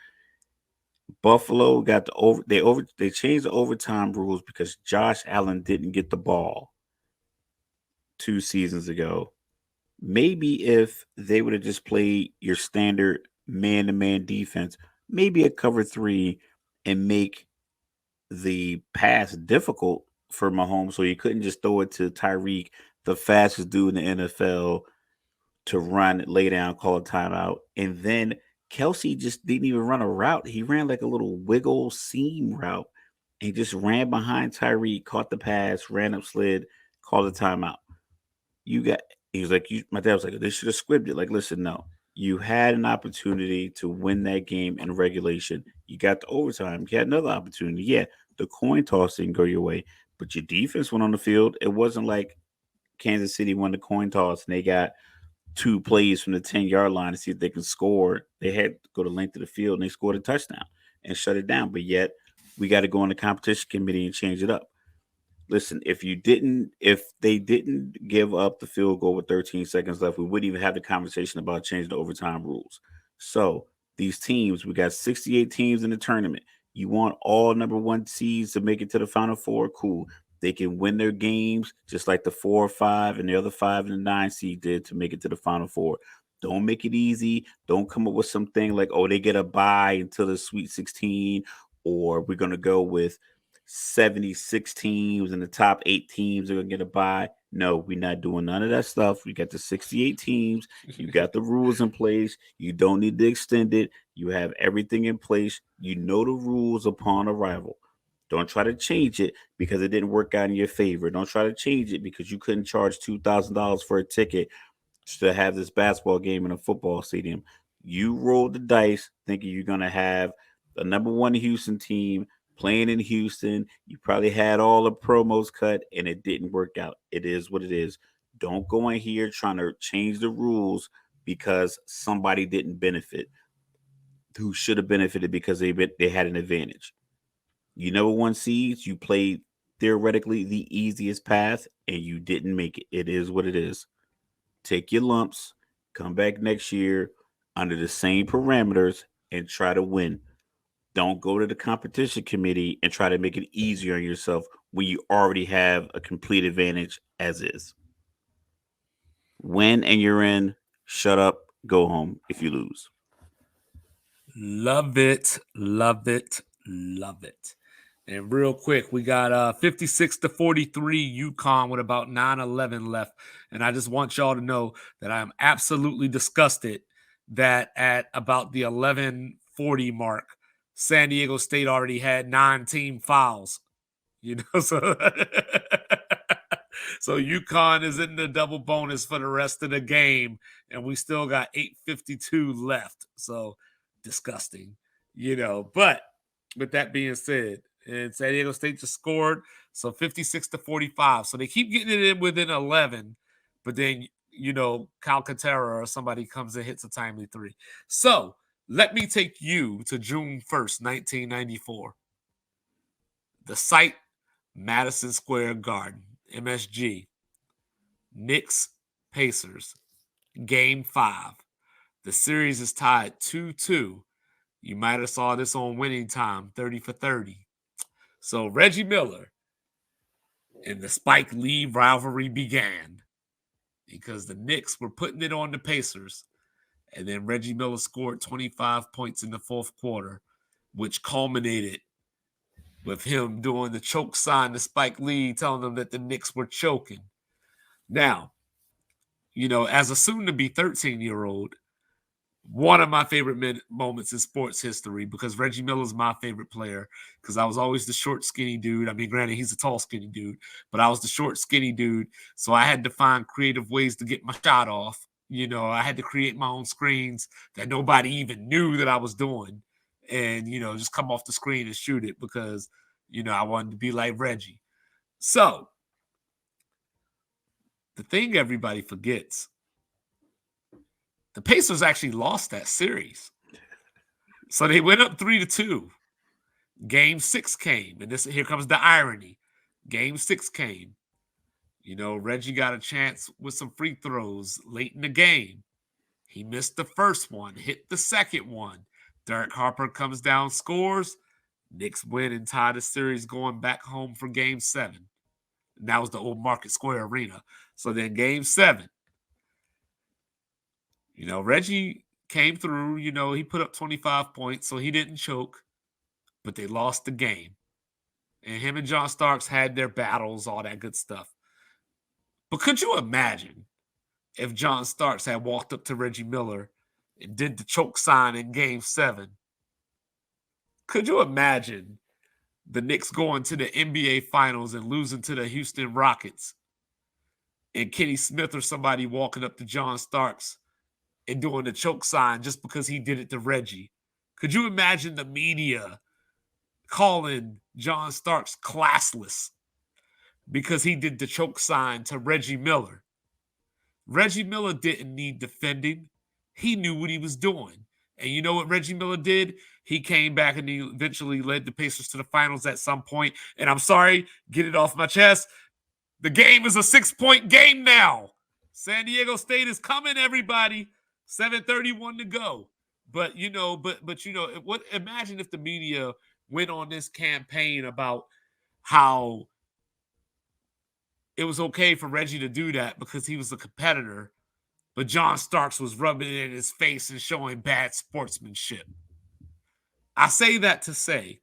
Buffalo got they changed the overtime rules because Josh Allen didn't get the ball 2 seasons ago. Maybe if they would have just played your standard man to man defense, maybe a cover three and make the pass difficult for Mahomes so you couldn't just throw it to Tyreek, the fastest dude in the NFL, to run, lay down, call a timeout. And then Kelsey just didn't even run a route. He ran like a little wiggle seam route. And he just ran behind Tyreek, caught the pass, ran up, slid, called a timeout. You got he was like, my dad was like, they should have squibbed it. Like, listen, no. You had an opportunity to win that game in regulation. You got the overtime. You had another opportunity. Yeah, the coin toss didn't go your way, but your defense went on the field. It wasn't like Kansas City won the coin toss and they got 2 plays from the 10-yard line to see if they can score. They had to go the length of the field and they scored a touchdown and shut it down. But yet we got to go on the competition committee and change it up. Listen, if they didn't give up the field goal with 13 seconds left, we wouldn't even have the conversation about changing the overtime rules. So these teams, we got 68 teams in the tournament. You want all number one seeds to make it to the final four? Cool. They can win their games just like the 4 or 5 and the other 5 and the 9 seed did to make it to the final four. Don't make it easy. Don't come up with something like, oh, they get a bye until the Sweet 16, or we're gonna go with 76 teams and the top 8 teams are going to get a bye. No, we're not doing none of that stuff. We got the 68 teams. You got the rules in place. You don't need to extend it. You have everything in place. You know the rules upon arrival. Don't try to change it because it didn't work out in your favor. Don't try to change it because you couldn't charge $2,000 for a ticket to have this basketball game in a football stadium. You rolled the dice thinking you're going to have the number one Houston team playing in Houston. You probably had all the promos cut and it didn't work out. It is what it is. Don't go in here trying to change the rules because somebody didn't benefit who should have benefited because they had an advantage. You number one seeds, you played theoretically the easiest path and you didn't make it. It is what it is. Take your lumps, come back next year under the same parameters and try to win. Don't go to the competition committee and try to make it easier on yourself when you already have a complete advantage as is. Win and you're in. Shut up. Go home if you lose. Love it, love it, love it. And real quick, we got 56-43 UConn with about 9:11 left. And I just want y'all to know that I am absolutely disgusted that at about the 11:40 mark, San Diego State already had 9 team fouls. You know, so so UConn is in the double bonus for the rest of the game, and we still got 8:52 left. So disgusting, you know. But with that being said, and San Diego State just scored, so 56-45. So they keep getting it in within 11, but then Calcaterra or somebody comes and hits a timely 3. So let me take you to June 1st, 1994. The site, Madison Square Garden, MSG. Knicks, Pacers, Game 5. The series is tied 2-2. You might have saw this on Winning Time, 30 for 30. So Reggie Miller and the Spike Lee rivalry began because the Knicks were putting it on the Pacers. And then Reggie Miller scored 25 points in the fourth quarter, which culminated with him doing the choke sign to Spike Lee, telling them that the Knicks were choking. Now, as a soon-to-be 13-year-old, one of my favorite moments in sports history, because Reggie Miller's my favorite player, because I was always the short, skinny dude. I mean, granted, he's a tall, skinny dude, but I was the short, skinny dude, so I had to find creative ways to get my shot off. I had to create my own screens that nobody even knew that I was doing, and, just come off the screen and shoot it because, I wanted to be like Reggie. So, the thing everybody forgets, the Pacers actually lost that series. So they went up 3-2. Game 6 came, and here comes the irony. Game 6 came. Reggie got a chance with some free throws late in the game. He missed the first one, hit the second one. Derek Harper comes down, scores. Knicks win and tie the series going back home for Game 7. And that was the old Market Square Arena. So then Game 7. Reggie came through, he put up 25 points, so he didn't choke, but they lost the game. And him and John Starks had their battles, all that good stuff. But could you imagine if John Starks had walked up to Reggie Miller and did the choke sign in Game 7? Could you imagine the Knicks going to the NBA Finals and losing to the Houston Rockets and Kenny Smith or somebody walking up to John Starks and doing the choke sign just because he did it to Reggie? Could you imagine the media calling John Starks classless because he did the choke sign to Reggie Miller? Reggie Miller didn't need defending. He knew what he was doing. And you know what Reggie Miller did? He came back and he eventually led the Pacers to the finals at some point. And I'm sorry, get it off my chest. The game is a 6-point game now. San Diego State is coming, everybody. 7:31 to go. But imagine if the media went on this campaign about how it was okay for Reggie to do that because he was a competitor, but John Starks was rubbing it in his face and showing bad sportsmanship. I say that to say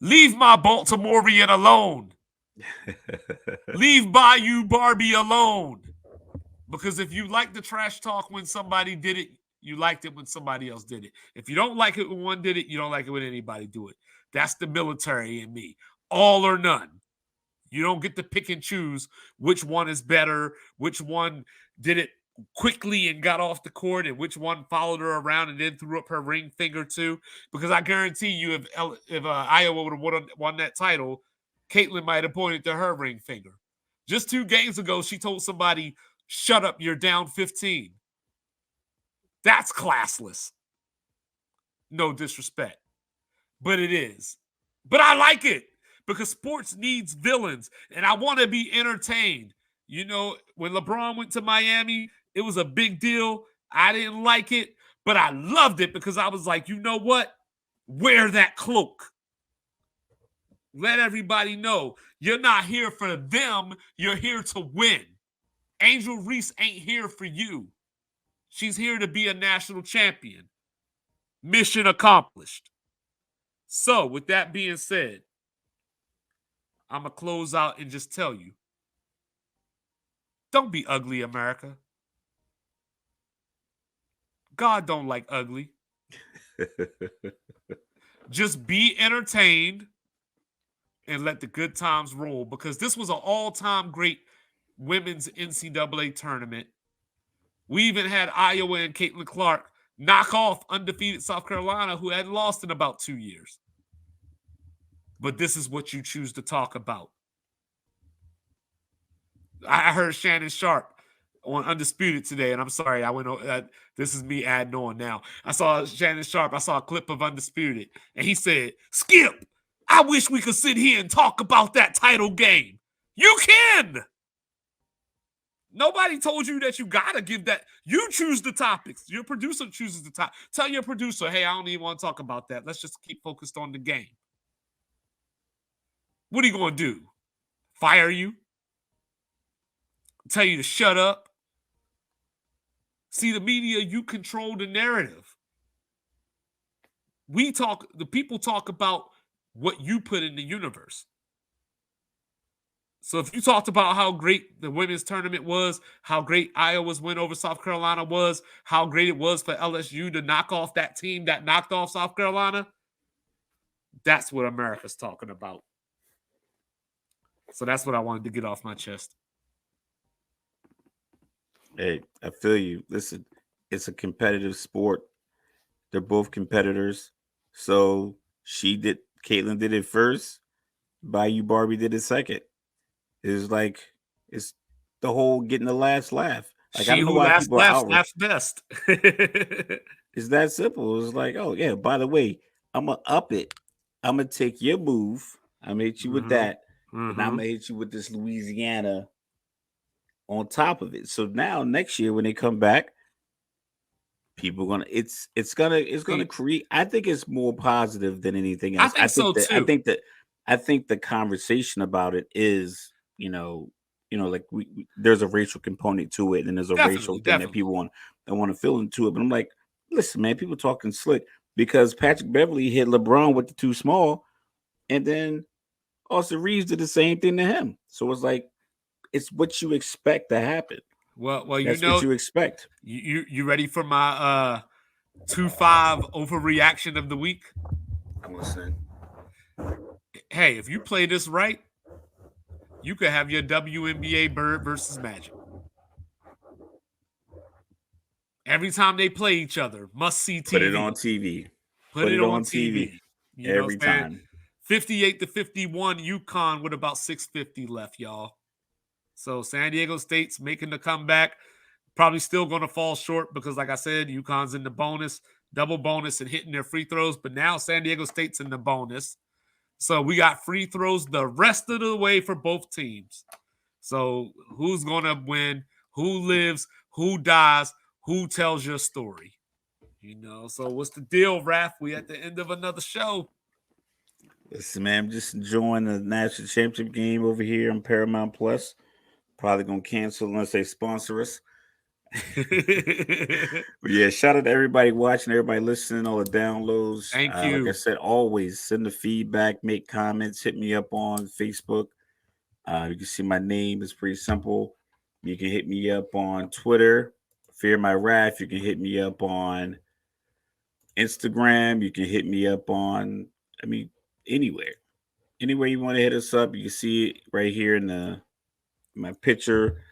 Leave my Baltimorean alone. Leave Bayou Barbie alone. Because if you like the trash talk when somebody did it, you liked it when somebody else did it. If you don't like it when one did it, you don't like it when anybody do it. That's the military in me. All or none. You don't get to pick and choose which one is better, which one did it quickly and got off the court, and which one followed her around and then threw up her ring finger too. Because I guarantee you, if Iowa would have won that title, Caitlin might have pointed to her ring finger. Just 2 games ago, she told somebody, "Shut up, you're down 15." That's classless. No disrespect, but it is. But I like it because sports needs villains, and I want to be entertained. You know, when LeBron went to Miami, it was a big deal. I didn't like it, but I loved it because I was like, you know what? Wear that cloak. Let everybody know you're not here for them. You're here to win. Angel Reese ain't here for you. She's here to be a national champion. Mission accomplished. So, with that being said, I'm going to close out and just tell you, don't be ugly, America. God don't like ugly. Just be entertained and let the good times roll, because this was an all-time great women's NCAA tournament. We even had Iowa and Caitlin Clark knock off undefeated South Carolina, who had lost in about 2 years. But this is what you choose to talk about. I heard Shannon Sharp on Undisputed today, and I'm sorry, I went. This is me adding on now. I saw Shannon Sharp. I saw a clip of Undisputed, and he said, "Skip, I wish we could sit here and talk about that title game. You can. Nobody told you that you gotta give that. You choose the topics. Your producer chooses the top. Tell your producer, hey, I don't even want to talk about that. Let's just keep focused on the game. What are you gonna do? Fire you? Tell you to shut up? See, the media, you control the narrative. The people talk about what you put in the universe. So if you talked about how great the women's tournament was, how great Iowa's win over South Carolina was, how great it was for LSU to knock off that team that knocked off South Carolina, that's what America's talking about. So that's what I wanted to get off my chest. Hey, I feel you. Listen, it's a competitive sport. They're both competitors. So Caitlin did it first. Bayou Barbie did it second. It's like, it's the whole getting the last laugh. Like, I don't know why people are outraged. Laughs best. It's that simple. It's like, oh yeah, by the way, I'm gonna up it. I'm gonna take your move. I'm gonna hit you with that, and I'm gonna hit you with this Louisiana on top of it. So now next year when they come back, people gonna it's gonna create. I think it's more positive than anything else. I think so too. I think the conversation about it is, like there's a racial component to it, and there's a racial thing that people want to feel into it. But I'm like, listen, man, people talking slick because Patrick Beverly hit LeBron with the too small, and then Austin Reeves did the same thing to him. So it's like, it's what you expect to happen. Well, that's what you expect. You ready for my 2-5 overreaction of the week? I'm listening. Hey, if you play this right, you could have your WNBA Bird versus Magic. Every time they play each other, must see TV. Put it on TV. Put it on TV. Every time. 58-51 UConn with about 6:50 left, y'all. So San Diego State's making the comeback. Probably still going to fall short because, like I said, UConn's in the bonus, double bonus, and hitting their free throws. But now San Diego State's in the bonus. So we got free throws the rest of the way for both teams. So who's going to win? Who lives? Who dies? Who tells your story? So what's the deal, Raph? We at the end of another show. Listen, man, I'm just enjoying the national championship game over here on Paramount Plus. Probably going to cancel unless they sponsor us. But yeah, shout out to everybody watching, everybody listening, all the downloads. Thank Like you. I said, always send the feedback, make comments, hit me up on Facebook. You can see my name. It's pretty simple. You can hit me up on Twitter, Fear My Wrath. You can hit me up on Instagram. You can hit me up on, anywhere. Anywhere you want to hit us up, you can see it right here in my picture.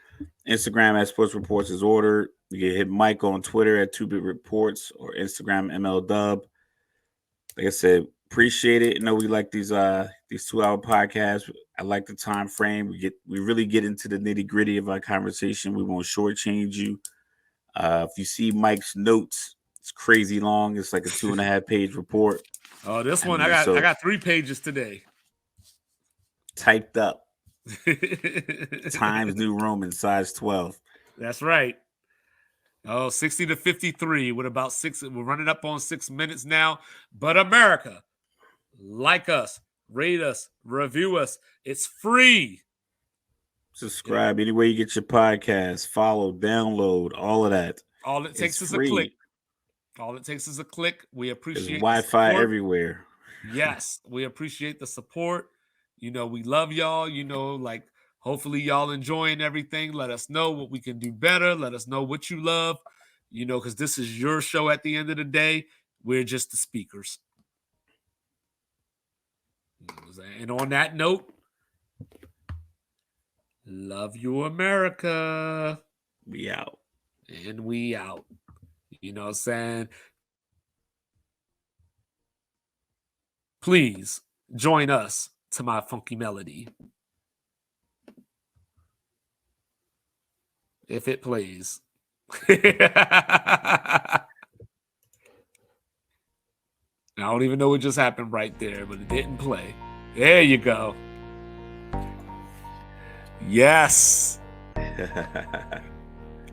Instagram at Sports Reports is ordered. You can hit Mike on Twitter at 2-Bit Reports or Instagram ML Like I said, appreciate it. You know, we like these 2-hour podcasts. I like the time frame. We really get into the nitty gritty of our conversation. We won't shortchange you. If you see Mike's notes, it's crazy long. It's like a 2.5-page report. Oh, this one I got 3 pages today. Typed up. Times New Roman, size 12. That's right. Oh, 60 to 53 with about 6. We're running up on 6 minutes now. But America, like us, rate us, review us. It's free. Subscribe anywhere you get your podcast. Follow, download, all of that. All it takes is a click. All it takes is a click. We appreciate There's Wi-Fi everywhere. Yes, we appreciate the support. You know, we love y'all. You know, like, hopefully y'all enjoying everything. Let us know what we can do better. Let us know what you love, you know, because this is your show at the end of the day. We're just the speakers. And on that note, love you, America. We out. And we out. You know what I'm saying? Please join us to my funky melody. If it plays. I don't even know what just happened right there, but it didn't play. There you go. Yes.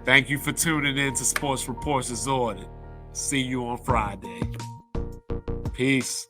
Thank you for tuning in to Sports Reports as ordered. See you on Friday. Peace.